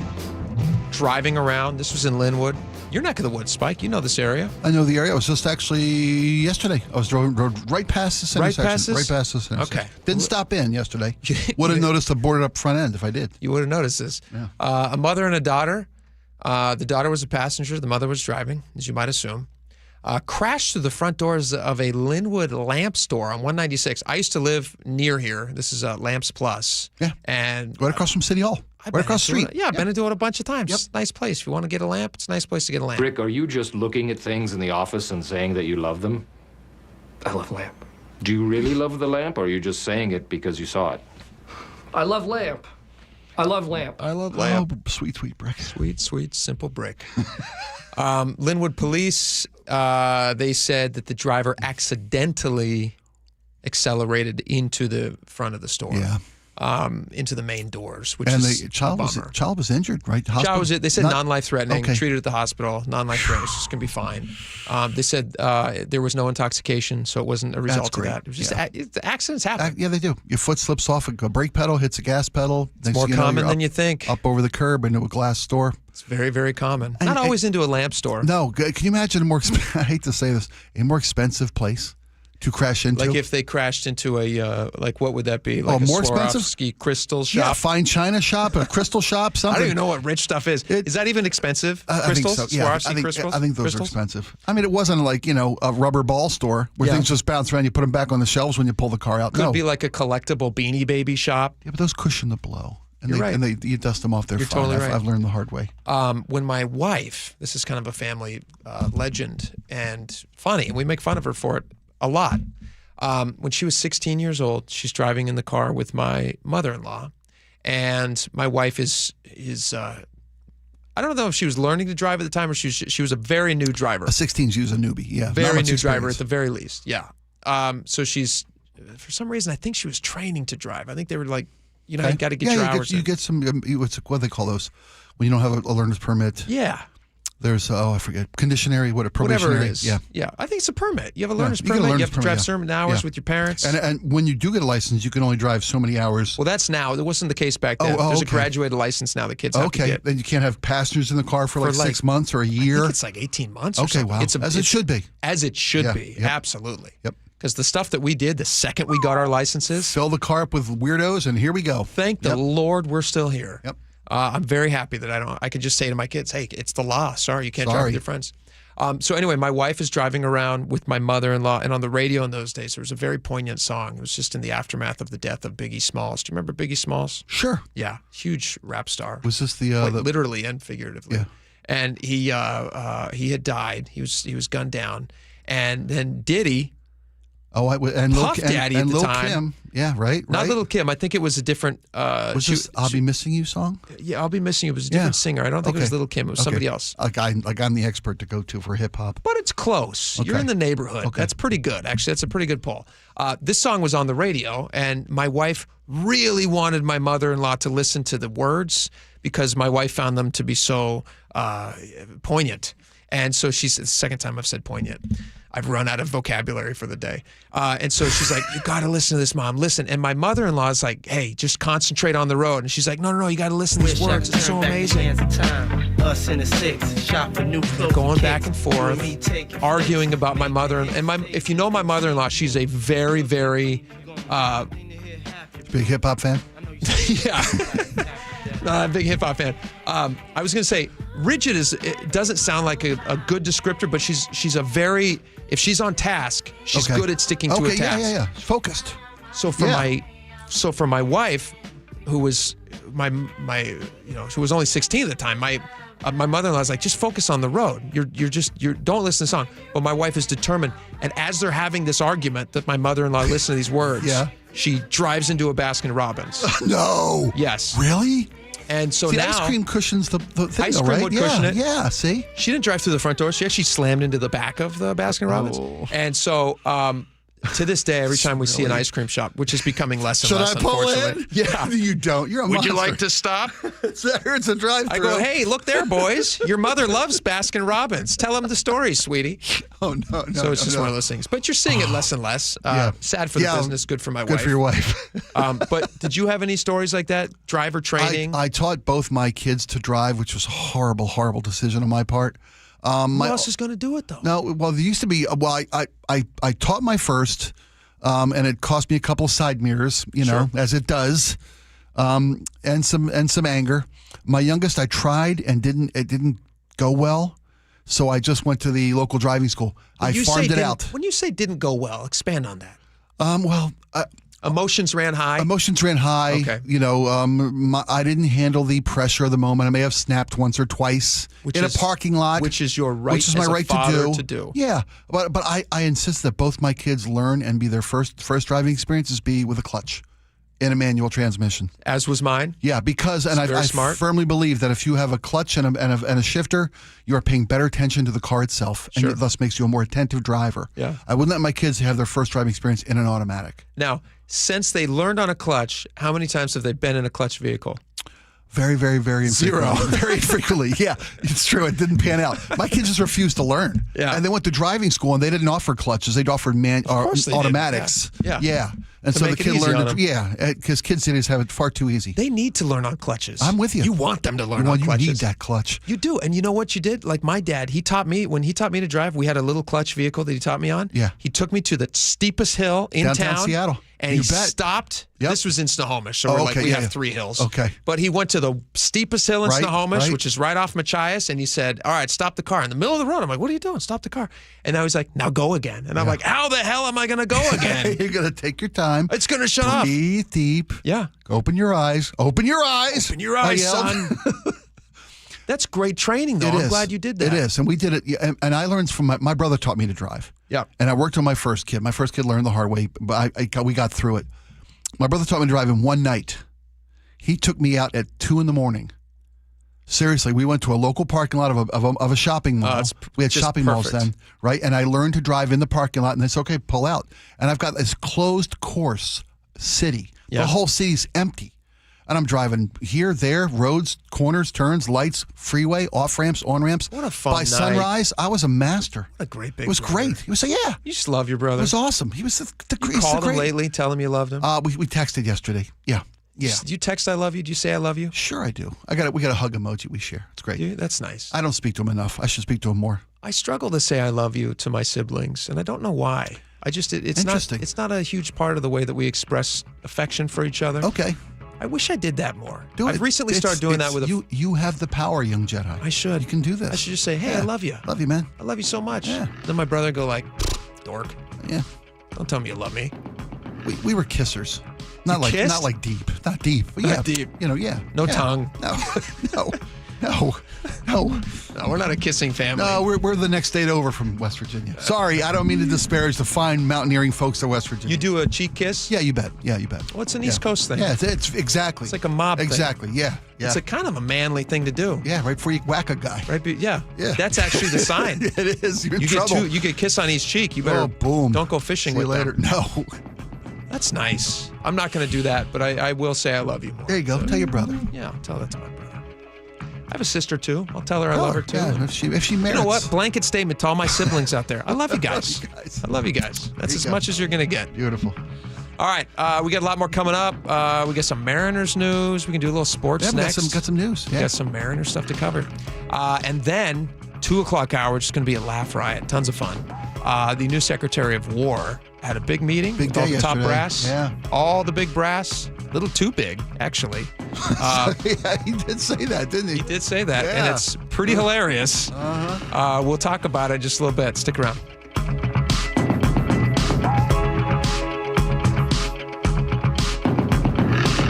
driving around. This was in Linwood. Your neck of the woods, Spike. You know this area. I know the area. I was just actually yesterday. I was drove right past this intersection. Right past this intersection. Okay. Didn't stop in yesterday. Would have noticed the boarded up front end if I did. You would have noticed this. Yeah. A mother and a daughter. The daughter was a passenger. The mother was driving, as you might assume. Crashed through the front doors of a Linwood lamp store on 196. I used to live near here. This is Lamps Plus. Yeah. And right across from City Hall. Right across the street. I've been into it a bunch of times. Yep. Nice place. If you want to get a lamp, it's a nice place to get a lamp. Rick, are you just looking at things in the office and saying that you love them? I love lamp. Do you really love the lamp, or are you just saying it because you saw it? I love lamp. I love lamp. I love lamp. Oh, sweet, sweet brick. Sweet, simple brick. Linwood police, they said that the driver accidentally accelerated into the front of the store. Yeah. Into the main doors, which and is the child was injured, right? Child was, they said non-life-threatening, okay. Treated at the hospital, non-life-threatening, it's just going to be fine. They said there was no intoxication, so it wasn't a result of that. It was just accidents happen. Yeah, they do. Your foot slips off a brake pedal, hits a gas pedal. It's more common than you think. Up over the curb into a glass store. It's very, very common. Not always into a lamp store. No. Can you imagine I hate to say this, a more expensive place to crash into? Like if they crashed into a, what would that be? Like more a expensive? Swarovski crystal shop? Yeah, fine china shop, a crystal shop, something. I don't even know what rich stuff is. Is that even expensive? Crystals? I think so. Yeah, Swarovski crystals? I think those are expensive. I mean, it wasn't like, a rubber ball store where things just bounce around. You put them back on the shelves when you pull the car out. Could be like a collectible Beanie Baby shop. Yeah, but those cushion the blow. And You're right. And you dust them off. They're You're fine. totally right. I've learned the hard way. When my wife, this is kind of a family legend and funny, and we make fun of her for it a lot. When she was 16 years old, she's driving in the car with my mother-in-law, and my wife is I don't know if she was learning to drive at the time or she was a very new driver. A 16's a newbie, yeah. Very new driver at the very least, yeah. So she's, for some reason, I think she was training to drive. I think they were like, you got to get your hours in. You get some, what do they call those? When you don't have a learner's permit. Yeah. There's, I forget, conditionary, probationary? Whatever it is. Yeah. I think it's a permit. You have a learner's permit. You have to drive certain hours with your parents. And when you do get a license, you can only drive so many hours. Well, that's now. That wasn't the case back then. There's a graduated license now that kids have to get. Then you can't have passengers in the car for like 6 months or a year? I think it's like 18 months or something. Wow. As it should be. As it should be. Yep. Absolutely. Yep. Because the stuff that we did the second we got our licenses. Fill the car up with weirdos and here we go. Thank the Lord we're still here. Yep. I'm very happy that I could just say to my kids, hey, it's the law. Sorry, you can't drive with your friends. So anyway, my wife is driving around with my mother-in-law, and on the radio in those days, there was a very poignant song. It was just in the aftermath of the death of Biggie Smalls. Do you remember Biggie Smalls? Sure. Yeah, huge rap star. Was this the literally and figuratively? Yeah. And he had died. He was gunned down, and then Diddy. And Puff Daddy at the Lil time. Kim. Yeah, right. Not Little Kim. I think it was a different. Was this "I'll Be Missing You" song? Yeah, "I'll Be Missing You" was a different singer. I don't think it was Little Kim. It was somebody else. Like I'm the expert to go to for hip hop. But it's close. You're in the neighborhood. Okay. That's pretty good. Actually, that's a pretty good poll. This song was on the radio, and my wife really wanted my mother-in-law to listen to the words because my wife found them to be so poignant. And so she's the second time I've said poignant. I've run out of vocabulary for the day. And so she's like, you got to listen to this, Mom. Listen. And my mother-in-law is like, hey, just concentrate on the road. And she's like, no, you got to listen to these words. It's so amazing. Us in the six, shop for new clothes. Going back and forth, arguing about my mother. And if you know my mother-in-law, she's a very, very... big hip-hop fan? Yeah. Not a big hip-hop fan. I was going to say, rigid doesn't sound like a good descriptor, but she's a very... If she's on task, she's good at sticking to a task. Yeah. Focused. So for my wife, who was who was only 16 at the time, my mother-in-law's like, just focus on the road. You don't listen to the song. But my wife is determined. And as they're having this argument that my mother-in-law listens to these words, she drives into a Baskin Robbins. No. Yes. Really? And so see, now... ice cream cushions the thing, ice cream right? would cushion it. Yeah, see? She didn't drive through the front door. She actually slammed into the back of the Baskin Robbins. And so... to this day, every time we see an ice cream shop, which is becoming less and less, unfortunately. Yeah, you don't. You're a Would monster. you like to stop? It's a drive-through. I go, hey, look there, boys. Your mother loves Baskin Robbins. Tell them the story, sweetie. Oh, no. So it's just one of those things. But you're seeing it less and less. Sad for the business, good for my wife. Good for your wife. But did you have any stories like that? Driver training? I taught both my kids to drive, which was a horrible, horrible decision on my part. Who else is going to do it, though? No, well, there used to be, I taught my first... and it cost me a couple of side mirrors, as it does, and some anger. My youngest, I tried and it didn't go well, so I just went to the local driving school. I farmed it out. When you say didn't go well, expand on that. Emotions ran high. Okay. I didn't handle the pressure of the moment. I may have snapped once or twice in a parking lot, which is your right. Which is my right to do. Yeah, but I insist that both my kids learn and be their first driving experiences be with a clutch in a manual transmission. As was mine. Yeah, because I smart. firmly believe that if you have a clutch and a shifter, you are paying better attention to the car itself, and it thus makes you a more attentive driver. Yeah. I wouldn't let my kids have their first driving experience in an automatic. Now, since they learned on a clutch, how many times have they been in a clutch vehicle? Very, very, very Zero. Very frequently. Yeah, it's true. It didn't pan out. My kids just refused to learn. Yeah. And they went to driving school, and they didn't offer clutches. They offered automatics. Yeah. And to so the make it kid easy learned. on Because kids today have it far too easy. They need to learn on clutches. I'm with you. You want them to learn on you clutches. You need that clutch. You do. And you know what you did? Like my dad, when he taught me to drive, we had a little clutch vehicle that he taught me on. Yeah. He took me to the steepest hill in Downtown town. Seattle. And he stopped. Yep. This was in Snohomish, so we have 3 hills. Okay. But he went to the steepest hill in Snohomish, right. which is right off Machias, and he said, all right, stop the car. In the middle of the road, I'm like, what are you doing? Stop the car. And now he's like, now go again. And I'm like, how the hell am I going to go again? You're going to take your time. It's going to shut off. Breathe deep. Yeah. Open your eyes. Open your eyes. Open your eyes, son. That's great training, though. I'm glad you did that. It is. And we did it. And I learned from my brother taught me to drive. Yeah. And I worked on my first kid. My first kid learned the hard way, but we got through it. My brother taught me to drive in one night. He took me out at 2 a.m. Seriously, we went to a local parking lot of a shopping mall. We had shopping malls then, right? And I learned to drive in the parking lot, and it's okay, pull out. And I've got this closed course city. Yeah. The whole city's empty. And I'm driving here, there, roads, corners, turns, lights, freeway, off ramps, on ramps. What a fun By night. sunrise, I was a master. What a great big It was brother. great. He was yeah. You just love your brother. It was awesome. He was the You called him lately, tell him you loved him? We texted yesterday. Yeah. Yeah. Do you text I love you? Do you say I love you? Sure I do. We got a hug emoji we share. It's great. That's nice. I don't speak to him enough. I should speak to him more. I struggle to say I love you to my siblings, and I don't know why. It's Interesting. Not a huge part of the way that we express affection for each other. Okay. I wish I did that more. I've recently started doing that with you have the power, young Jedi. I should. You can do this. I should just say, hey, I love you. Love you, man. I love you so much. Yeah. Then my brother go like, dork. Yeah. Don't tell me you love me. We were kissers. Not like deep. Not deep. But Not deep. Yeah. No tongue. No, we're not a kissing family. No, we're the next state over from West Virginia. Sorry, I don't mean to disparage the fine mountaineering folks of West Virginia. You do a cheek kiss? Yeah, you bet. Well, it's an East Coast thing. Yeah, it's exactly. It's like a mob thing. Exactly, yeah. It's a kind of a manly thing to do. Yeah, right before you whack a guy. Right, yeah. That's actually the sign. It is. You're in you trouble. You get a kiss on each cheek. You better boom. Don't go fishing See you with later. them. No. That's nice. I'm not going to do that, but I will say I love you more. There you go. Tell your brother. Yeah, I'll tell that to my brother. I have a sister too. I'll tell her I love her too. Yeah, if she merits. You know what? Blanket statement to all my siblings out there. I love you guys. I love you guys. That's as much as you're going to get. Beautiful. All right, we got a lot more coming up. We got some Mariners news. We can do a little sports next. Got some news. We got some Mariners stuff to cover. And then 2 o'clock hour, which is going to be a laugh riot. Tons of fun. The new Secretary of War had a big meeting with all the top brass. Yeah. All the big brass. A little too big, actually. Yeah, he did say that, didn't he? He did say that, Yeah. and it's pretty hilarious. We'll talk about it in just a little bit. Stick around.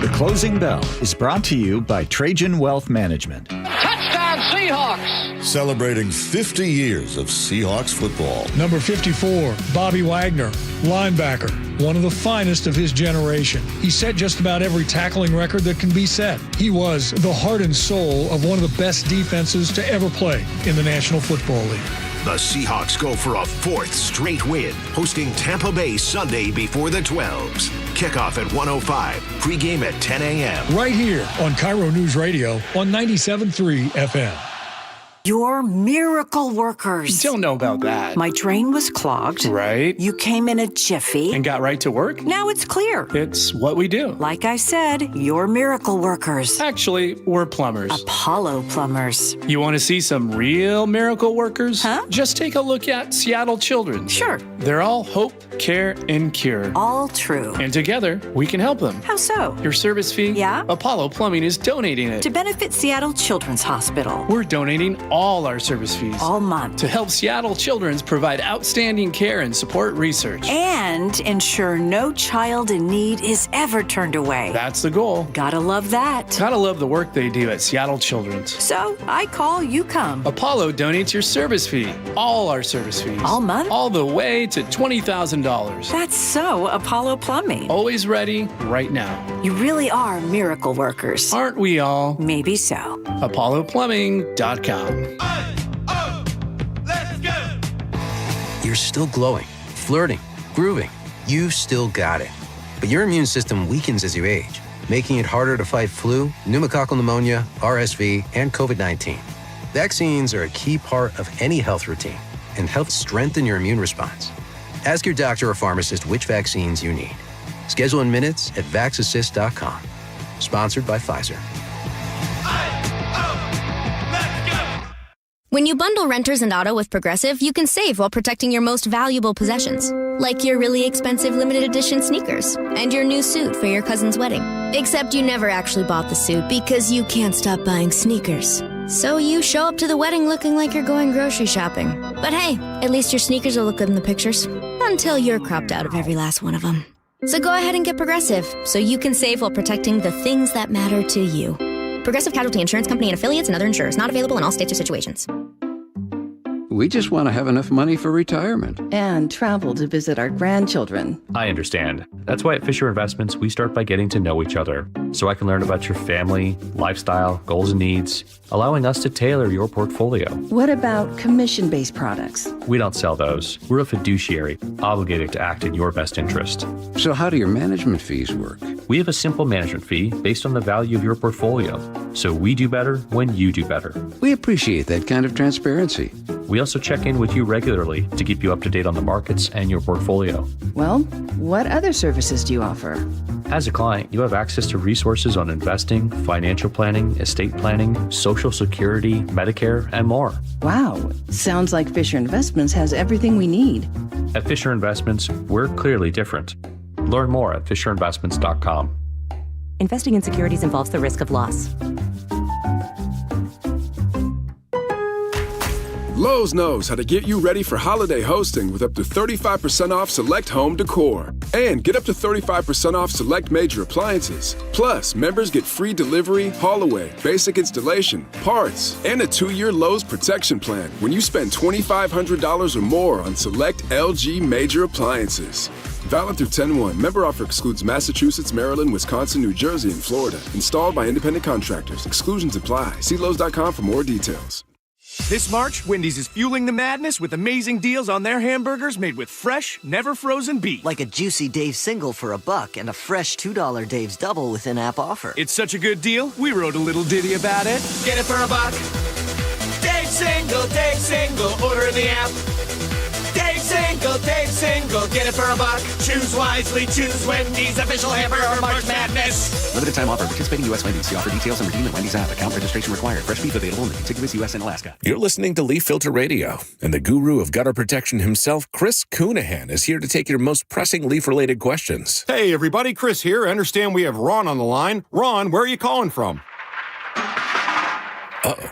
The Closing Bell is brought to you by Trajan Wealth Management. Touchdown Seahawks! Celebrating 50 years of Seahawks football. Number 54, Bobby Wagner, linebacker, one of the finest of his generation. He set just about every tackling record that can be set. He was the heart and soul of one of the best defenses to ever play in the National Football League. The Seahawks go for a 4th straight win, hosting Tampa Bay Sunday before the 12s. Kickoff at 1:05, pregame at 10 a.m. Right here on KIRO Newsradio on 97.3 FM. You're miracle workers. Don't know about that. My drain was clogged. Right. You came in a jiffy. And got right to work? Now it's clear. It's what we do. Like I said, you're miracle workers. Actually, we're plumbers. Apollo plumbers. You want to see some real miracle workers? Huh? Just take a look at Seattle Children's. Sure. They're all hope, care, and cure. All true. And together, we can help them. How so? Your service fee? Yeah? Apollo Plumbing is donating it. To benefit Seattle Children's Hospital. We're donating all our service fees. All month. To help Seattle Children's provide outstanding care and support research. And ensure no child in need is ever turned away. That's the goal. Gotta love that. Gotta love the work they do at Seattle Children's. So, I call, you come. Apollo donates your service fee. All our service fees. All month? All the way to $20,000. That's so Apollo Plumbing. Always ready, right now. You really are miracle workers. Aren't we all? Maybe so. ApolloPlumbing.com. You're still glowing, flirting, grooving. You've still got it. But your immune system weakens as you age, making it harder to fight flu, pneumococcal pneumonia, RSV, and COVID-19. Vaccines are a key part of any health routine and help strengthen your immune response. Ask your doctor or pharmacist which vaccines you need. Schedule in minutes at vaxassist.com. Sponsored by Pfizer. When you bundle renters and auto with Progressive, you can save while protecting your most valuable possessions, like your really expensive limited edition sneakers and your new suit for your cousin's wedding. Except you never actually bought the suit because you can't stop buying sneakers. So you show up to the wedding looking like you're going grocery shopping. But hey, at least your sneakers will look good in the pictures, until you're cropped out of every last one of them. So go ahead and get Progressive, so you can save while protecting the things that matter to you. Progressive Casualty Insurance Company and affiliates and other insurers. Not available in all states or situations. We just want to have enough money for retirement. And travel to visit our grandchildren. I understand. That's why at Fisher Investments, we start by getting to know each other, so I can learn about your family, lifestyle, goals and needs, allowing us to tailor your portfolio. What about commission-based products? We don't sell those. We're a fiduciary, obligated to act in your best interest. So how do your management fees work? We have a simple management fee based on the value of your portfolio, so we do better when you do better. We appreciate that kind of transparency. We also check in with you regularly to keep you up to date on the markets and your portfolio. Well, what other services do you offer? As a client, you have access to resources on investing, financial planning, estate planning, Social Security, Medicare, and more. Wow, sounds like Fisher Investments has everything we need. At Fisher Investments, we're clearly different. Learn more at FisherInvestments.com. Investing in securities involves the risk of loss. Lowe's knows how to get you ready for holiday hosting with up to 35% off select home decor. And get up to 35% off select major appliances. Plus, members get free delivery, haul away, basic installation, parts, and a 2-year Lowe's protection plan when you spend $2,500 or more on select LG major appliances. Valid through 10/1. Member offer excludes Massachusetts, Maryland, Wisconsin, New Jersey, and Florida. Installed by independent contractors. Exclusions apply. See Lowe's.com for more details. This March, Wendy's is fueling the madness with amazing deals on their hamburgers made with fresh, never frozen beef. Like a juicy Dave's single for $1 and a fresh $2 Dave's double with in-app offer. It's such a good deal, we wrote a little ditty about it. Get it for $1. Dave's single, order in the app. Dave's Dave single, get it for $1. Choose wisely, choose Wendy's official hamburger March Madness. Limited time offer. Participating U.S. Wendy's. See offer details and redeem at Wendy's app. Account registration required. Fresh beef available in the contiguous U.S. and Alaska. You're listening to Leaf Filter Radio, and the guru of gutter protection himself, Chris Coonahan, is here to take your most pressing leaf-related questions. Hey, everybody. Chris here. I understand we have Ron on the line. Ron, where are you calling from? Uh-oh.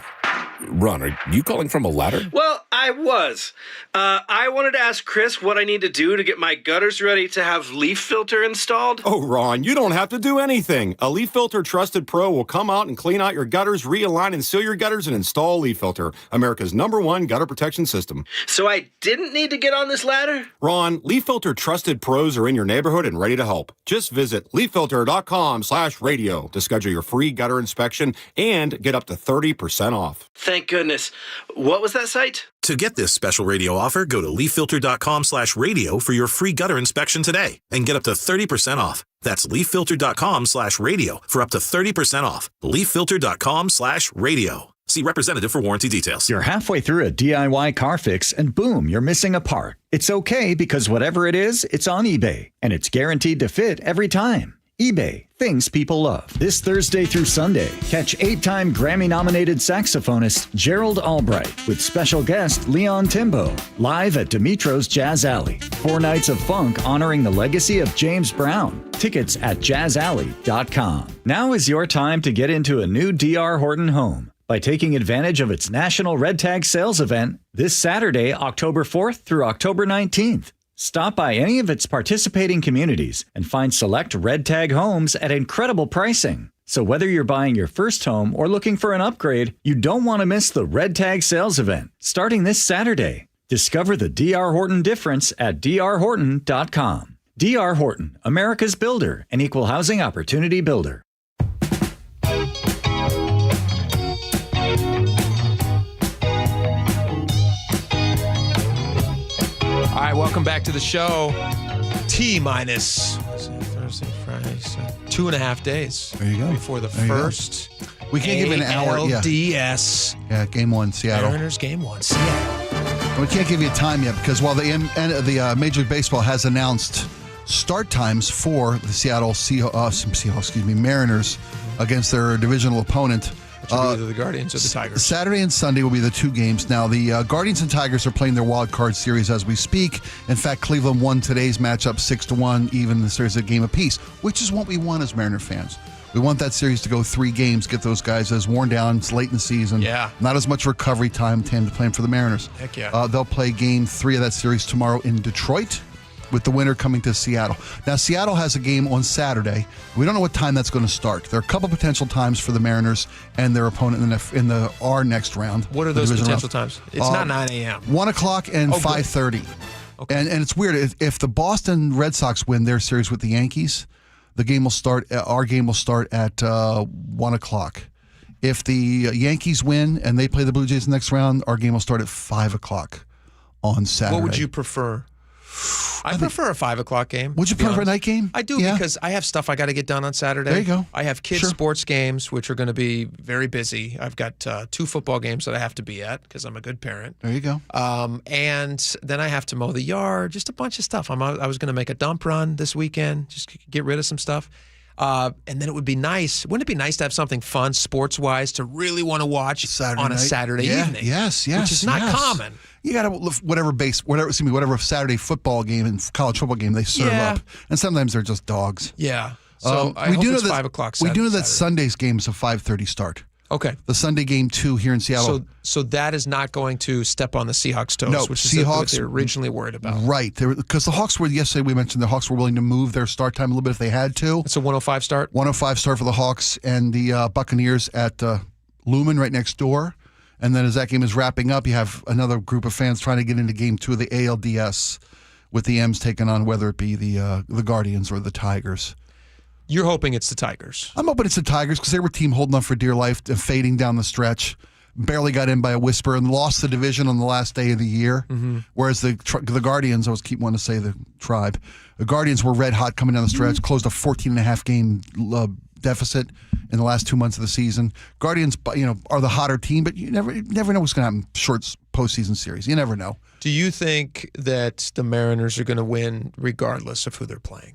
Ron, are you calling from a ladder? Well, I was. I wanted to ask Chris what I need to do to get my gutters ready to have leaf filter installed. Oh, Ron, you don't have to do anything. A Leaf Filter Trusted Pro will come out and clean out your gutters, realign and seal your gutters, and install Leaf Filter, America's #1 gutter protection system. So I didn't need to get on this ladder? Ron, Leaf Filter Trusted Pros are in your neighborhood and ready to help. Just visit leaffilter.com/radio to schedule your free gutter inspection and get up to 30% off. Thank goodness. What was that site? To get this special radio offer, go to leaffilter.com/radio for your free gutter inspection today and get up to 30% off. That's leaffilter.com/radio for up to 30% off. leaffilter.com/radio. See representative for warranty details. You're halfway through a DIY car fix and boom, you're missing a part. It's okay because whatever it is, it's on eBay and it's guaranteed to fit every time. eBay, things people love. This Thursday through Sunday, catch 8-time Grammy-nominated saxophonist Gerald Albright with special guest Leon Timbo, live at Dimitro's Jazz Alley. 4 nights of funk honoring the legacy of James Brown. Tickets at jazzalley.com. Now is your time to get into a new D.R. Horton home by taking advantage of its National Red Tag Sales event this Saturday, October 4th through October 19th. Stop by any of its participating communities and find select Red Tag homes at incredible pricing. So whether you're buying your first home or looking for an upgrade, you don't want to miss the Red Tag Sales event starting this Saturday. Discover the D.R. Horton difference at drhorton.com. D.R. Horton, America's builder and equal housing opportunity builder. All right, welcome back to the show. T-minus Thursday, Friday, so 2.5 days. There you go. Before the first. We can't give an hour. LDS. Yeah, game 1, Seattle. Mariners game 1, Seattle. We can't give you a time yet because while the Major League Baseball has announced start times for the Mariners against their divisional opponent. Which will be either the Guardians or the Tigers. Saturday and Sunday will be the 2 games. Now, the Guardians and Tigers are playing their wild card series as we speak. In fact, Cleveland won today's matchup 6-1, even the series a game apiece, which is what we want as Mariner fans. We want that series to go 3 games, get those guys as worn down. It's late in the season. Yeah. Not as much recovery time to playing for the Mariners. Heck yeah. They'll play game 3 of that series tomorrow in Detroit, with the winner coming to Seattle. Now, Seattle has a game on Saturday. We don't know what time that's going to start. There are a couple potential times for the Mariners and their opponent in our next round. What are those potential times? It's not 9 a.m. 1 o'clock and 5:30. Okay. And it's weird. If the Boston Red Sox win their series with the Yankees, the game will start. Our game will start at 1 o'clock. If the Yankees win and they play the Blue Jays the next round, our game will start at 5 o'clock on Saturday. What would you prefer? I prefer a 5 o'clock game. Would you prefer a night game? I do, because I have stuff I got to get done on Saturday. There you go. I have kids' sports games, which are going to be very busy. I've got 2 football games that I have to be at because I'm a good parent. There you go. And then I have to mow the yard, just a bunch of stuff. I was going to make a dump run this weekend, just get rid of some stuff. And then it would be nice. Wouldn't it be nice to have something fun, sports-wise, to really want to watch on a Saturday evening? Yes. Which is not common. You got to whatever Saturday football game and college football game they serve up, and sometimes they're just dogs. Yeah. So I hope it's 5 o'clock. We do know that Sunday's game is a 5:30 start. Okay. The Sunday game 2 here in Seattle. So that is not going to step on the Seahawks' toes, which is what they're originally worried about. Right. Because the Hawks were, yesterday we mentioned the Hawks were willing to move their start time a little bit if they had to. It's a 105 start? 105 start for the Hawks and the Buccaneers at Lumen right next door. And then as that game is wrapping up, you have another group of fans trying to get into game 2 of the ALDS with the M's taking on whether it be the Guardians or the Tigers. You're hoping it's the Tigers. I'm hoping it's the Tigers because they were a team holding on for dear life and fading down the stretch. Barely got in by a whisper and lost the division on the last day of the year. Mm-hmm. Whereas the Guardians, I keep wanting to say the Tribe, the Guardians were red hot coming down the stretch, closed a 14.5 game deficit in the last 2 months of the season. Guardians, are the hotter team, but you never know what's going to happen. Short postseason series, you never know. Do you think that the Mariners are going to win regardless of who they're playing?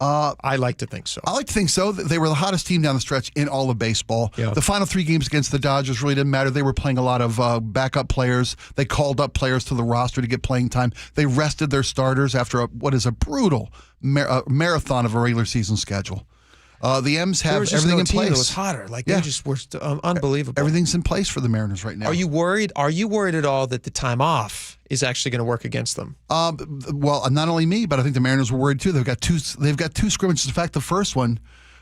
I like to think so. I like to think so. They were the hottest team down the stretch in all of baseball. Yeah. The final 3 games against the Dodgers really didn't matter. They were playing a lot of backup players. They called up players to the roster to get playing time. They rested their starters after what is a brutal marathon of a regular season schedule. The M's have everything in place. It was hotter. They just were unbelievable. Everything's in place for the Mariners right now. Are you worried? Are you worried at all that the time off is actually going to work against them? Well, not only me, but I think the Mariners were worried too. They've got two scrimmages. In fact, the first one,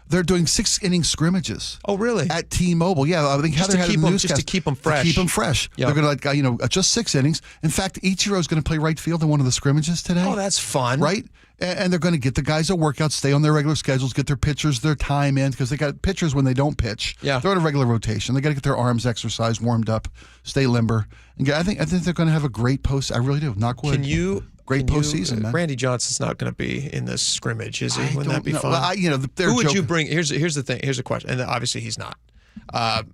they're doing 6-inning scrimmages. Oh, really? At T-Mobile. Yeah, I think Heather had a newscast. Just to keep them fresh. To keep them fresh. Yep. They're going to just 6 innings. In fact, Ichiro's going to play right field in one of the scrimmages today. Oh, that's fun. Right? And they're going to get the guys a workout, stay on their regular schedules, get their pitchers their time in, because they got pitchers when they don't pitch. Yeah. They're on a regular rotation. They got to get their arms exercised, warmed up, stay limber. And I think they're going to have a great post. I really do. Knock wood. Great postseason, man. Randy Johnson's not going to be in this scrimmage, is he? Wouldn't that be fun? Well, who would you bring? Here's the thing. Here's a question, and obviously he's not.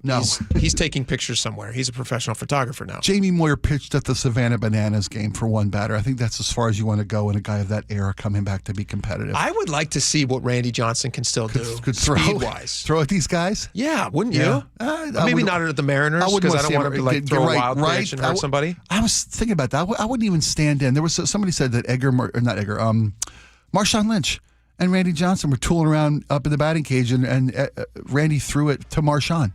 No. He's taking pictures somewhere. He's a professional photographer now. Jamie Moyer pitched at the Savannah Bananas game for one batter. I think that's as far as you want to go in a guy of that era coming back to be competitive. I would like to see what Randy Johnson can still do speed-wise. Throw at these guys? Yeah, wouldn't you? Maybe not at the Mariners, because I don't want him to throw a wild pitch and hurt somebody. I was thinking about that. I wouldn't even stand in. There was somebody said that Marshawn Lynch and Randy Johnson were tooling around up in the batting cage, and Randy threw it to Marshawn.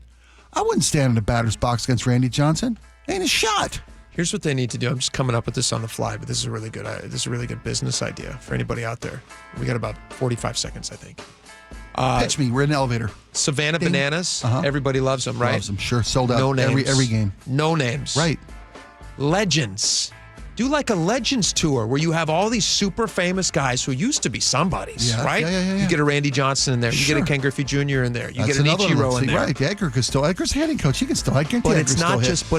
I wouldn't stand in the batter's box against Randy Johnson. Ain't a shot. Here's what they need to do. I'm just coming up with this on the fly, but this is a really good business idea for anybody out there. We got about 45 seconds, I think. Pitch me. We're in an elevator. Savannah Bananas. Everybody loves them, right? Loves them. Sure. Sold out. No names. Every game. No names. Right. Legends. Do like a Legends tour where you have all these super famous guys who used to be somebodies, right? Yeah. You get a Randy Johnson in there. You get a Ken Griffey Jr. in there. You get an Ichiro in there. Right. Edgar could still. Edgar's hitting coach. He can still. I guarantee. But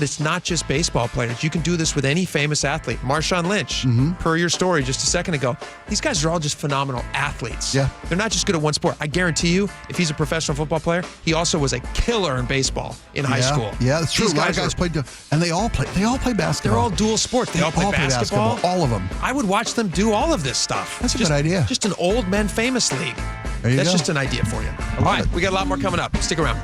it's not just baseball players. You can do this with any famous athlete. Marshawn Lynch, per your story just a second ago. These guys are all just phenomenal athletes. Yeah. They're not just good at one sport. I guarantee you, if he's a professional football player, he also was a killer in baseball in high school. Yeah, that's true. A lot of guys played, and they all play basketball. They're all dual sports. They all play basketball. All of them. I would watch them do all of this stuff. That's a good idea. Just an old men famous league. That's just an idea for you. All right, we got a lot more coming up. Stick around.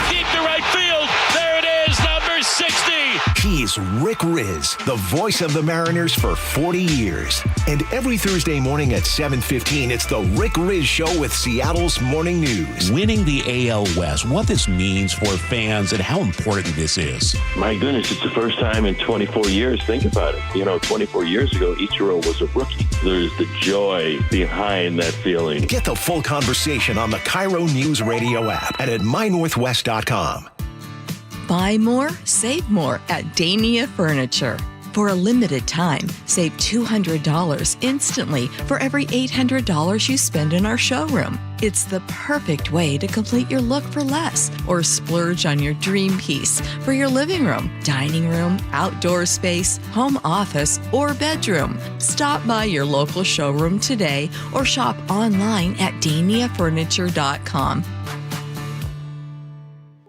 Deep to right field. There it is, number 60. He's Rick Riz, the voice of the Mariners for 40 years. And every Thursday morning at 7:15, it's the Rick Riz Show with Seattle's Morning News. Winning the AL West, what this means for fans and how important this is. My goodness, it's the first time in 24 years. Think about it. 24 years ago, Ichiro was a rookie. There's the joy behind that feeling. Get the full conversation on the KIRO Newsradio app and at mynorthwest.com. Buy more, save more at Dania Furniture. For a limited time, save $200 instantly for every $800 you spend in our showroom. It's the perfect way to complete your look for less or splurge on your dream piece for your living room, dining room, outdoor space, home office, or bedroom. Stop by your local showroom today or shop online at daniafurniture.com.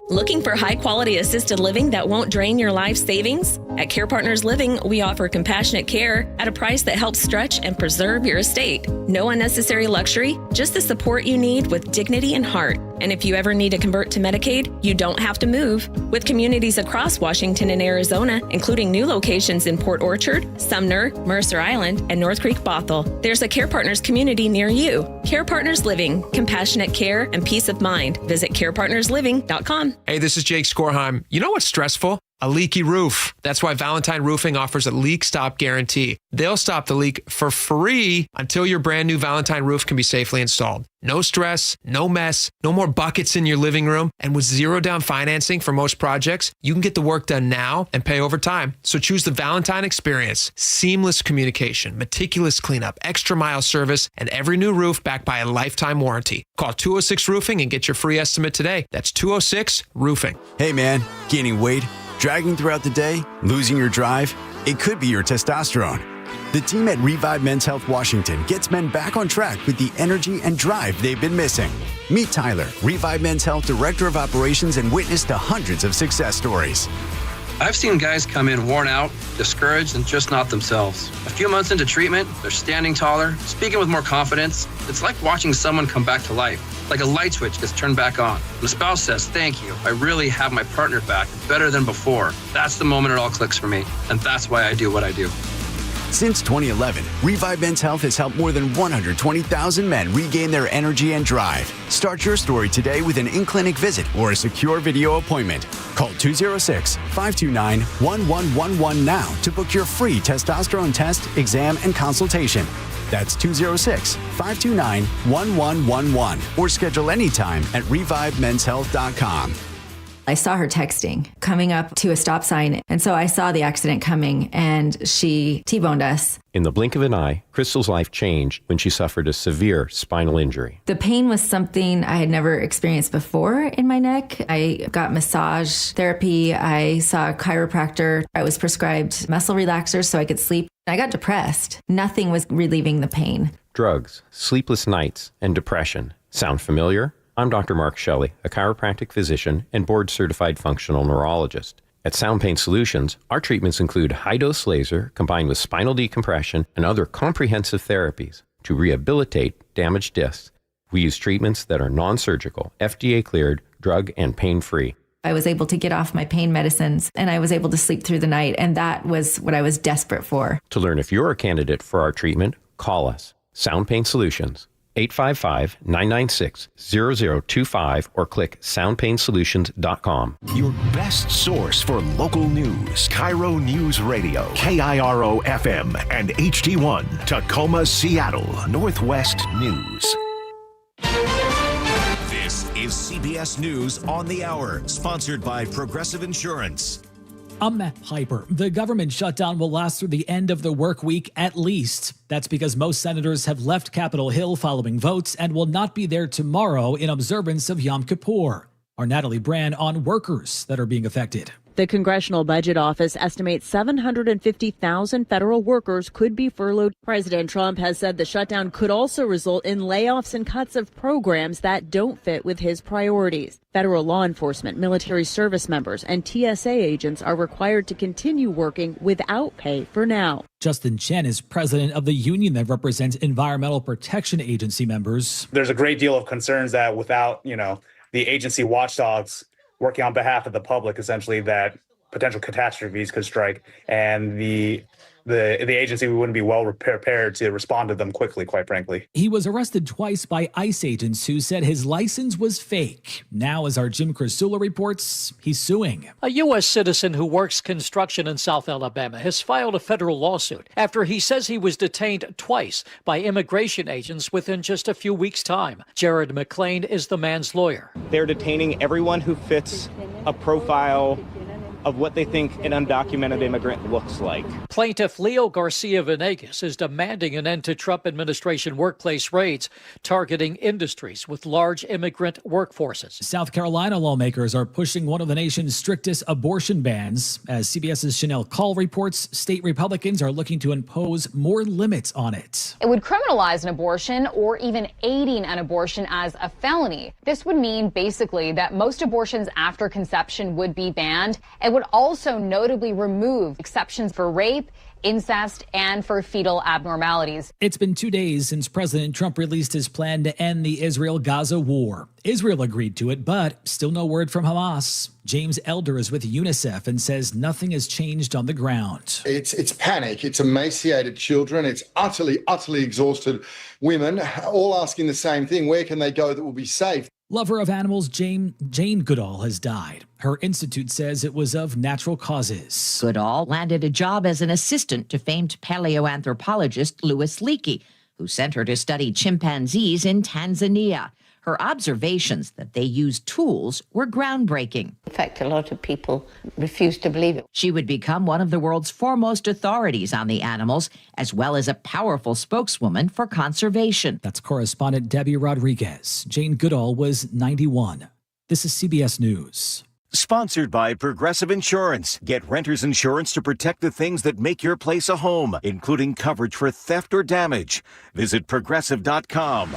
Looking for high-quality assisted living that won't drain your life savings? At Care Partners Living, we offer compassionate care at a price that helps stretch and preserve your estate. No unnecessary luxury, just the support you need with dignity and heart. And if you ever need to convert to Medicaid, you don't have to move. With communities across Washington and Arizona, including new locations in Port Orchard, Sumner, Mercer Island, and North Creek Bothell, there's a Care Partners community near you. Care Partners Living, compassionate care and peace of mind. Visit carepartnersliving.com. Hey, this is Jake Skorheim. You know what's stressful? A leaky roof. That's why Valentine Roofing offers a leak stop guarantee. They'll stop the leak for free until your brand new Valentine roof can be safely installed. No stress, no mess, no more buckets in your living room. And with 0 down financing for most projects, you can get the work done now and pay over time. So choose the Valentine experience. Seamless communication, meticulous cleanup, extra mile service, and every new roof backed by a lifetime warranty. Call 206 Roofing and get your free estimate today. That's 206 Roofing. Hey man, gaining weight, dragging throughout the day, losing your drive? It could be your testosterone. The team at Revive Men's Health Washington gets men back on track with the energy and drive they've been missing. Meet Tyler, Revive Men's Health Director of Operations, and witness to hundreds of success stories. I've seen guys come in worn out, discouraged, and just not themselves. A few months into treatment, they're standing taller, speaking with more confidence. It's like watching someone come back to life, like a light switch gets turned back on. The spouse says, "Thank you. I really have my partner back, better than before." That's the moment it all clicks for me, and that's why I do what I do. Since 2011, Revive Men's Health has helped more than 120,000 men regain their energy and drive. Start your story today with an in-clinic visit or a secure video appointment. Call 206-529-1111 now to book your free testosterone test, exam, and consultation. That's 206-529-1111 or schedule anytime at revivemenshealth.com. I saw her texting, coming up to a stop sign. And so I saw the accident coming and she T-boned us. In the blink of an eye, Crystal's life changed when she suffered a severe spinal injury. The pain was something I had never experienced before in my neck. I got massage therapy. I saw a chiropractor. I was prescribed muscle relaxers so I could sleep. I got depressed. Nothing was relieving the pain. Drugs, sleepless nights, and depression. Sound familiar? I'm Dr. Mark Shelley, a chiropractic physician and board-certified functional neurologist. At Sound Pain Solutions, our treatments include high-dose laser combined with spinal decompression and other comprehensive therapies to rehabilitate damaged discs. We use treatments that are non-surgical, FDA-cleared, drug and pain-free. I was able to get off my pain medicines and I was able to sleep through the night, and that was what I was desperate for. To learn if you're a candidate for our treatment, call us. Sound Pain Solutions. 855-996-0025 or click soundpainsolutions.com. Your best source for local news. KIRO Newsradio, KIRO FM and HD1, Tacoma, Seattle, Northwest News. This is CBS News on the Hour, sponsored by Progressive Insurance. I'm Matt Piper. The government shutdown will last through the end of the work week at least. That's because most senators have left Capitol Hill following votes and will not be there tomorrow in observance of Yom Kippur. Our Natalie Brand on workers that are being affected. The Congressional Budget Office estimates 750,000 federal workers could be furloughed. President Trump has said the shutdown could also result in layoffs and cuts of programs that don't fit with his priorities. Federal law enforcement, military service members, and TSA agents are required to continue working without pay for now. Justin Chen is president of the union that represents Environmental Protection Agency members. There's a great deal of concerns that without, the agency watchdogs working on behalf of the public, essentially, that potential catastrophes could strike, and the agency wouldn't be well prepared to respond to them quickly, quite frankly. He was arrested twice by ICE agents who said his license was fake. Now, as our Jim Crisula reports, he's suing. A U.S. citizen who works construction in South Alabama has filed a federal lawsuit after he says he was detained twice by immigration agents within just a few weeks' time. Jared McLean is the man's lawyer. They're detaining everyone who fits a profile of what they think an undocumented immigrant looks like. Plaintiff Leo Garcia Venegas is demanding an end to Trump administration workplace raids targeting industries with large immigrant workforces. South Carolina lawmakers are pushing one of the nation's strictest abortion bans. As CBS's Chanel Call reports, state Republicans are looking to impose more limits on it. It would criminalize an abortion or even aiding an abortion as a felony. This would mean basically that most abortions after conception would be banned. It would also notably remove exceptions for rape, incest, and for fetal abnormalities. It's been 2 days since President Trump released his plan to end the Israel-Gaza war. Israel agreed to it, but still no word from Hamas. James Elder is with UNICEF and says nothing has changed on the ground. It's panic. It's emaciated children. It's utterly exhausted women, all asking the same thing. Where can they go that will be safe? Lover of animals Jane Goodall has died. Her institute says it was of natural causes. Goodall landed a job as an assistant to famed paleoanthropologist Louis Leakey, who sent her to study chimpanzees in Tanzania. Her observations that they used tools were groundbreaking. In fact, a lot of people refuse to believe it. She would become one of the world's foremost authorities on the animals, as well as a powerful spokeswoman for conservation. That's correspondent Debbie Rodriguez. Jane Goodall was 91. This is CBS News. Sponsored by Progressive Insurance. Get renter's insurance to protect the things that make your place a home, including coverage for theft or damage. Visit Progressive.com.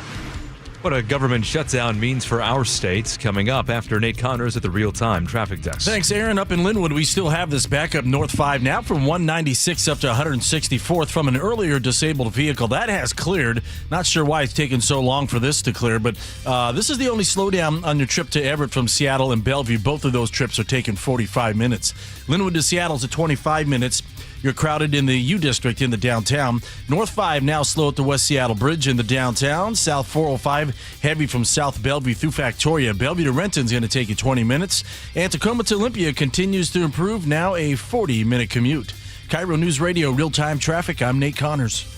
What a government shutdown means for our state. Coming up after Nate Connors at the Realtime Traffic Desk. Thanks, Aaron. Up in Linwood, we still have this backup North 5 now from 196 up to 164th from an earlier disabled vehicle. That has cleared. Not sure why it's taken so long for this to clear, but this is the only slowdown on your trip to Everett from Seattle and Bellevue. Both of those trips are taking 45 minutes. Linwood to Seattle's at 25 minutes. You're crowded in the U District in the downtown. North 5 now slow at the West Seattle Bridge in the downtown. South 405 heavy from South Bellevue through Factoria. Bellevue to Renton's going to take you 20 minutes. And Tacoma to Olympia continues to improve, now a 40-minute commute. KIRO News Radio Real-Time Traffic. I'm Nate Connors.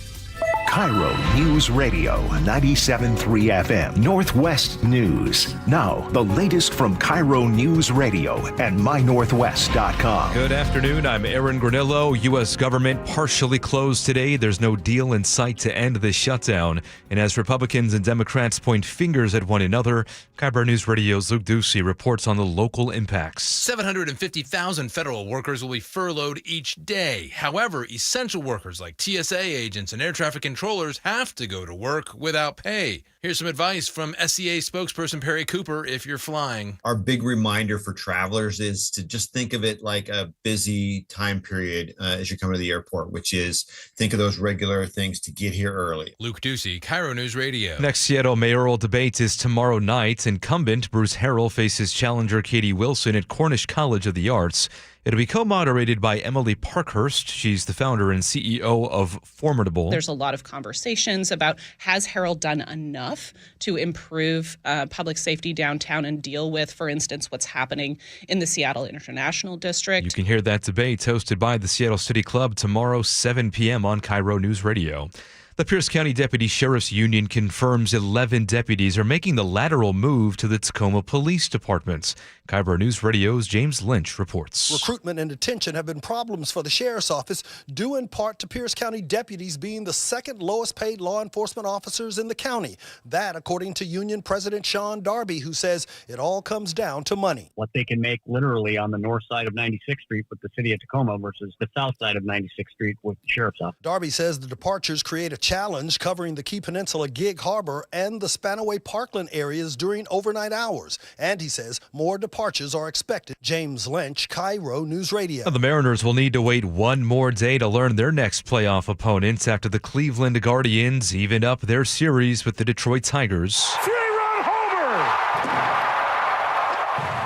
KIRO News Radio 97.3 FM Northwest News. Now, the latest from KIRO News Radio and mynorthwest.com. Good afternoon. I'm Aaron Granillo. U.S. government partially closed today. There's no deal in sight to end the shutdown. And as Republicans and Democrats point fingers at one another, KIRO News Radio's Luke Ducey reports on the local impacts. 750,000 federal workers will be furloughed each day. However, essential workers like TSA agents and air traffic controllers have to go to work without pay. Here's some advice from SCA spokesperson Perry Cooper if you're flying. Our big reminder for travelers is to just think of it like a busy time period as you come to the airport, which is think of those regular things to get here early. Luke Ducey, KIRO News Radio. Next Seattle mayoral debate is tomorrow night. Incumbent Bruce Harrell faces challenger Katie Wilson at Cornish College of the Arts. It'll be co-moderated by Emily Parkhurst. She's the founder and CEO of Formidable. There's a lot of conversations about, has Harrell done enough to improve public safety downtown and deal with, for instance, what's happening in the Seattle International District? You can hear that debate hosted by the Seattle City Club tomorrow, 7 p.m. on KIRO News Radio. The Pierce County Deputy Sheriff's Union confirms 11 deputies are making the lateral move to the Tacoma Police Department. KIRO News Radio's James Lynch reports. Recruitment and detention have been problems for the Sheriff's Office, due in part to Pierce County deputies being the second lowest paid law enforcement officers in the county. That, according to Union President Sean Darby, who says it all comes down to money. What they can make literally on the north side of 96th Street with the city of Tacoma versus the south side of 96th Street with the Sheriff's Office. Darby says the departures create a challenge covering the Key Peninsula, Gig Harbor, and the Spanaway Parkland areas during overnight hours. And he says more departures are expected. James Lynch, KIRO News Radio. The Mariners will need to wait one more day to learn their next playoff opponents after the Cleveland Guardians evened up their series with the Detroit Tigers. Three-run homer!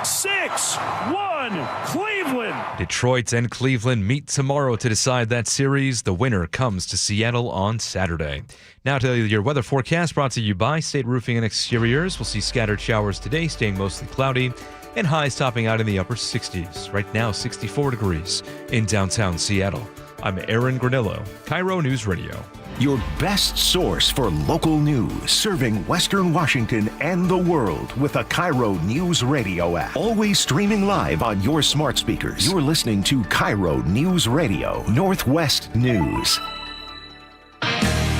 6-1 Cleveland. Detroit and Cleveland meet tomorrow to decide that series. The winner comes to Seattle on Saturday. Now to your weather forecast brought to you by State Roofing and Exteriors. We'll see scattered showers today, staying mostly cloudy, and highs topping out in the upper 60s. Right now, 64 degrees in downtown Seattle. I'm Aaron Granillo, KIRO News Radio. Your best source for local news, serving Western Washington and the world with a KIRO News Radio app. Always streaming live on your smart speakers. You're listening to KIRO News Radio, Northwest News.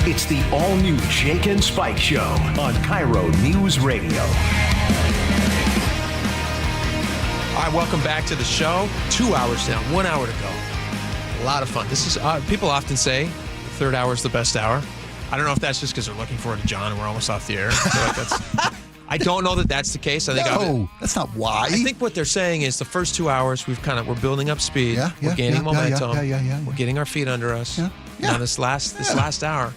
It's the all-new Jake and Spike Show on KIRO News Radio. All right, welcome back to the show. 2 hours down, 1 hour to go. A lot of fun. This is people often say the third hour is the best hour. I don't know if that's just because they're looking forward to John and we're almost off the air. I don't know that that's the case. I think that's not why. I think what they're saying is the first 2 hours we're building up speed. We're gaining momentum. We're getting our feet under us. Now this last hour,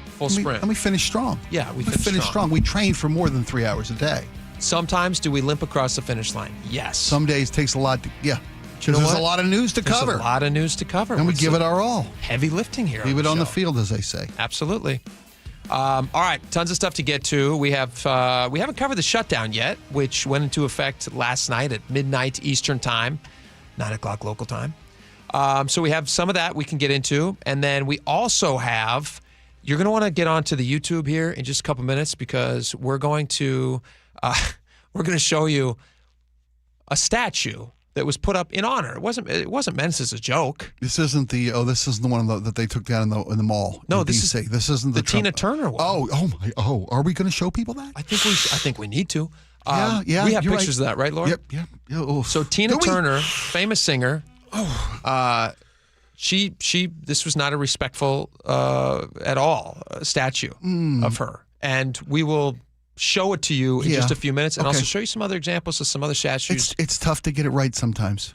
full sprint. And we finished strong. Yeah, we finished strong. We trained for more than 3 hours a day. Sometimes do we limp across the finish line? Yes. Some days takes a lot. Because there's a lot of news to cover. There's a lot of news to cover. And we give it our all. Heavy lifting here. Leave it on the field, as they say. Absolutely. All right, tons of stuff to get to. We haven't covered the shutdown yet, which went into effect last night at midnight Eastern time, 9 o'clock local time. So we have some of that we can get into. And then we also have, you're going to want to get onto the YouTube here in just a couple minutes because we're going to show you a statue that was put up in honor. It wasn't meant as a joke. This isn't the one that they took down in the mall. No, in this DC. This isn't the Tina Turner one. Are we going to show people that? I think we need to. We have you're pictures of that, right, Laura? Yep. Oh. So Tina Turner, famous singer. This was not a respectful at all statue of her, and we will show it to you in just a few minutes, and also show you some other examples of some other statues. It's tough to get it right sometimes,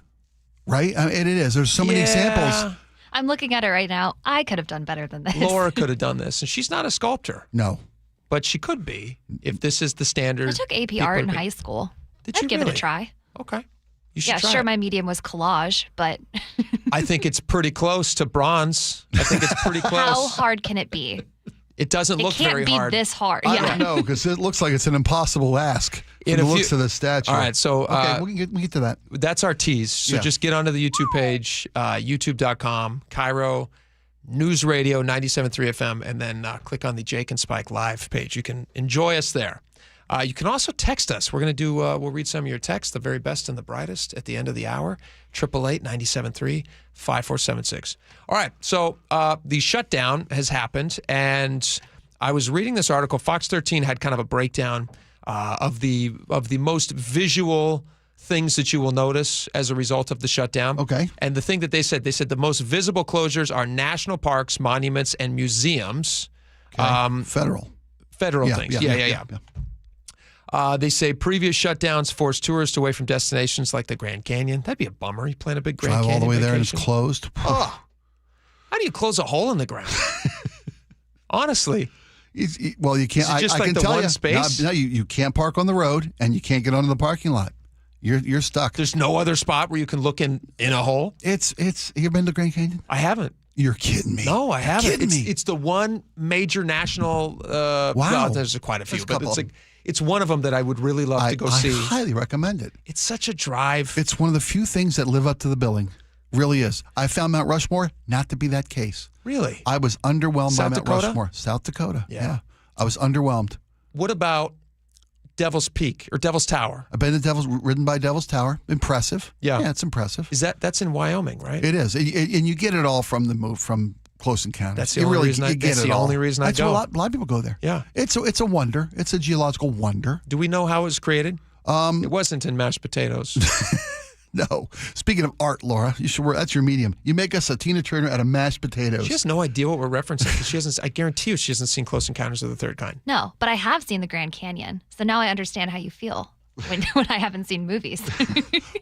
right? And it is. There's so many examples. I'm looking at it right now. I could have done better than this. Laura could have done this, and she's not a sculptor. No. But she could be if this is the standard. I took AP art in high school. I'd give it a try. Okay. You should try sure, it. my medium was collage, but I think it's pretty close to bronze. I think it's pretty close. how hard can it be? It doesn't look very hard. It can't be this hard. I don't know, because it looks like it's an impossible ask from the looks of the statue. All right, so we can get to that. That's our tease. So just get onto the YouTube page, youtube.com, KIRO Newsradio 97.3 FM, and then click on the Jake and Spike live page. You can enjoy us there. You can also text us. We're going to do, we'll read some of your texts, the very best and the brightest at the end of the hour, 888-973-5476. All right, so the shutdown has happened, and I was reading this article. Fox 13 had kind of a breakdown of the most visual things that you will notice as a result of the shutdown. Okay. And the thing that they said the most visible closures are national parks, monuments, and museums. Okay. Federal things. Yeah. They say previous shutdowns forced tourists away from destinations like the Grand Canyon. That'd be a bummer. You plan a big Grand Canyon all the way vacation. there and it's closed. Oh, how do you close a hole in the ground? Honestly. Well, you can't. Is it just I like can the tell one you. space? No, you can't park on the road and you can't get onto the parking lot. You're stuck. There's no other spot where you can look in a hole? You've been to Grand Canyon? I haven't. You're kidding me. No, I haven't. Kidding me. It's the one major national. Wow. Well, there's quite a few, but it's one of them that I would really love to go see. I highly recommend it. It's such a drive. It's one of the few things that live up to the billing. Really is. I found Mount Rushmore not to be that case. Really? I was underwhelmed by Mount Dakota? Rushmore. South Dakota. Yeah. I was underwhelmed. What about Devil's Peak or Devil's Tower? I've been to ridden by Devil's Tower. Impressive. Yeah, it's impressive. That's in Wyoming, right? It is, and you get it all from the move from Close Encounters. That's the only reason I go. That's A lot of people go there. Yeah, it's a wonder. It's a geological wonder. Do we know how it was created? It wasn't in mashed potatoes. No. Speaking of art, Laura, that's your medium. You make us a Tina Turner out of mashed potatoes. She has no idea what we're referencing. She hasn't. I guarantee you, she hasn't seen Close Encounters of the Third Kind. No, but I have seen the Grand Canyon, so now I understand how you feel when I haven't seen movies.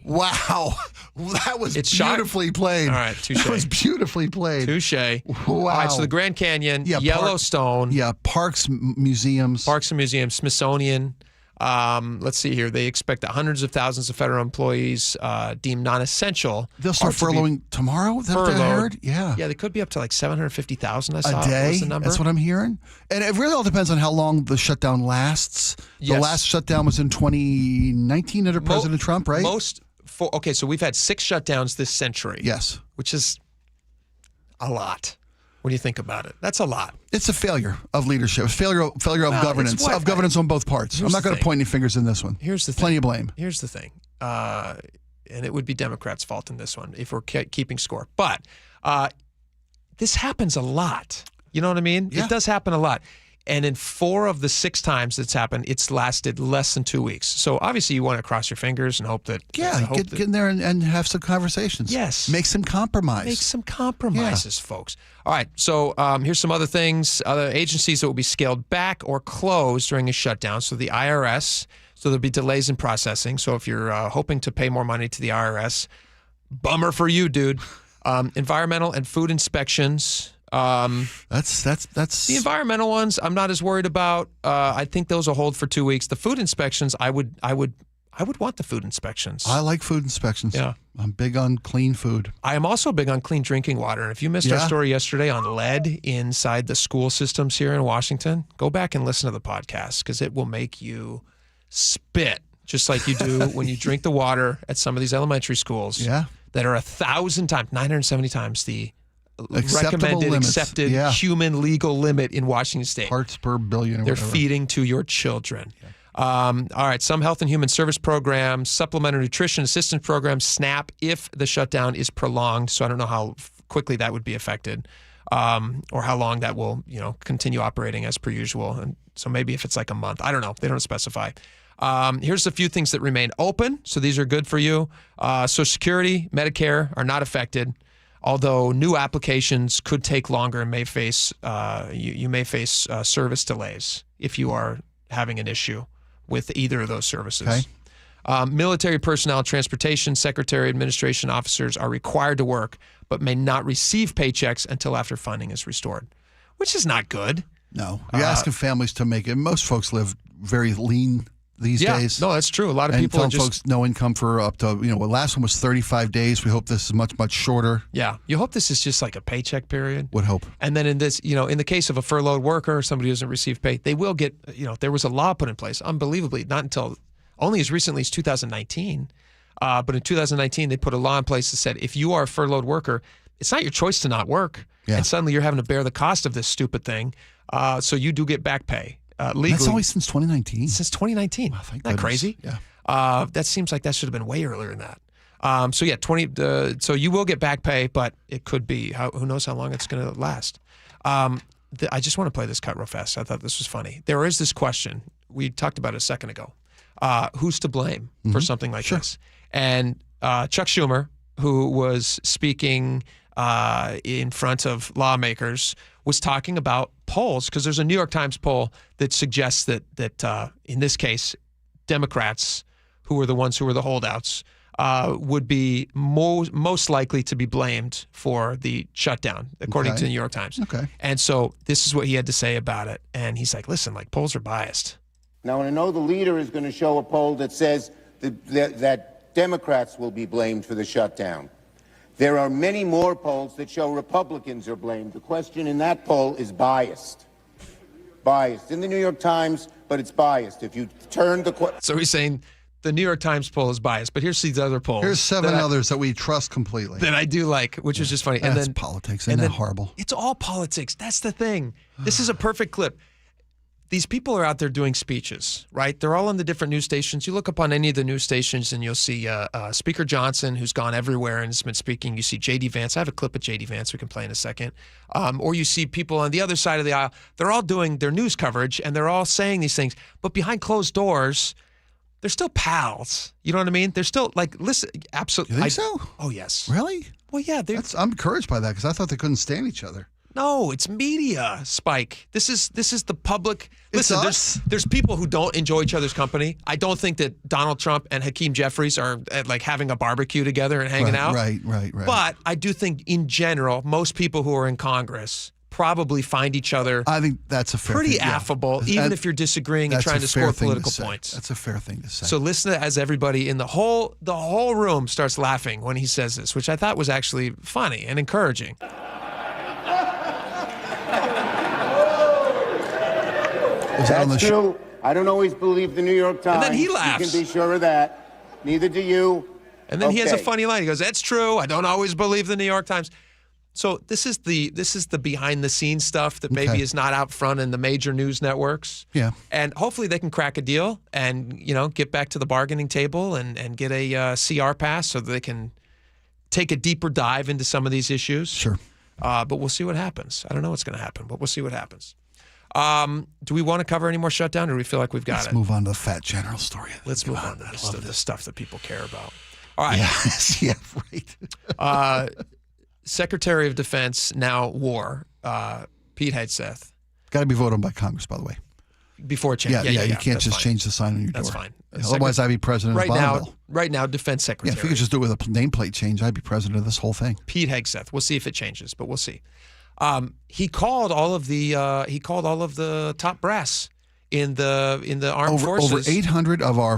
Wow, that was beautifully played. All right, touche. That was beautifully played. Touche. Wow. All right, so the Grand Canyon, Yellowstone. Parks, museums. Parks and museums, Smithsonian. Let's see here. They expect that hundreds of thousands of federal employees deemed non-essential. They'll start furloughing tomorrow? Is that what I heard? Yeah. Yeah, they could be up to like 750,000, I saw. A day? Was the number. That's what I'm hearing. And it really all depends on how long the shutdown lasts. Yes. The last shutdown was in 2019 under President Trump, right? Okay, so we've had 6 shutdowns this century. Yes. Which is a lot. When you think about it, that's a lot. It's a failure of leadership, failure of governance on both parts. I'm not going to point any fingers in this one. Here's the thing. Plenty of blame. Here's the thing, and it would be Democrats' fault in this one if we're keeping score. But this happens a lot. You know what I mean? Yeah. It does happen a lot. And in 4 of the 6 times it's happened, it's lasted less than 2 weeks. So obviously you want to cross your fingers and hope that... get in there and have some conversations. Yes. Make some compromise. Make some compromises, folks. All right, so here's some other things. Other agencies that will be scaled back or closed during a shutdown. So the IRS, so there'll be delays in processing. So if you're hoping to pay more money to the IRS, bummer for you, dude. Environmental and food inspections... That's the environmental ones I'm not as worried about. I think those will hold for 2 weeks. The food inspections, I would want the food inspections. I like food inspections. Yeah. I'm big on clean food. I am also big on clean drinking water. And if you missed our story yesterday on lead inside the school systems here in Washington, go back and listen to the podcast because it will make you spit just like you do when you drink the water at some of these elementary schools that are 1,000 times, 970 times the accepted human legal limit in Washington State. Parts per billion or They're whatever. feeding to your children. All right, some health and human service programs, supplementary nutrition assistance programs, SNAP, if the shutdown is prolonged. So I don't know how quickly that would be affected or how long that will continue operating as per usual. And so maybe if it's like a month, I don't know. They don't specify. Here's a few things that remain open, so these are good for you. Social Security, Medicare are not affected, although new applications could take longer and may face you may face service delays if you are having an issue with either of those services. Okay. Military personnel, transportation, secretary, administration officers are required to work, but may not receive paychecks until after funding is restored, which is not good. No, you're asking families to make it. Most folks live very lean these days. No, that's true. A lot of people some are just folks no income for up to the last one was 35 days. We hope this is much shorter. Yeah, you hope this is just like a paycheck period. Would hope. And then in this, in the case of a furloughed worker or somebody who doesn't receive pay, they will get. There was a law put in place, unbelievably, not until only as recently as 2019. But in 2019, they put a law in place that said if you are a furloughed worker, it's not your choice to not work, and suddenly you're having to bear the cost of this stupid thing. So you do get back pay. Legally. That's always since 2019. Since 2019. Wow, thank Isn't that goodness. crazy? Yeah. That seems like that should have been way earlier than that. So you will get back pay, but it could be, who knows how long it's going to last. I just want to play this cut real fast. I thought this was funny. There is this question. We talked about it a second ago. Who's to blame for something like this? And Chuck Schumer, who was speaking in front of lawmakers, was talking about polls, because there's a New York Times poll that suggests that in this case, Democrats, who were the ones who were the holdouts, would be most likely to be blamed for the shutdown, according to the New York Times. Okay. And so this is what he had to say about it. And he's like, listen, polls are biased. Now, I know the leader is going to show a poll that says that Democrats will be blamed for the shutdown. There are many more polls that show Republicans are blamed. The question in that poll is biased. Biased. In the New York Times, but it's biased. If you turn So he's saying the New York Times poll is biased, but here's these other polls. Here's seven others that we trust completely. That I do like, which is just funny. And that's then politics. Isn't that horrible? It's all politics. That's the thing. This is a perfect clip. These people are out there doing speeches, right? They're all on the different news stations. You look up on any of the news stations and you'll see Speaker Johnson, who's gone everywhere and has been speaking. You see J.D. Vance. I have a clip of J.D. Vance we can play in a second. Or you see people on the other side of the aisle. They're all doing their news coverage and they're all saying these things. But behind closed doors, they're still pals. You know what I mean? They're still listen, absolutely. You think so? Oh, yes. Really? Well, yeah. I'm encouraged by that because I thought they couldn't stand each other. No, it's media, Spike. This is the public. It's Listen, us? there's people who don't enjoy each other's company. I don't think that Donald Trump and Hakeem Jeffries are having a barbecue together and hanging out. Right. But I do think in general, most people who are in Congress probably find each other. I think that's a fair pretty thing, yeah. affable, even if you're disagreeing and trying to score political points. That's a fair thing to say. So listen as everybody in the whole room starts laughing when he says this, which I thought was actually funny and encouraging. That's true. I don't always believe the New York Times. And then he laughs. You can be sure of that. Neither do you. And then he has a funny line. He goes, "That's true. I don't always believe the New York Times." So this is the behind the scenes stuff that maybe is not out front in the major news networks. Yeah. And hopefully they can crack a deal and get back to the bargaining table and get a CR pass so that they can take a deeper dive into some of these issues. Sure. But we'll see what happens. I don't know what's going to happen, but we'll see what happens. Do we want to cover any more shutdown, or do we feel like we've got it? Let's move on to the fat general story. Let's move on to the stuff that people care about. All right. Yeah, right. Secretary of Defense, now War, Pete Hegseth. Got to be voted on by Congress, by the way. Before change. Yeah. You can't just change the sign on your door. That's fine. Otherwise, I'd be president of Bonneville. Right now, Defense Secretary. Yeah, if you could just do it with a nameplate change, I'd be president of this whole thing. Pete Hegseth. We'll see if it changes, but we'll see. He called all of the top brass in the armed forces. Over 800 of our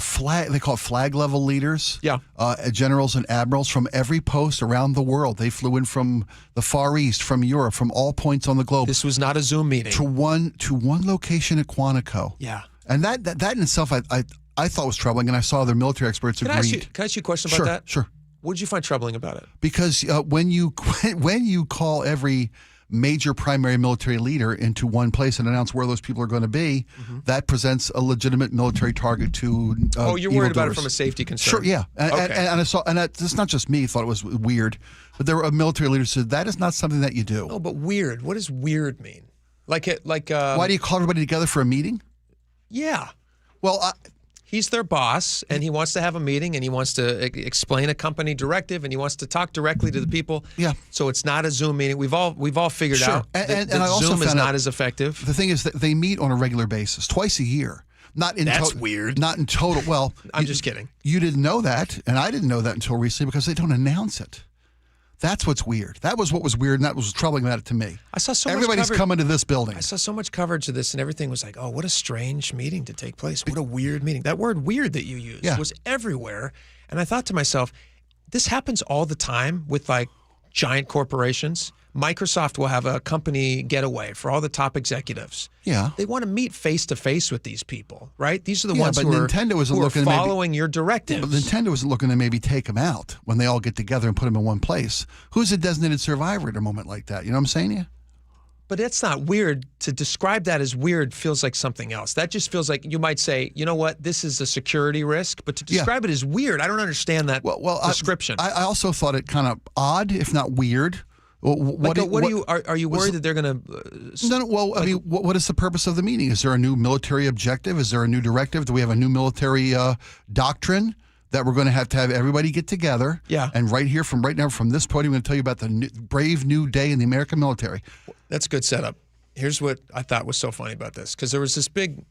they call it flag level leaders. Yeah. Generals and admirals from every post around the world. They flew in from the Far East, from Europe, from all points on the globe. This was not a Zoom meeting. To one location at Quantico. Yeah. And that in itself, I thought was troubling, and I saw other military experts agreed. Can I ask you a question about that? Sure. What did you find troubling about it? Because when you call every major primary military leader into one place and announce where those people are going to be, that presents a legitimate military target to you're worried about it from a safety concern. Sure, yeah. And I saw, and it's not just me thought it was weird, but there were military leaders who said that is not something that you do. Oh, but weird. What does weird mean? Why do you call everybody together for a meeting? Yeah. Well, he's their boss, and he wants to have a meeting, and he wants to explain a company directive, and he wants to talk directly to the people. Yeah. So it's not a Zoom meeting. We've all figured out that I also Zoom is found not out as effective. The thing is that they meet on a regular basis, twice a year. That's weird. Not in total. Well, I'm just kidding. You didn't know that, and I didn't know that until recently because they don't announce it. That's what's weird. That was what was weird, and that was troubling about it to me. I saw so Everybody's much coming to this building. I saw so much coverage of this, and everything was like, oh, what a strange meeting to take place. What a weird meeting. That word weird that you used was everywhere. And I thought to myself, this happens all the time with like giant corporations. Microsoft will have a company getaway for all the top executives. Yeah. They want to meet face-to-face with these people, right? These are the Yeah, ones but who Nintendo isn't are looking to maybe- following your directives. But Nintendo isn't looking to maybe take them out when they all get together and put them in one place. Who's a designated survivor at a moment like that? You know what I'm saying to you? But it's not weird. To describe that as weird feels like something else. That just feels like you might say, you know what, this is a security risk. But to describe it as weird, I don't understand that description. I also thought it kind of odd, if not weird. Are you worried that they're going to? No. Well, I mean, what is the purpose of the meeting? Is there a new military objective? Is there a new directive? Do we have a new military doctrine that we're going to have everybody get together? Yeah. And right now, from this podium, I'm going to tell you about the brave new day in the American military. That's a good setup. Here's what I thought was so funny about this, because there was this big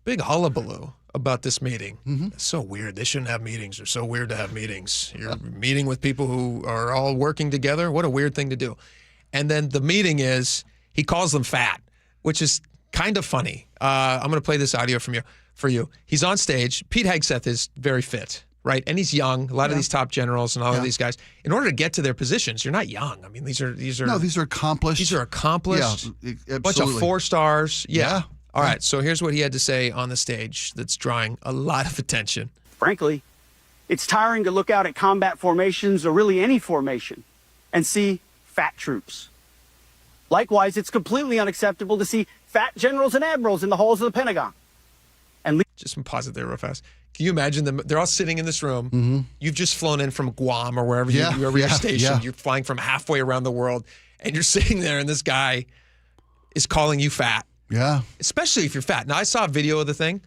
hullabaloo about this meeting. It's so weird. They shouldn't have meetings. They're so weird to have meetings. You're meeting with people who are all working together. What a weird thing to do. And then the meeting is, he calls them fat, which is kind of funny. I'm going to play this audio for you. He's on stage. Pete Hegseth is very fit, right? And he's young. A lot of these top generals and all of these guys, in order to get to their positions, you're not young. I mean, these are accomplished. These are accomplished. Yeah, a bunch of absolutely. 4 stars. Yeah. All right, so here's what he had to say on the stage that's drawing a lot of attention. Frankly, it's tiring to look out at combat formations, or really any formation, and see fat troops. Likewise, it's completely unacceptable to see fat generals and admirals in the halls of the Pentagon. And just pause it there real fast. Can you imagine them? They're all sitting in this room. You've just flown in from Guam or wherever you're stationed. You're flying from halfway around the world, and you're sitting there, and this guy is calling you fat. Yeah. Especially if you're fat. Now, I saw a video of the thing.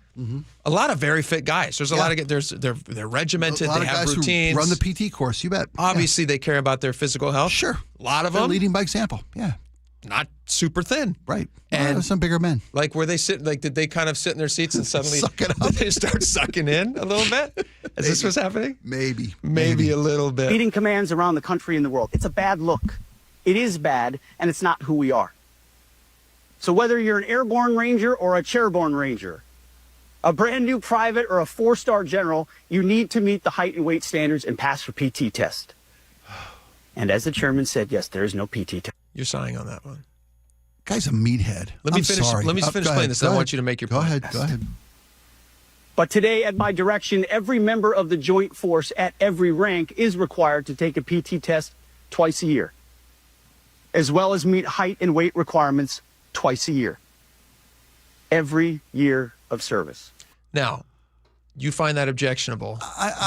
A lot of very fit guys. There's a lot of they're regimented. A lot they of have guys routines. who run the PT course. You bet. Obviously, they care about their physical health. Sure. A lot of They're them leading by example. Yeah. Not super thin. Right. And some bigger men. Like where they sit. Like, did they kind of sit in their seats and suddenly Suck it up. they start sucking in a little bit? Is this what's happening? Maybe a little bit. leading commands around the country and the world. It's a bad look. It is bad, and it's not who we are. So whether you're an airborne ranger or a chairborne ranger, a brand new private or a 4-star general, you need to meet the height and weight standards and pass for PT test. And as the chairman said, yes, there is no PT test. You're sighing on that one. Guy's a meathead. Let me finish. Sorry. Let me finish playing this. I want you to make your point. Go ahead. But today, at my direction, every member of the Joint Force at every rank is required to take a PT test twice a year, as well as meet height and weight requirements twice a year. Every year of service. Now, you find that objectionable.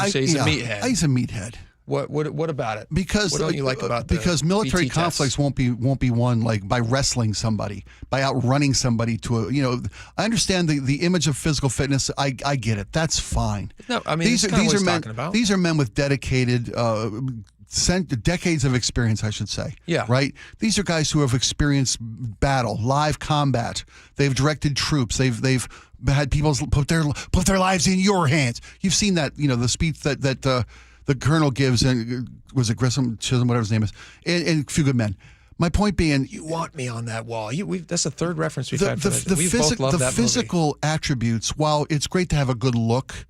You say he's a meathead. He's a meathead. What about it? Because what don't you like about the because military PT conflicts tests? won't be won like by wrestling somebody, by outrunning somebody to a I understand the image of physical fitness. I get it. That's fine. No, I mean these are men. Talking about. These are men with dedicated. Decades of experience, I should say. Yeah. Right? These are guys who have experienced battle, live combat. They've directed troops. They've had people put their lives in your hands. You've seen that, the speech that the colonel gives, and was it Grissom, Chisholm, whatever his name is, and Few Good Men. My point being, you want me on that wall. That's the third reference we've had for that. The physical attributes, while it's great to have a good look,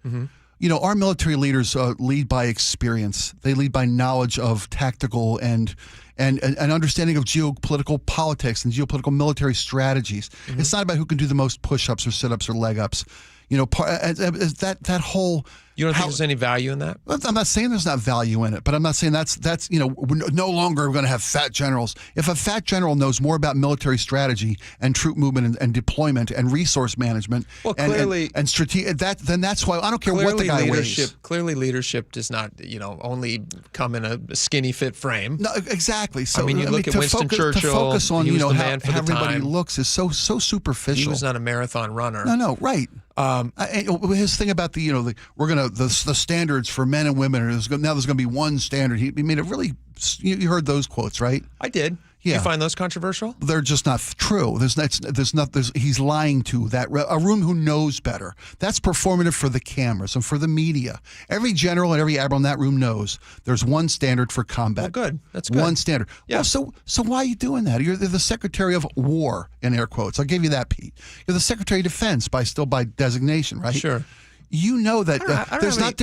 our military leaders lead by experience. They lead by knowledge of tactical and understanding of geopolitical politics and geopolitical military strategies. It's not about who can do the most push-ups or sit-ups or leg-ups. That whole. You don't think there's any value in that? I'm not saying there's not value in it, but I'm not saying that's we're no longer going to have fat generals. If a fat general knows more about military strategy and troop movement and deployment and resource management, and strategic, then that's why I don't care what the guy weighs. Clearly, leadership does not only come in a skinny fit frame. No, exactly. So I mean, you look at Winston Churchill. To focus on he was the how man for the everybody time. looks is so superficial. He was not a marathon runner. No, right. His thing about the standards for men and women. Now there's going to be one standard. He made it really. You heard those quotes, right? I did. Yeah. You find those controversial? They're just not true. He's lying to that a room who knows better. That's performative for the cameras and for the media. Every general and every admiral in that room knows there's one standard for combat. Well, good. That's good. One standard. Yeah. Well, so why are you doing that? You're the Secretary of War, in air quotes. I'll give you that, Pete. You're the Secretary of Defense by designation, right? Sure. You know that there's not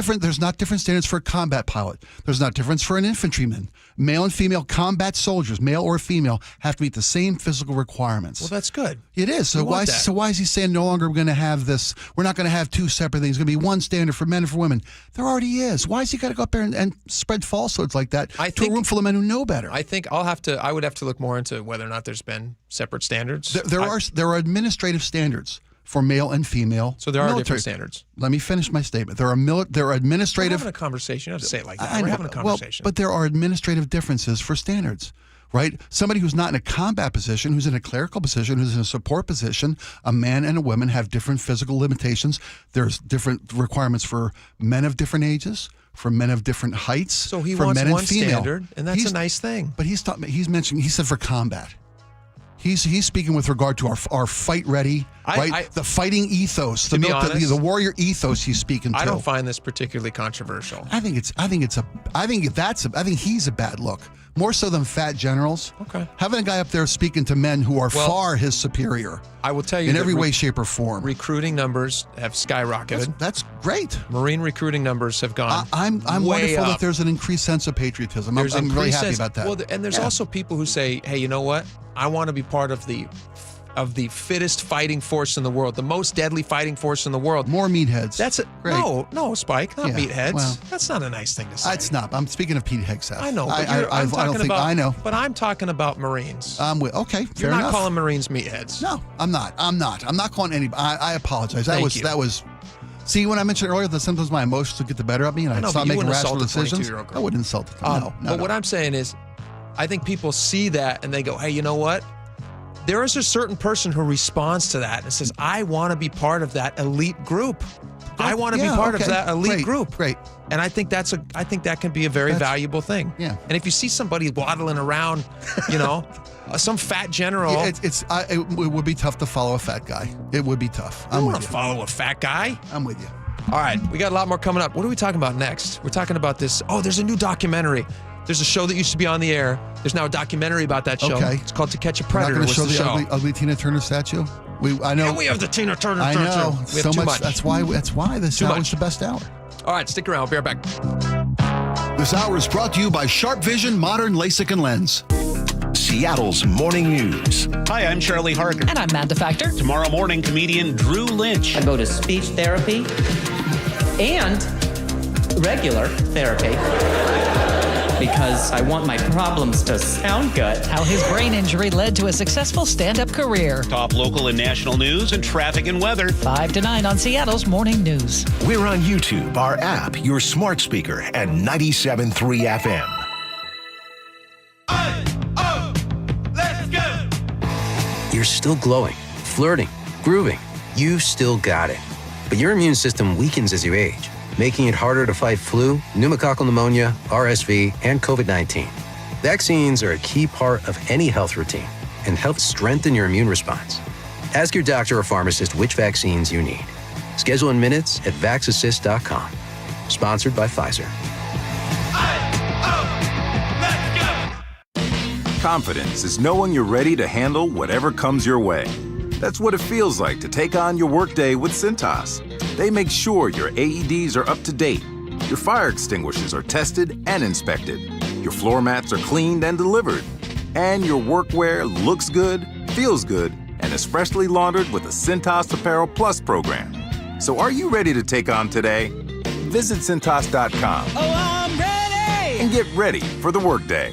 different standards for a combat pilot. There's not difference for an infantryman. Male and female combat soldiers, male or female, have to meet the same physical requirements. Well, that's good. It is. So why is he saying no longer we're going to have this? We're not going to have two separate things. It's going to be one standard for men and for women. There already is. Why is he got to go up there and spread falsehoods like that to a room full of men who know better? I think I would have to look more into whether or not there's been separate standards. There are administrative standards for male and female. So there are different standards. Let me finish my statement. There are administrative. We're having a conversation. You don't have to say it like that. We're having a conversation. But there are administrative differences for standards, right? Somebody who's not in a combat position, who's in a clerical position, who's in a support position, a man and a woman have different physical limitations. There's different requirements for men of different ages, for men of different heights. So he for wants men one and female. standard, and that's a nice thing. But he said for combat. He's speaking with regard to our fight ready, right? The fighing ethos, the warrior ethos. He's speaking to. I don't find this particularly controversial. I think he's a bad look, more so than fat generals. Okay, having a guy up there speaking to men who are far his superior. I will tell you in every way, shape, or form. Recruiting numbers have skyrocketed. That's great. Marine recruiting numbers have gone. I'm way wonderful up. that there's an increased sense of patriotism. I'm really happy about that. Well, and there's also people who say, "Hey, you know what? I want to be part of the fittest fighting force in the world, the most deadly fighting force in the world." More meatheads. Great. No, Spike, not meatheads. Well, that's not a nice thing to say. It's not. I'm speaking of Pete Hegseth. I know. But I know. But I'm talking about Marines. Okay, fair You're not enough. calling Marines meatheads. No, I'm not. I'm not calling anybody. I apologize. Thank you. That was. See, when I mentioned earlier that sometimes my emotions would get the better of me and I'd stop making rational decisions. I wouldn't insult it. No. But what I'm saying is, I think people see that and they go, "Hey, you know what? There is a certain person who responds to that and says, I want to be part of that elite group. I want to be part of that elite group." Great. And I think that can be a very valuable thing. Yeah. And if you see somebody waddling around, some fat general. It would be tough to follow a fat guy. It would be tough. I don't want to follow a fat guy. I'm with you. All right. We got a lot more coming up. What are we talking about next? We're talking about this. Oh, there's a new documentary. There's a show that used to be on the air. There's now a documentary about that show. Okay. It's called To Catch a Predator. We're not going to show the ugly Tina Turner statue. I know. Yeah, we have the Tina Turner statue. I know. We have too much. That's why this hour is the best hour. All right, stick around. We'll be right back. This hour is brought to you by Sharp Vision Modern LASIK and Lens. Seattle's Morning News. Hi, I'm Charlie Harker. And I'm Amanda Factor. Tomorrow morning, comedian Drew Lynch. I go to speech therapy and regular therapy because I want my problems to sound good. How his brain injury led to a successful stand-up career. Top local and national news and traffic and weather. 5 to 9 on Seattle's Morning News. We're on YouTube, our app, your smart speaker, and 97.3 FM. Let's go! You're still glowing, flirting, grooving. You've still got it. But your immune system weakens as you age, making it harder to fight flu, pneumococcal pneumonia, RSV, and COVID-19. Vaccines are a key part of any health routine and help strengthen your immune response. Ask your doctor or pharmacist which vaccines you need. Schedule in minutes at vaxassist.com. Sponsored by Pfizer. Confidence is knowing you're ready to handle whatever comes your way. That's what it feels like to take on your workday with Cintas. They make sure your AEDs are up to date, your fire extinguishers are tested and inspected, your floor mats are cleaned and delivered, and your workwear looks good, feels good, and is freshly laundered with the Cintas Apparel Plus program. So are you ready to take on today? Visit Cintas.com. Oh, I'm ready! And get ready for the workday.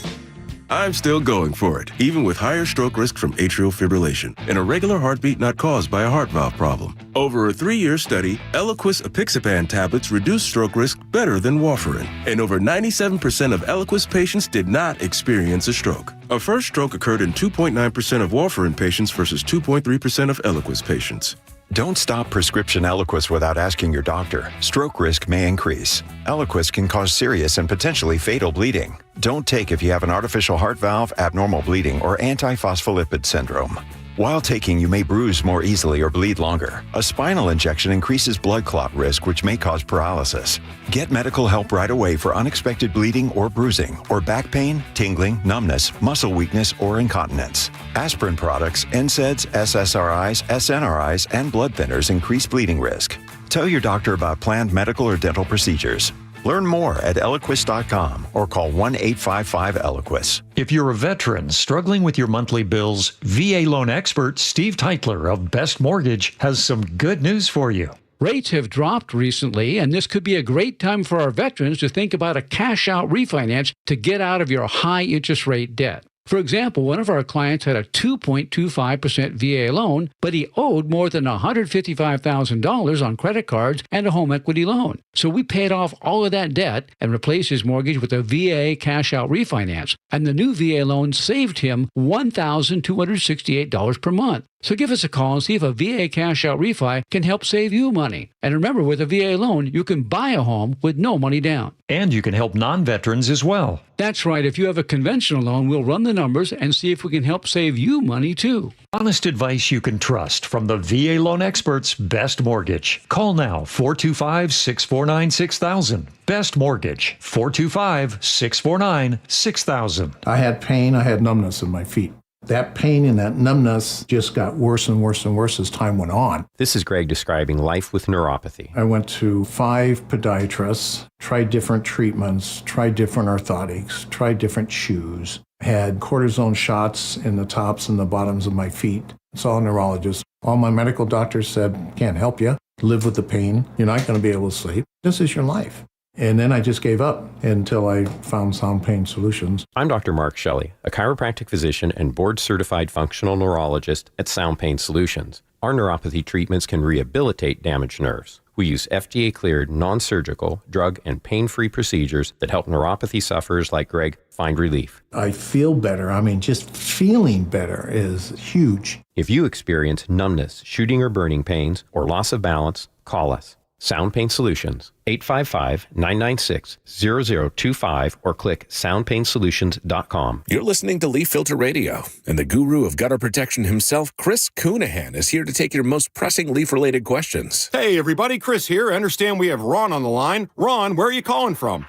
I'm still going for it, even with higher stroke risk from atrial fibrillation, an irregular heartbeat not caused by a heart valve problem. Over a 3-year study, Eliquis apixaban tablets reduced stroke risk better than warfarin, and over 97% of Eliquis patients did not experience a stroke. A first stroke occurred in 2.9% of warfarin patients versus 2.3% of Eliquis patients. Don't stop prescription Eliquis without asking your doctor. Stroke risk may increase. Eliquis can cause serious and potentially fatal bleeding. Don't take if you have an artificial heart valve, abnormal bleeding, or antiphospholipid syndrome. While taking, you may bruise more easily or bleed longer. A spinal injection increases blood clot risk, which may cause paralysis. Get medical help right away for unexpected bleeding or bruising, or back pain, tingling, numbness, muscle weakness, or incontinence. Aspirin products, NSAIDs, SSRIs, SNRIs, and blood thinners increase bleeding risk. Tell your doctor about planned medical or dental procedures. Learn more at Eliquis.com or call 1-855-ELIQUIS. If you're a veteran struggling with your monthly bills, VA loan expert Steve Teitler of Best Mortgage has some good news for you. Rates have dropped recently, and this could be a great time for our veterans to think about a cash-out refinance to get out of your high-interest rate debt. For example, one of our clients had a 2.25% VA loan, but he owed more than $155,000 on credit cards and a home equity loan. So we paid off all of that debt and replaced his mortgage with a VA cash-out refinance. And the new VA loan saved him $1,268 per month. So give us a call and see if a VA cash-out refi can help save you money. And remember, with a VA loan, you can buy a home with no money down. And you can help non-veterans as well. That's right. If you have a conventional loan, we'll run the numbers and see if we can help save you money, too. Honest advice you can trust from the VA loan experts, Best Mortgage. Call now, 425-649-6000. Best Mortgage, 425-649-6000. I had pain. I had numbness in my feet. That pain and that numbness just got worse and worse and worse as time went on. This is Greg describing life with neuropathy. I went to 5 podiatrists, tried different treatments, tried different orthotics, tried different shoes, had cortisone shots in the tops and the bottoms of my feet. Saw a neurologist. All my medical doctors said, can't help you. Live with the pain. You're not going to be able to sleep. This is your life. And then I just gave up until I found Sound Pain Solutions. I'm Dr. Mark Shelley, a chiropractic physician and board-certified functional neurologist at Sound Pain Solutions. Our neuropathy treatments can rehabilitate damaged nerves. We use FDA-cleared, non-surgical, drug and pain-free procedures that help neuropathy sufferers like Greg find relief. I feel better. I mean, just feeling better is huge. If you experience numbness, shooting or burning pains, or loss of balance, call us. Sound Pain Solutions, 855-996-0025 or click soundpainsolutions.com. You're listening to Leaf Filter Radio, and the guru of gutter protection himself, Chris Coonahan, is here to take your most pressing leaf-related questions. Hey, everybody, Chris here. I understand we have Ron on the line. Ron, where are you calling from?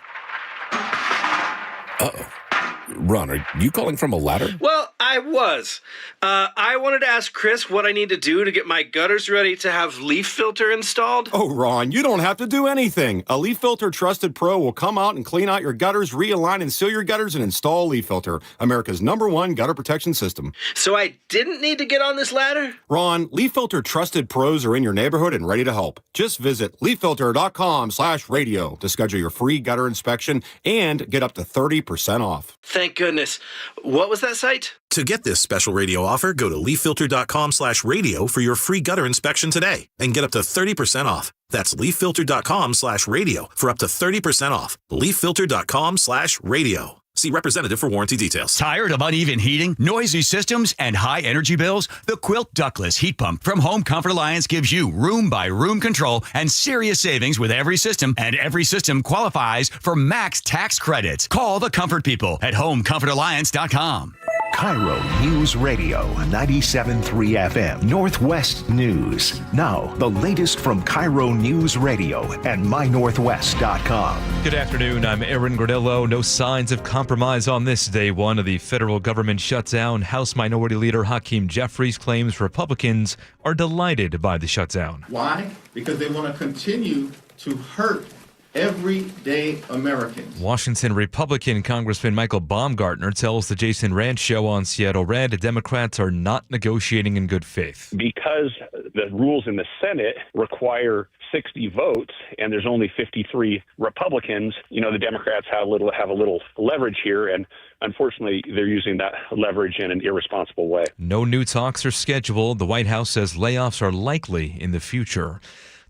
Uh-oh. Ron, are you calling from a ladder? Well, I was. I wanted to ask Chris what I need to do to get my gutters ready to have leaf filter installed. Oh, Ron, you don't have to do anything. A Leaf Filter Trusted Pro will come out and clean out your gutters, realign and seal your gutters, and install Leaf Filter, America's #1 gutter protection system. So I didn't need to get on this ladder? Ron, Leaf Filter Trusted Pros are in your neighborhood and ready to help. Just visit leaffilter.com/radio to schedule your free gutter inspection and get up to 30% off. Thank goodness. What was that site? To get this special radio offer, go to leaffilter.com/radio for your free gutter inspection today and get up to 30% off. That's leaffilter.com/radio for up to 30% off. leaffilter.com/radio. See representative for warranty details. Tired of uneven heating, noisy systems, and high energy bills? The Quilt Ductless Heat Pump from Home Comfort Alliance gives you room-by-room control and serious savings with every system, and every system qualifies for max tax credits. Call the Comfort People at homecomfortalliance.com. KIRO News Radio 97.3 FM Northwest News. Now, the latest from KIRO News Radio and mynorthwest.com. Good afternoon. I'm Aaron Gordillo. No signs of compromise on this day one of the federal government shutdown. House Minority Leader Hakeem Jeffries claims Republicans are delighted by the shutdown. Why? Because they want to continue to hurt everyday Americans. Washington Republican Congressman Michael Baumgartner tells the Jason Ranch Show on Seattle Red Democrats are not negotiating in good faith. Because the rules in the Senate require 60 votes and there's only 53 Republicans, the Democrats have a little leverage here, and unfortunately they're using that leverage in an irresponsible way. No new talks are scheduled. The White House says layoffs are likely in the future.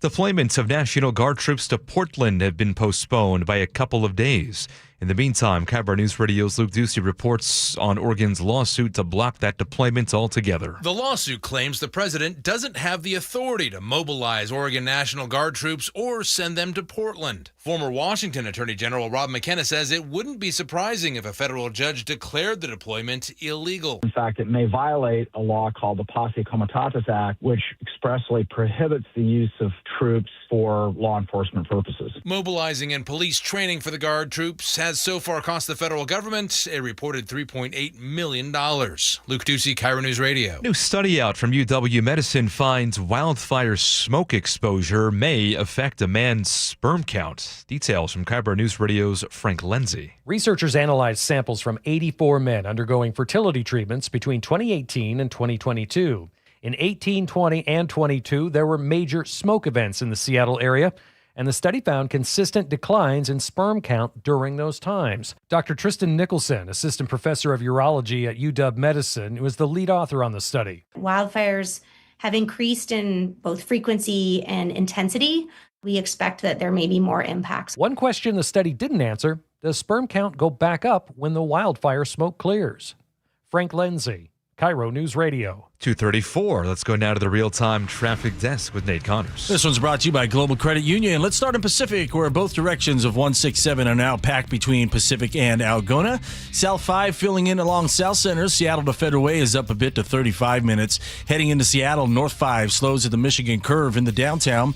Deployments of National Guard troops to Portland have been postponed by a couple of days. In the meantime, KIRO News Radio's Luke Ducey reports on Oregon's lawsuit to block that deployment altogether. The lawsuit claims the president doesn't have the authority to mobilize Oregon National Guard troops or send them to Portland. Former Washington Attorney General Rob McKenna says it wouldn't be surprising if a federal judge declared the deployment illegal. In fact, it may violate a law called the Posse Comitatus Act, which expressly prohibits the use of troops for law enforcement purposes. Mobilizing and police training for the Guard troops has so far cost the federal government a reported $3.8 million. Luke Ducey, KIRO News Radio. New study out from UW Medicine finds wildfire smoke exposure may affect a man's sperm count. Details from KIRO News Radio's Frank Lenzi. Researchers analyzed samples from 84 men undergoing fertility treatments between 2018 and 2022. In 18, 20, and 22, there were major smoke events in the Seattle area, and the study found consistent declines in sperm count during those times. Dr. Tristan Nicholson, assistant professor of urology at UW Medicine, was the lead author on the study. Wildfires have increased in both frequency and intensity. We expect that there may be more impacts. One question the study didn't answer: does sperm count go back up when the wildfire smoke clears? Frank Lenzi, KIRO News Radio. 2:34. Let's go now to the real-time traffic desk with Nate Connors. This one's brought to you by Global Credit Union. Let's start in Pacific, where both directions of 167 are now packed between Pacific and Algona. South 5 filling in along South Center. Seattle to Federal Way is up a bit to 35 minutes. Heading into Seattle, North 5 slows at the Michigan Curve in the downtown.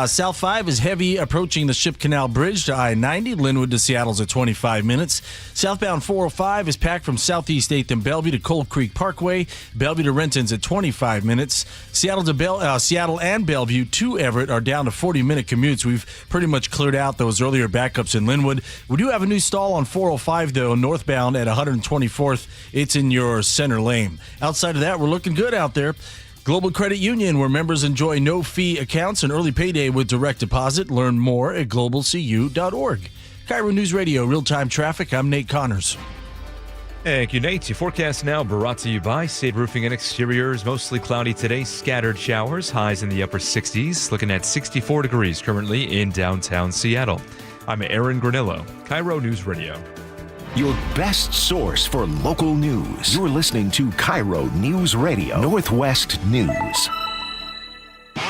South 5 is heavy approaching the Ship Canal Bridge to I-90. Linwood to Seattle's at 25 minutes. Southbound 405 is packed from Southeast 8th and Bellevue to Cold Creek Parkway. Bellevue to Renton at 25 minutes. Seattle to Seattle and Bellevue to Everett are down to 40-minute commutes. We've pretty much cleared out those earlier backups in Linwood. We do have a new stall on 405, though, northbound at 124th. It's in your center lane. Outside of that, we're looking good out there. Global Credit Union, where members enjoy no-fee accounts and early payday with direct deposit. Learn more at globalcu.org. KIRO News Radio, real-time traffic. I'm Nate Connors. Thank you, Nate. Your forecast now brought to you by State Roofing and Exteriors. Mostly cloudy today, scattered showers, highs in the upper 60s. Looking at 64 degrees currently in downtown Seattle. I'm Aaron Granillo, KIRO News Radio. Your best source for local news. You're listening to KIRO News Radio, Northwest News. All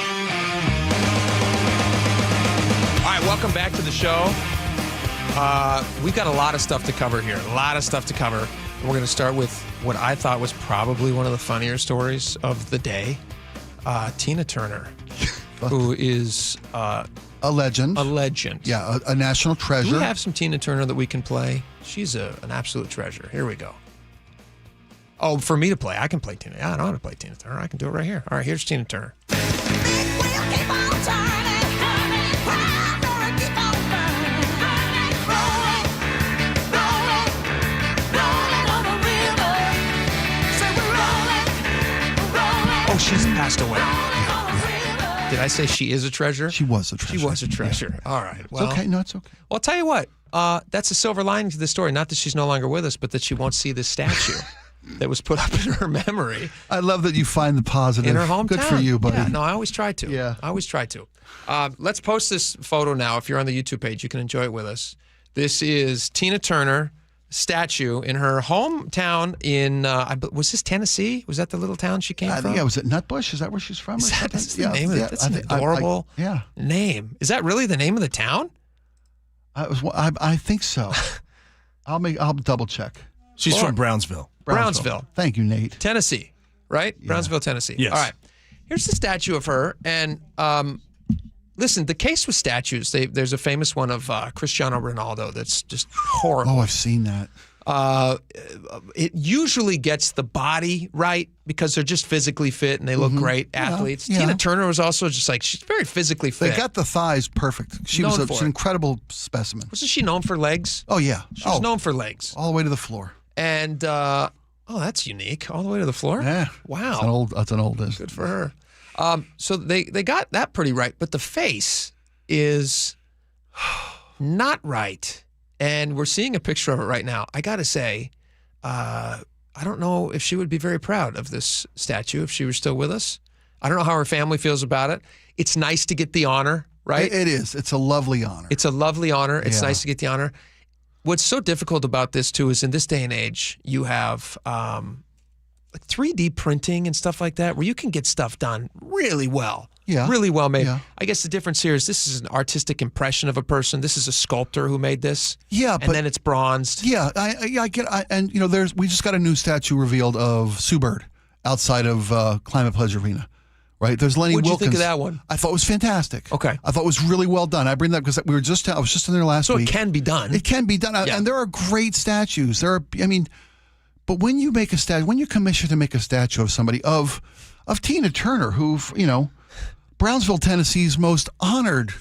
right, welcome back to the show. We've got a lot of stuff to cover here. A lot of stuff to cover. We're going to start with what I thought was probably one of the funnier stories of the day. Tina Turner, who is a legend. A legend. Yeah, a national treasure. Do we have some Tina Turner that we can play? She's an absolute treasure. Here we go. Oh, for me to play, I can play Tina. Yeah, I know how to play Tina Turner. I can do it right here. All right, here's Tina Turner. Oh, she's passed away. Did I say she is a treasure? She was a treasure. She was a treasure. Yeah. All right. Well, it's okay. No, it's okay. Well, I'll tell you what. That's a silver lining to this story. Not that she's no longer with us, but that she won't see this statue that was put up in her memory. I love that you find the positive. In her hometown. Good for you, buddy. Yeah, no, I always try to. Yeah. I always try to. Let's post this photo now. If you're on the YouTube page, you can enjoy it with us. This is Tina Turner statue in her hometown in, was this Tennessee? Was that the little town she came from? I think I was at Nutbush. Is that where she's from? Is that the name of it? That's an adorable name. Is that really the name of the town? I think so. I'll double check. She's from Brownsville. Brownsville. Thank you, Nate. Tennessee, right? Yeah. Brownsville, Tennessee. Yes. All right. Here's the statue of her. And listen, the case with statues, there's a famous one of Cristiano Ronaldo that's just horrible. Oh, I've seen that. It usually gets the body right because they're just physically fit and they look great athletes. Yeah. Tina Turner was also just like, she's very physically fit. They got the thighs perfect. She was an incredible specimen. Wasn't she known for legs? Oh, yeah. She was known for legs. All the way to the floor. And, that's unique. All the way to the floor? Yeah. Wow. That's an old Good for her. So they got that pretty right, but the face is not right. And we're seeing a picture of it right now. I got to say, I don't know if she would be very proud of this statue if she were still with us. I don't know how her family feels about it. It's nice to get the honor, right? It is. It's a lovely honor. It's a lovely honor. It's nice to get the honor. What's so difficult about this too is in this day and age, you have like 3D printing and stuff like that, where you can get stuff done really well. Yeah. Really well made. Yeah. I guess the difference here is this is an artistic impression of a person. This is a sculptor who made this. Yeah, and then it's bronzed. Yeah, I get. And we just got a new statue revealed of Sue Bird outside of Climate Pledge Arena. Right, there's Lenny What'd Wilkins. you think of that one? I thought it was fantastic. Okay, I thought it was really well done. I bring that because I was just in there last week. So it can be done. It can be done, and there are great statues. But when you make a statue, when you commission to make a statue of somebody of Tina Turner, who Brownsville, Tennessee's most honored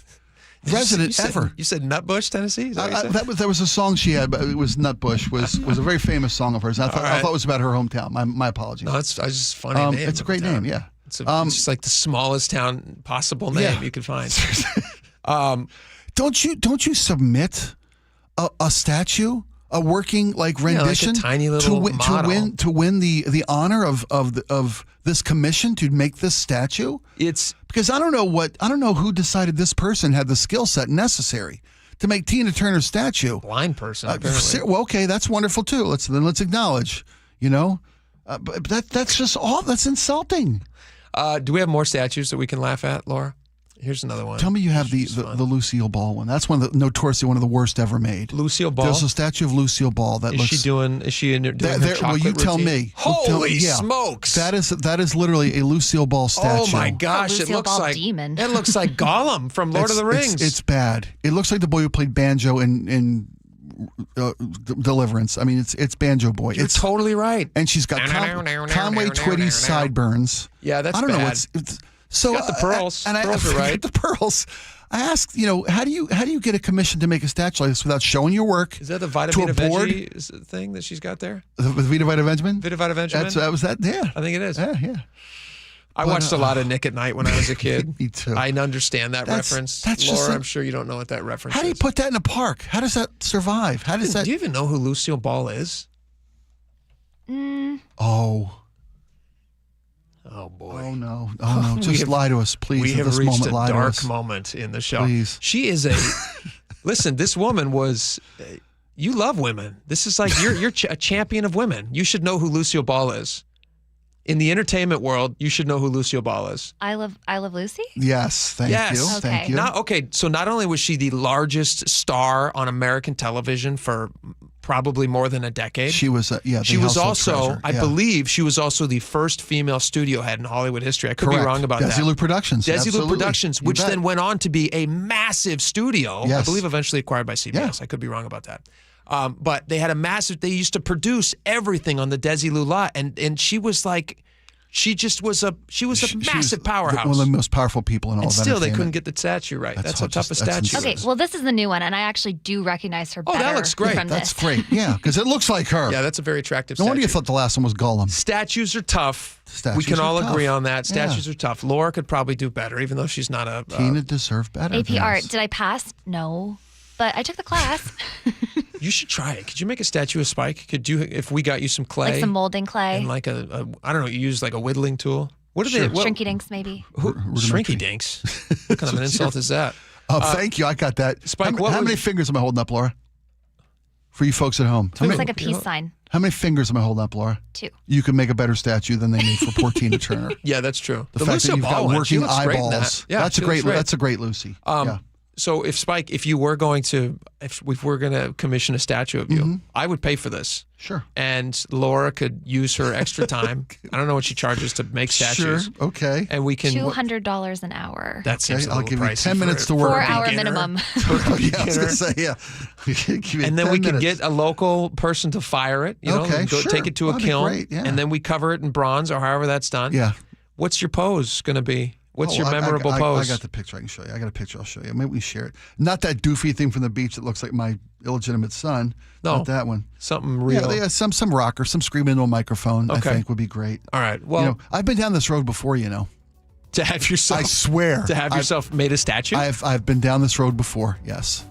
resident ever. You said Nutbush, Tennessee? Is that what you said? That was a song she had, but it was Nutbush was a very famous song of hers. I thought it was about her hometown. My apologies. No, it's just a funny name. It's a great name, yeah. It's just like the smallest town possible name you could find. Don't you submit a statue, a working rendition, like a tiny little model. to win the honor of this commission to make this statue? It's because I don't know who decided this person had the skill set necessary to make Tina Turner's statue. Blind person, apparently. Well, okay, that's wonderful too. Let's acknowledge, but that's just all. That's insulting. Do we have more statues that we can laugh at, Laura? Here's another one. Tell me you have the Lucille Ball one. That's notoriously one of the worst ever made. Lucille Ball? There's a statue of Lucille Ball that looks... Is she in her chocolate well, you tell routine? me. Holy smokes. That is literally a Lucille Ball statue. Oh my gosh, it looks like demon. It looks like Gollum from Lord of the Rings. It's bad. It looks like the boy who played banjo in Deliverance. I mean, it's Banjo Boy. You're totally right. And she's got Conway Twitty's sideburns. Yeah, that's I don't bad. know. So got the pearls. Pearls are right. The pearls. I asked, how do you get a commission to make a statue like this without showing your work? Is that the Vita Vita Veggie thing that she's got there? The Vita Vita Benjamin? Vita Vita Benjamin? That was that, yeah. I think it is. Yeah. I watched a lot of Nick at Night when I was a kid. Me too. I understand that reference. Laura, I'm sure you don't know what that reference is. How do you put that in a park? How does that survive? How does that... Do you even know who Lucille Ball is? Oh, boy. Oh, no. Just lie to us, please. We At have this reached moment, a lie to dark us. moment in the show. Please. She is a... Listen, this woman was... You love women. This is like, you're a champion of women. You should know who Lucille Ball is. In the entertainment world, you should know who Lucille Ball is. I love Lucy? Yes, thank you. Okay. Thank you. So not only was she the largest star on American television for probably more than a decade. She was, she was also, treasure. I believe, she was also the first female studio head in Hollywood history. I could be wrong about that. Desilu Productions. Desilu Productions, which then went on to be a massive studio. Yes. I believe eventually acquired by CBS. Yeah. I could be wrong about that. But they had they used to produce everything on the Desilu lot, and she was like, she was a massive powerhouse. One of the most powerful people in all of entertainment. And still, they couldn't get the statue right. That's how tough a statue is. Okay, well, this is the new one, and I actually do recognize her better. Oh, that looks great. That's great. Yeah, because it looks like her. Yeah, that's a very attractive No statue. wonder you thought the last one was Gollum. Statues are tough. We can all agree on that. Statues are tough. Laura could probably do better, even though she's not a... Tina deserved better. AP Art, did I pass? No. But I took the class. You should try it. Could you make a statue of Spike? Could you, if we got you some clay? Like some molding clay. And like I don't know, you use like a whittling tool? What are they? Shrinky dinks, maybe. Shrinky dinks? What kind of an insult is that? Thank you. I got that. Spike, how many fingers am I holding up, Laura? For you folks at home. It looks like a peace sign. How many fingers am I holding up, Laura? 2. You can make a better statue than they made for poor Tina Turner. Yeah, that's true. The fact that you've got working eyeballs. Yeah, that's a great Lucy. So if Spike, if we're going to commission a statue of you, I would pay for this. Sure. And Laura could use her extra time. I don't know what she charges to make statues. Sure. Okay. And we can $200 an hour. That seems a little I'll give pricey you 10 minutes to work. 4-hour minimum. I was going to say, yeah. And then we can get a local person to fire it. Take it to a kiln, great, yeah. and then we cover it in bronze or however that's done. Yeah. What's your pose going to be? What's your memorable pose? I got the picture. I can show you. I got a picture. I'll show you. Maybe we share it. Not that doofy thing from the beach that looks like my illegitimate son. No. Not that one. Something real. Yeah, some rocker, some screaming into a microphone, I think would be great. All right. Well, I've been down this road before, To have yourself. I swear. To have yourself made a statue? I've been down this road before, yes.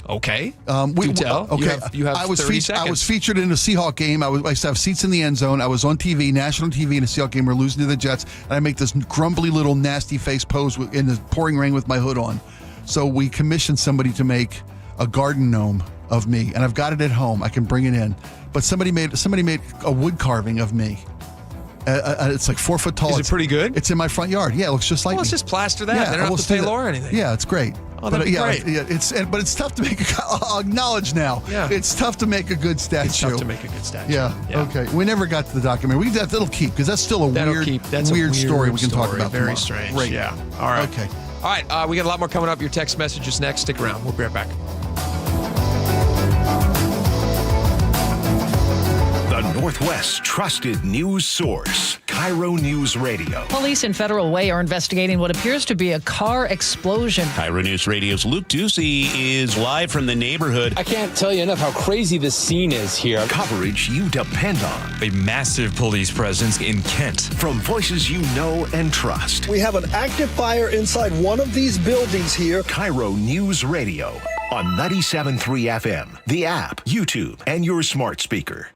Okay. Do tell. Okay. You have 30 seconds. I was featured in a Seahawk game. I used to have seats in the end zone. I was on TV, national TV in a Seahawk game. We're losing to the Jets. And I make this grumbly little nasty face pose in the pouring rain with my hood on. So we commissioned somebody to make a garden gnome of me, and I've got it at home. I can bring it in. But somebody made a wood carving of me. It's like 4 foot tall. Is it pretty good? It's in my front yard. Yeah, it looks just like. Well, let's me. just plaster that. Yeah, They don't have to pay Laura anything. Yeah, it's great. Oh, that'd be great. But it's tough to make. I'll acknowledge now. Yeah. It's tough to make a good statue. It's tough to make a good statue. Yeah. Okay. We never got to the documentary. That'll keep because that's still a weird story we can talk about. Very tomorrow. strange. Great. Yeah. All right. Okay. All right. We got a lot more coming up. Your text messages next. Stick around. We'll be right back. The Northwest's trusted news source, KIRO Newsradio. Police in Federal Way are investigating what appears to be a car explosion. KIRO News Radio's Luke Ducey is live from the neighborhood. I can't tell you enough how crazy this scene is here. Coverage you depend on. A massive police presence in Kent. From voices you know and trust. We have an active fire inside one of these buildings here. KIRO News Radio on 97.3 FM, the app, YouTube, and your smart speaker.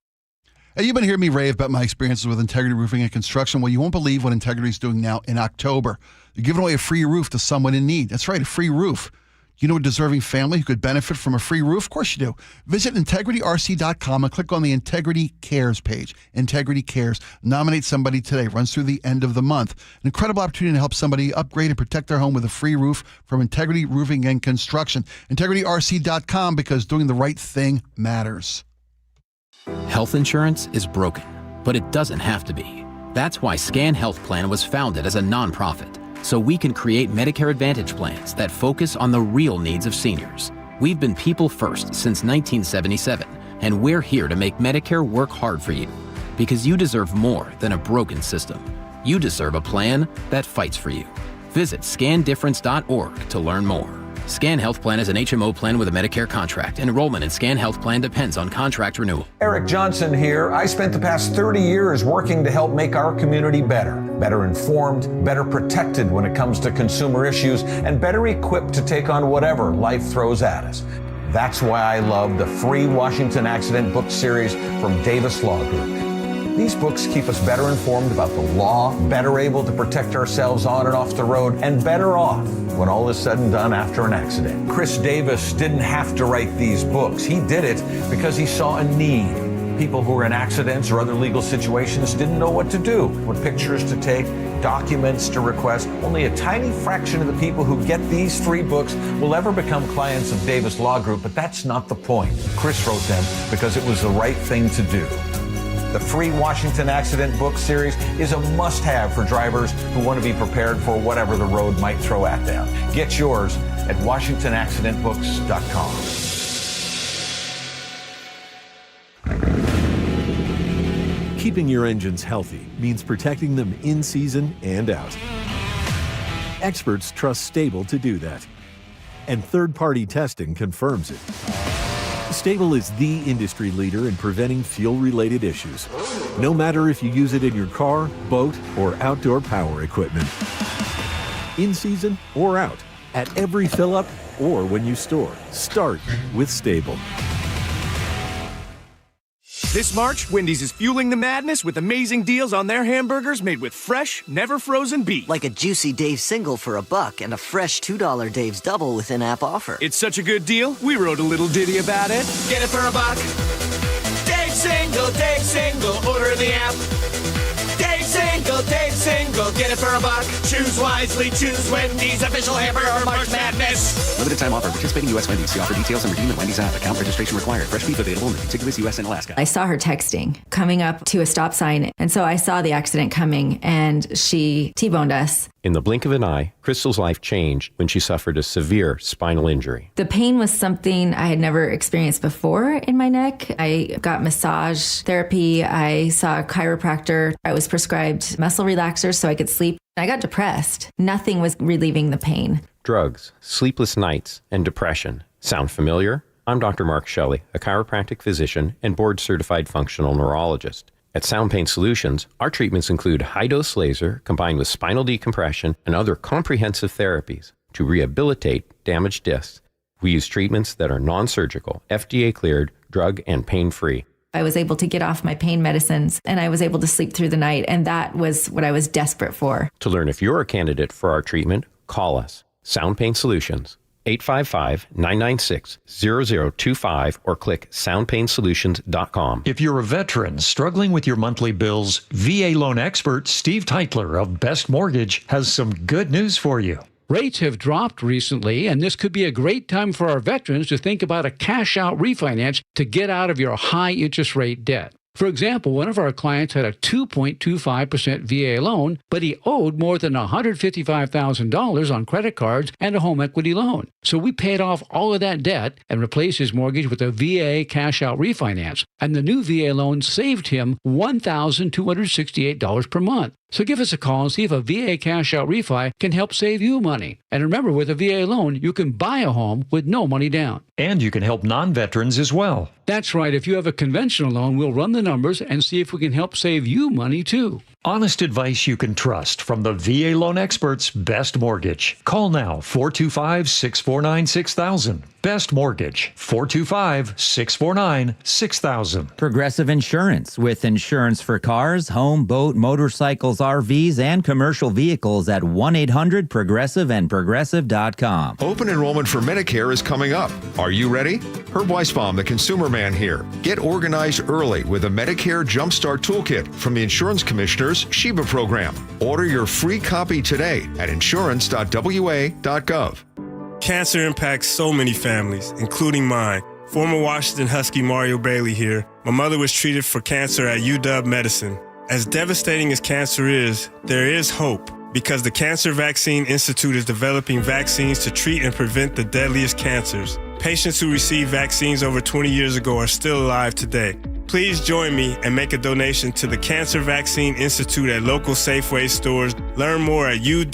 You've been hearing me rave about my experiences with Integrity Roofing and Construction. Well, you won't believe what Integrity is doing now in October. They're giving away a free roof to someone in need. That's right, a free roof. You know a deserving family who could benefit from a free roof? Of course you do. Visit IntegrityRC.com and click on the Integrity Cares page. Integrity Cares. Nominate somebody today. Runs through the end of the month. An incredible opportunity to help somebody upgrade and protect their home with a free roof from Integrity Roofing and Construction. IntegrityRC.com, because doing the right thing matters. Health insurance is broken, but it doesn't have to be. That's why Scan Health Plan was founded as a nonprofit, so we can create Medicare Advantage plans that focus on the real needs of seniors. We've been people first since 1977, and we're here to make Medicare work hard for you, because you deserve more than a broken system. You deserve a plan that fights for you. Visit scandifference.org to learn more. Scan Health Plan is an HMO plan with a Medicare contract. Enrollment in Scan Health Plan depends on contract renewal. Eric Johnson here. I spent the past 30 years working to help make our community better informed, better protected when it comes to consumer issues, and better equipped to take on whatever life throws at us. That's why I love the free Washington Accident book series from Davis Law Group. These books keep us better informed about the law, better able to protect ourselves on and off the road, and better off when all is said and done after an accident. Chris Davis didn't have to write these books. He did it because he saw a need. People who were in accidents or other legal situations didn't know what to do, what pictures to take, documents to request. Only a tiny fraction of the people who get these free books will ever become clients of Davis Law Group, but that's not the point. Chris wrote them because it was the right thing to do. The free Washington Accident book series is a must-have for drivers who want to be prepared for whatever the road might throw at them. Get yours at WashingtonAccidentBooks.com. Keeping your engines healthy means protecting them in season and out. Experts trust Stable to do that, and third-party testing confirms it. Stable is the industry leader in preventing fuel-related issues, no matter if you use it in your car, boat, or outdoor power equipment. In season or out, at every fill-up or when you store, start with Stable. This March, Wendy's is fueling the madness with amazing deals on their hamburgers made with fresh, never frozen beef. Like a juicy Dave's single for $1 and a fresh $2 Dave's double with in-app offer. It's such a good deal, we wrote a little ditty about it. Get it for $1. Dave's single, order in the app. Dave's single, get it for $1. Choose wisely, choose Wendy's official hamburger March Madness. Limited time offer. Participating U.S. Wendy's. See offer details and redeem at Wendy's app. Account registration required. Fresh beef available in the contiguous U.S. and Alaska. I saw her texting, coming up to a stop sign. And so I saw the accident coming and she T-boned us. In the blink of an eye, Crystal's life changed when she suffered a severe spinal injury. The pain was something I had never experienced before in my neck. I got massage therapy. I saw a chiropractor. I was prescribed muscle relaxers so I could sleep. I got depressed. Nothing was relieving the pain. Drugs, sleepless nights, and depression. Sound familiar? I'm Dr. Mark Shelley, a chiropractic physician and board-certified functional neurologist. At Sound Pain Solutions, our treatments include high-dose laser combined with spinal decompression and other comprehensive therapies to rehabilitate damaged discs. We use treatments that are non-surgical, FDA-cleared, drug and pain-free. I was able to get off my pain medicines and I was able to sleep through the night, and that was what I was desperate for. To learn if you're a candidate for our treatment, call us. Sound Pain Solutions, 855-996-0025 or click soundpainsolutions.com. If you're a veteran struggling with your monthly bills, VA loan expert Steve Teitler of Best Mortgage has some good news for you. Rates have dropped recently, and this could be a great time for our veterans to think about a cash-out refinance to get out of your high-interest rate debt. For example, one of our clients had a 2.25% VA loan, but he owed more than $155,000 on credit cards and a home equity loan. So we paid off all of that debt and replaced his mortgage with a VA cash-out refinance. And the new VA loan saved him $1,268 per month. So give us a call and see if a VA cash-out refi can help save you money. And remember, with a VA loan, you can buy a home with no money down. And you can help non-veterans as well. That's right. If you have a conventional loan, we'll run the numbers and see if we can help save you money, too. Honest advice you can trust from the VA loan experts, Best Mortgage. Call now, 425-649-6000. Best Mortgage, 425-649-6000. Progressive Insurance, with insurance for cars, home, boat, motorcycles, RVs, and commercial vehicles at 1-800-PROGRESSIVE and Progressive.com. Open enrollment for Medicare is coming up. Are you ready? Herb Weisbaum, the Consumer Man here. Get organized early with a Medicare Jumpstart Toolkit from the Insurance Commissioner's Sheba program. Order your free copy today at insurance.wa.gov. Cancer impacts so many families, including mine. Former Washington Husky Mario Bailey here. My mother was treated for cancer at UW Medicine. As devastating as cancer is, there is hope, because the Cancer Vaccine Institute is developing vaccines to treat and prevent the deadliest cancers. Patients who received vaccines over 20 years ago are still alive today. Please join me and make a donation to the Cancer Vaccine Institute at local Safeway stores. Learn more at uwcvi.org.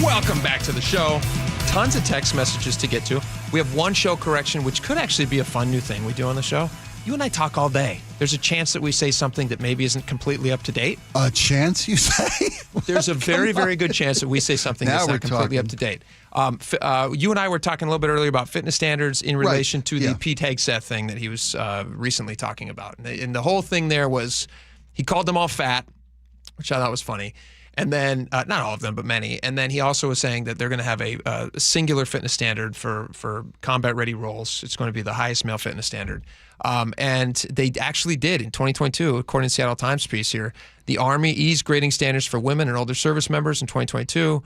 Welcome back to the show. Tons of text messages to get to. We have one show correction, which could actually be a fun new thing we do on the show. You and I talk all day. There's a chance that we say something that maybe isn't completely up to date. A chance, you say? There's a very, very good chance that we say something that's not completely up to date. You and I were talking a little bit earlier about fitness standards in relation to the Pete Hegseth thing that he was recently talking about. And the whole thing there was he called them all fat, which I thought was funny. And then, not all of them, but many. And then he also was saying that they're going to have a singular fitness standard for combat-ready roles. It's going to be the highest male fitness standard. And they actually did in 2022, according to the Seattle Times piece here. The Army eased grading standards for women and older service members in 2022.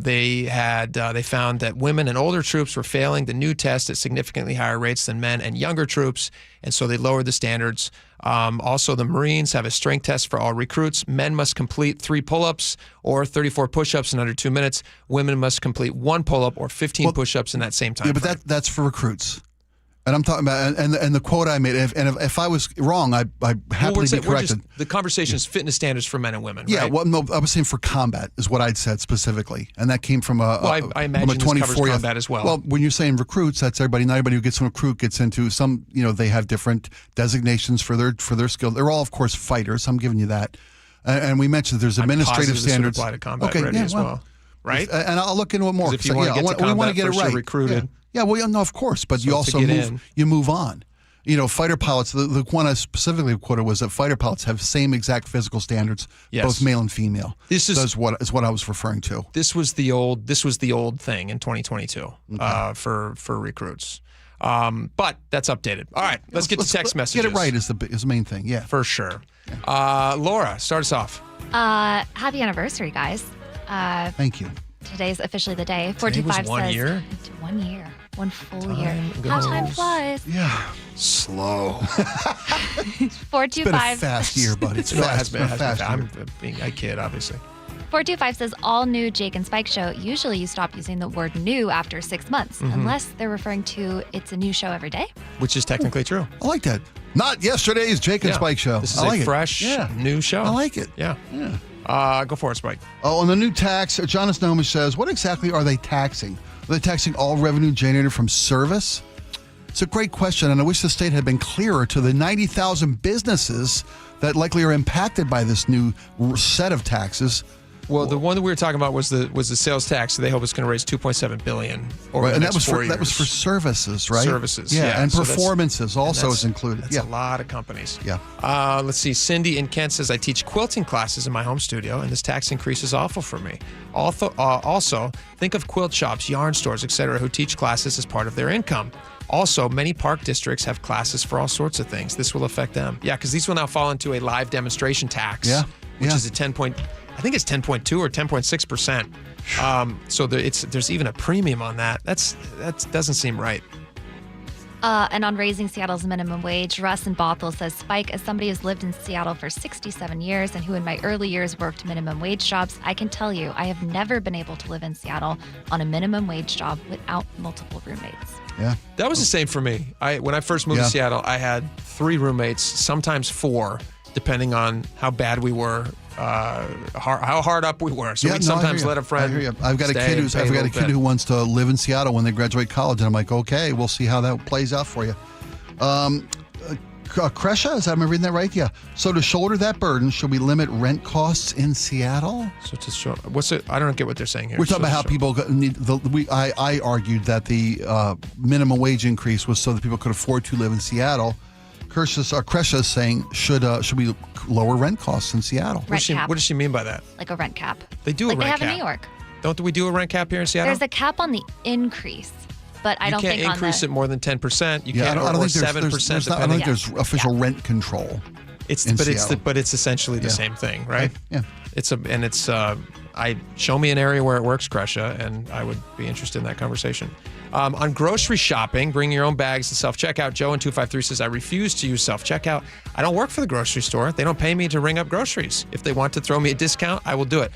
They found that women and older troops were failing the new test at significantly higher rates than men and younger troops, and so they lowered the standards. Also, the Marines have a strength test for all recruits. Men must complete 3 pull-ups or 34 push-ups in under 2 minutes. Women must complete 1 pull-up or 15 push-ups in that same time. Yeah, but that's for recruits. And I'm talking about, and the quote I made, if I was wrong, I happily be corrected. The conversation is fitness standards for men and women, yeah, right? Well, no, I was saying for combat is what I'd said specifically. And that came from I imagine from a 24 this covers combat as well. Well, when you're saying recruits, that's everybody. Not everybody who gets from recruit gets into some, they have different designations for their skill. They're all, of course, fighters. I'm giving you that. And we mentioned there's administrative standards. This would apply to combat ready as well, right? And I'll look into it more. If you want to get to combat, we want to get it right. Recruited. Yeah, well, no, of course, but you also move on. Fighter pilots, the one I specifically quoted was that fighter pilots have same exact physical standards, both male and female. This is what I was referring to. This was the old thing in 2022 for recruits. But that's updated. All right, let's get to text messages. Get it right is the main thing, yeah. For sure. Laura, start us off. Happy anniversary, guys. Thank you. Today's officially the day. 425 says 1 year? 1 year. 1 full year. How time flies. Yeah. Slow. 425. It's been a fast year, buddy. It's fast. Been a fast year. I kid, obviously. 425 says, all new Jake and Spike show. Usually you stop using the word new after 6 months, unless they're referring to it's a new show every day. Which is technically true. I like that. Not yesterday's Jake and Spike show. This is a fresh, new show. I like it. Yeah. Go for it, Spike. On the new tax, Jonas Nomish says, what exactly are they taxing? Are they taxing all revenue generated from service? It's a great question, and I wish the state had been clearer to the 90,000 businesses that likely are impacted by this new set of taxes. Well, the one that we were talking about was the sales tax. So they hope it's going to raise $2.7 billion over the and next 4 years. That was for services, right? Services, yeah. And so performances also is included. That's a lot of companies. Yeah. Let's see. Cindy in Kent says, I teach quilting classes in my home studio, and this tax increase is awful for me. Also, think of quilt shops, yarn stores, etc., who teach classes as part of their income. Also, many park districts have classes for all sorts of things. This will affect them. Yeah, because these will now fall into a live demonstration tax, which is I think it's 10.2 or 10.6%. So there's even a premium on that. That doesn't seem right. And on raising Seattle's minimum wage, Russ in Bothell says, Spike, as somebody who's lived in Seattle for 67 years and who in my early years worked minimum wage jobs, I can tell you I have never been able to live in Seattle on a minimum wage job without multiple roommates. Yeah. That was the same for me. When I first moved to Seattle, I had 3 roommates, sometimes 4, depending on how bad we were. How hard up we were. So we'd sometimes let a friend. I've got a kid who wants to live in Seattle when they graduate college, and I'm like, okay, we'll see how that plays out for you. Kresha, am I reading that right? Yeah. So to shoulder that burden, should we limit rent costs in Seattle? So to show, I don't get what they're saying here. We're talking about how people need. I argued that the minimum wage increase was so that people could afford to live in Seattle. Kresha is saying, should we lower rent costs in Seattle? What does she mean by that? Like a rent cap. They do a rent cap. Like they have in New York. Don't we do a rent cap here in Seattle? There's a cap on the increase, but I don't think you can't increase it more than 10%. You can't, I don't or think 7%. I don't think there's official rent control. It's essentially the same thing, right? Yeah. Show me an area where it works, Kresha, and I would be interested in that conversation. On grocery shopping, bring your own bags and self-checkout. Joe in 253 says, I refuse to use self-checkout. I don't work for the grocery store. They don't pay me to ring up groceries. If they want to throw me a discount, I will do it.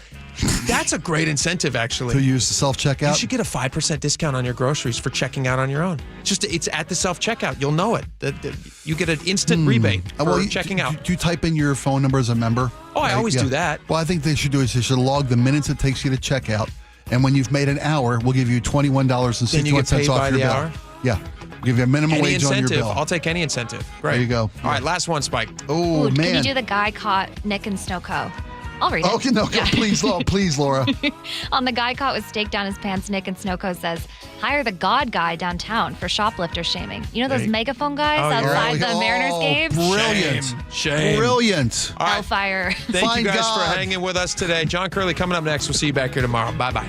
That's a great incentive, actually. To use the self-checkout? You should get a 5% discount on your groceries for checking out on your own. It's at the self-checkout. You'll know it. You get an instant rebate for checking out. Do you type in your phone number as a member? Oh, I always do that. Well, I think they should do is they should log the minutes it takes you to check out. And when you've made an hour, we'll give you $21.61 off your bill. Hour? Yeah. We'll give you a minimum wage on your bill. I'll take any incentive. Great. There you go. All right, last one, Spike. Oh, man. Can you do the guy caught Nick and Snowco? I'll read it. Okay, no, please, Laura. On the guy caught with stake down his pants, Nick and Snowco says, hire the God guy downtown for shoplifter shaming. You know those megaphone guys outside the Mariners game? Brilliant. Shame. Brilliant. All right. Hellfire. Thank you guys for hanging with us today. John Curley coming up next. We'll see you back here tomorrow. Bye-bye.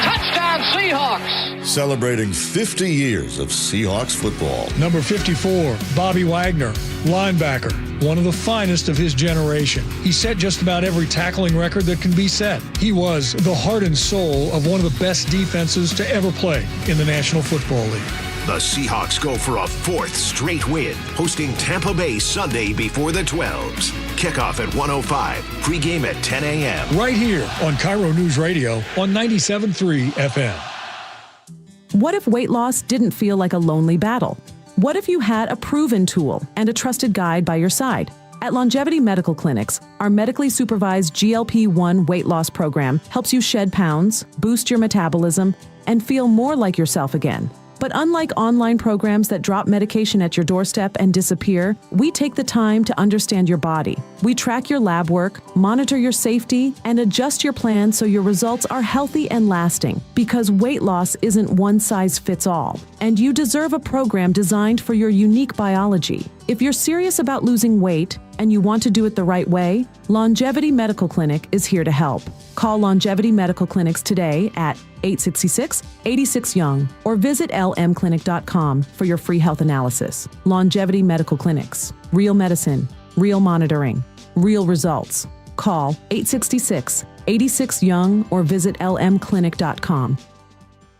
Touchdown Seahawks! Celebrating 50 years of Seahawks football. Number 54, Bobby Wagner, linebacker, one of the finest of his generation. He set just about every tackling record that can be set. He was the heart and soul of one of the best defenses to ever play in the National Football League. The Seahawks go for a 4th straight win, hosting Tampa Bay Sunday before the 12s. Kickoff at 1:05, pregame at 10 a.m. Right here on KIRO News Radio on 97.3 FM. What if weight loss didn't feel like a lonely battle? What if you had a proven tool and a trusted guide by your side? At Longevity Medical Clinics, our medically supervised GLP-1 weight loss program helps you shed pounds, boost your metabolism, and feel more like yourself again. But unlike online programs that drop medication at your doorstep and disappear, we take the time to understand your body. We track your lab work, monitor your safety, and adjust your plan so your results are healthy and lasting. Because weight loss isn't one size fits all, and you deserve a program designed for your unique biology. If you're serious about losing weight and you want to do it the right way, Longevity Medical Clinic is here to help. Call Longevity Medical Clinics today at 866-86-YOUNG or visit lmclinic.com for your free health analysis. Longevity Medical Clinics. Real medicine, real monitoring, real results. Call 866-86-YOUNG or visit lmclinic.com.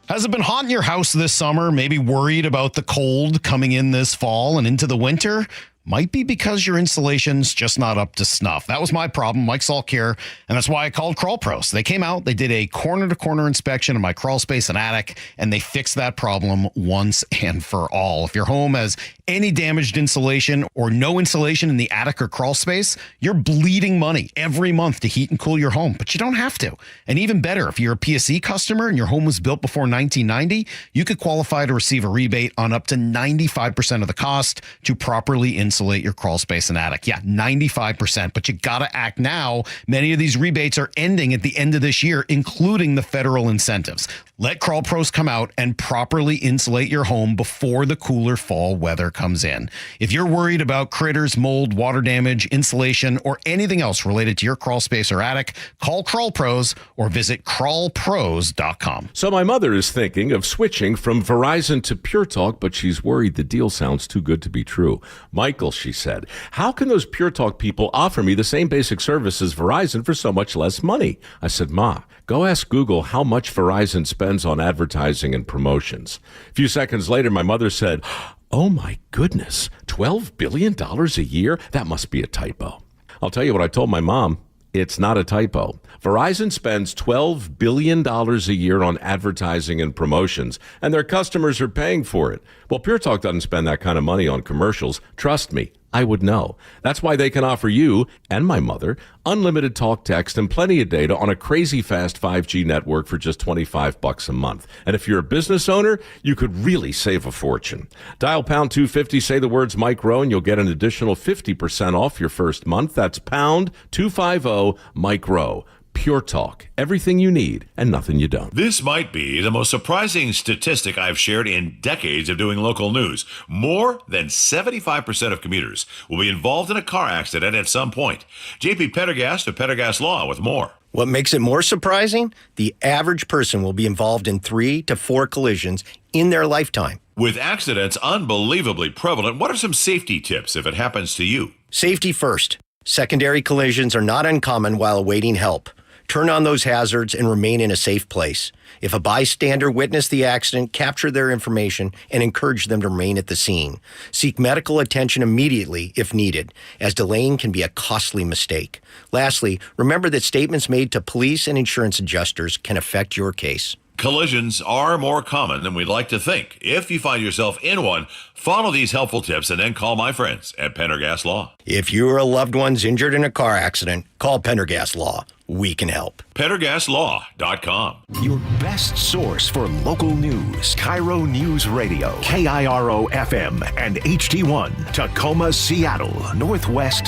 Has it been hot in your house this summer? Maybe worried about the cold coming in this fall and into the winter? Might be because your insulation's just not up to snuff. That was my problem, Mike Salk here, and that's why I called Crawl Pros. They came out, they did a corner-to-corner inspection of my crawl space and attic, and they fixed that problem once and for all. If your home has any damaged insulation or no insulation in the attic or crawl space, you're bleeding money every month to heat and cool your home, but you don't have to. And even better, if you're a PSE customer and your home was built before 1990, you could qualify to receive a rebate on up to 95% of the cost to properly insulate your crawl space and attic. Yeah, 95%, but you got to act now. Many of these rebates are ending at the end of this year, including the federal incentives. Let Crawl Pros come out and properly insulate your home before the cooler fall weather comes in. If you're worried about critters, mold, water damage, insulation, or anything else related to your crawl space or attic, call Crawl Pros or visit crawlpros.com. So my mother is thinking of switching from Verizon to Pure Talk, but she's worried the deal sounds too good to be true. Michael, she said, how can those Pure Talk people offer me the same basic service as Verizon for so much less money? I said, Ma, go ask Google how much Verizon spends on advertising and promotions. A few seconds later, my mother said, oh my goodness, $12 billion a year? That must be a typo. I'll tell you what I told my mom. It's not a typo. Verizon spends $12 billion a year on advertising and promotions, and their customers are paying for it. Well, Pure Talk doesn't spend that kind of money on commercials. Trust me, I would know. That's why they can offer you and my mother unlimited talk, text, and plenty of data on a crazy fast 5G network for just $25 a month. And if you're a business owner, you could really save a fortune. Dial pound 250, say the words Mike Rowe, and you'll get an additional 50% off your first month. That's pound 250 Mike Rowe. Pure Talk. Everything you need and nothing you don't. This might be the most surprising statistic I've shared in decades of doing local news. More than 75% of commuters will be involved in a car accident at some point. JP Pendergast of Pendergast Law with more. What makes it more surprising? The average person will be involved in 3 to 4 collisions in their lifetime. With accidents unbelievably prevalent, what are some safety tips if it happens to you? Safety first. Secondary collisions are not uncommon while awaiting help. Turn on those hazards and remain in a safe place. If a bystander witnessed the accident, capture their information and encourage them to remain at the scene. Seek medical attention immediately if needed, as delaying can be a costly mistake. Lastly, remember that statements made to police and insurance adjusters can affect your case. Collisions are more common than we'd like to think. If you find yourself in one, follow these helpful tips and then call my friends at Pendergast Law. If you or a loved one's injured in a car accident, call Pendergast Law. We can help. PendergastLaw.com. Your best source for local news. KIRO Newsradio. KIRO FM and HD1. Tacoma, Seattle. Northwest